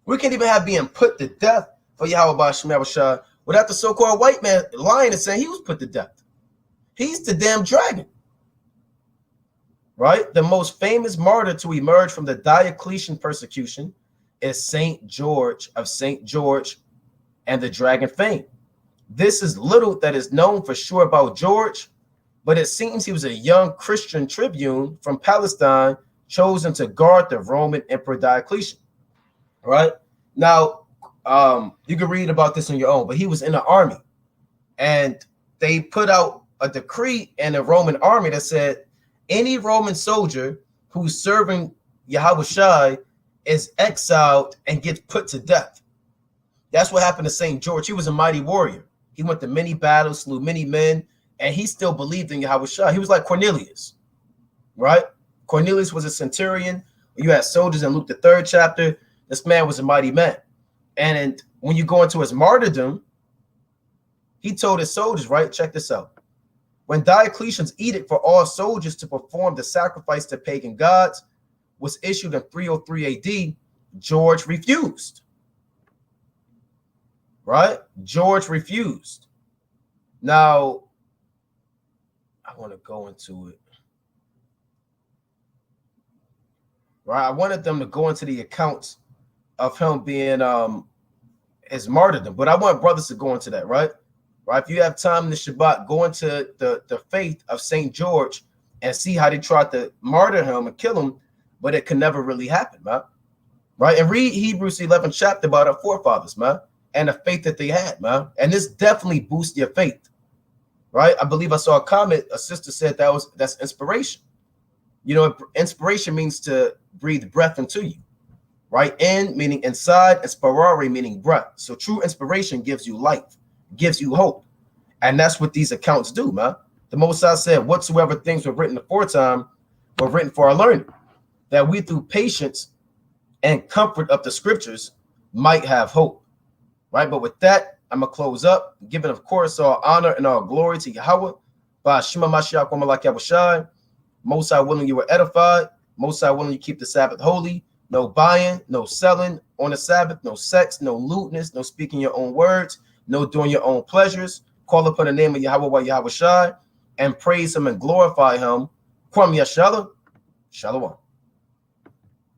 We can't even have being put to death for Yahweh Bashmel without the so-called white man lying and saying he was put to death. He's the damn dragon. Right? The most famous martyr to emerge from the Diocletian persecution is Saint George of Saint George and the Dragon fame. This is little that is known for sure about George, but it seems he was a young Christian tribune from Palestine chosen to guard the Roman Emperor Diocletian. Right? Now, you can read about this on your own, but he was in the army, and they put out a decree in the Roman army that said any Roman soldier who's serving Yahweh Shai is exiled and gets put to death. That's what happened to St. George. He was a mighty warrior. He went to many battles, slew many men, and he still believed in Yahweh Shai. He was like Cornelius, right? Cornelius was a centurion. You had soldiers in Luke, the 3rd chapter. This man was a mighty man. And when you go into his martyrdom, he told his soldiers, right? Check this out. When Diocletian's edict for all soldiers to perform the sacrifice to pagan gods was issued in 303 AD, George refused. Right? George refused. Now, I want to go into it. Right? I wanted them to go into the accounts of him being his martyrdom, but I want brothers to go into that, right? Right? If you have time in the Shabbat, go into the faith of St. George and see how they tried to martyr him and kill him, but it could never really happen, man. Right? And read Hebrews 11th chapter about our forefathers, man, and the faith that they had, man. And this definitely boosts your faith, right? I believe I saw a comment. A sister said that's inspiration. You know, inspiration means to breathe breath into you, right? In meaning inside, inspirare meaning breath. So true inspiration gives you life, gives you hope, and that's what these accounts do, man. The Most High said, "Whatsoever things were written aforetime were written for our learning, that we through patience and comfort of the scriptures might have hope." Right? But with that, I'm gonna close up, giving, of course, all honor and all glory to Yahweh. By Shema Mashiach Wamalak Yahushai. Most High willing you were edified. Most High willing you keep the Sabbath holy. No buying, no selling on the Sabbath, no sex, no lewdness, no speaking your own words, no doing your own pleasures. Call upon the name of Yahweh by Yahushai and praise him and glorify him. Kwam Yashala. Shalom.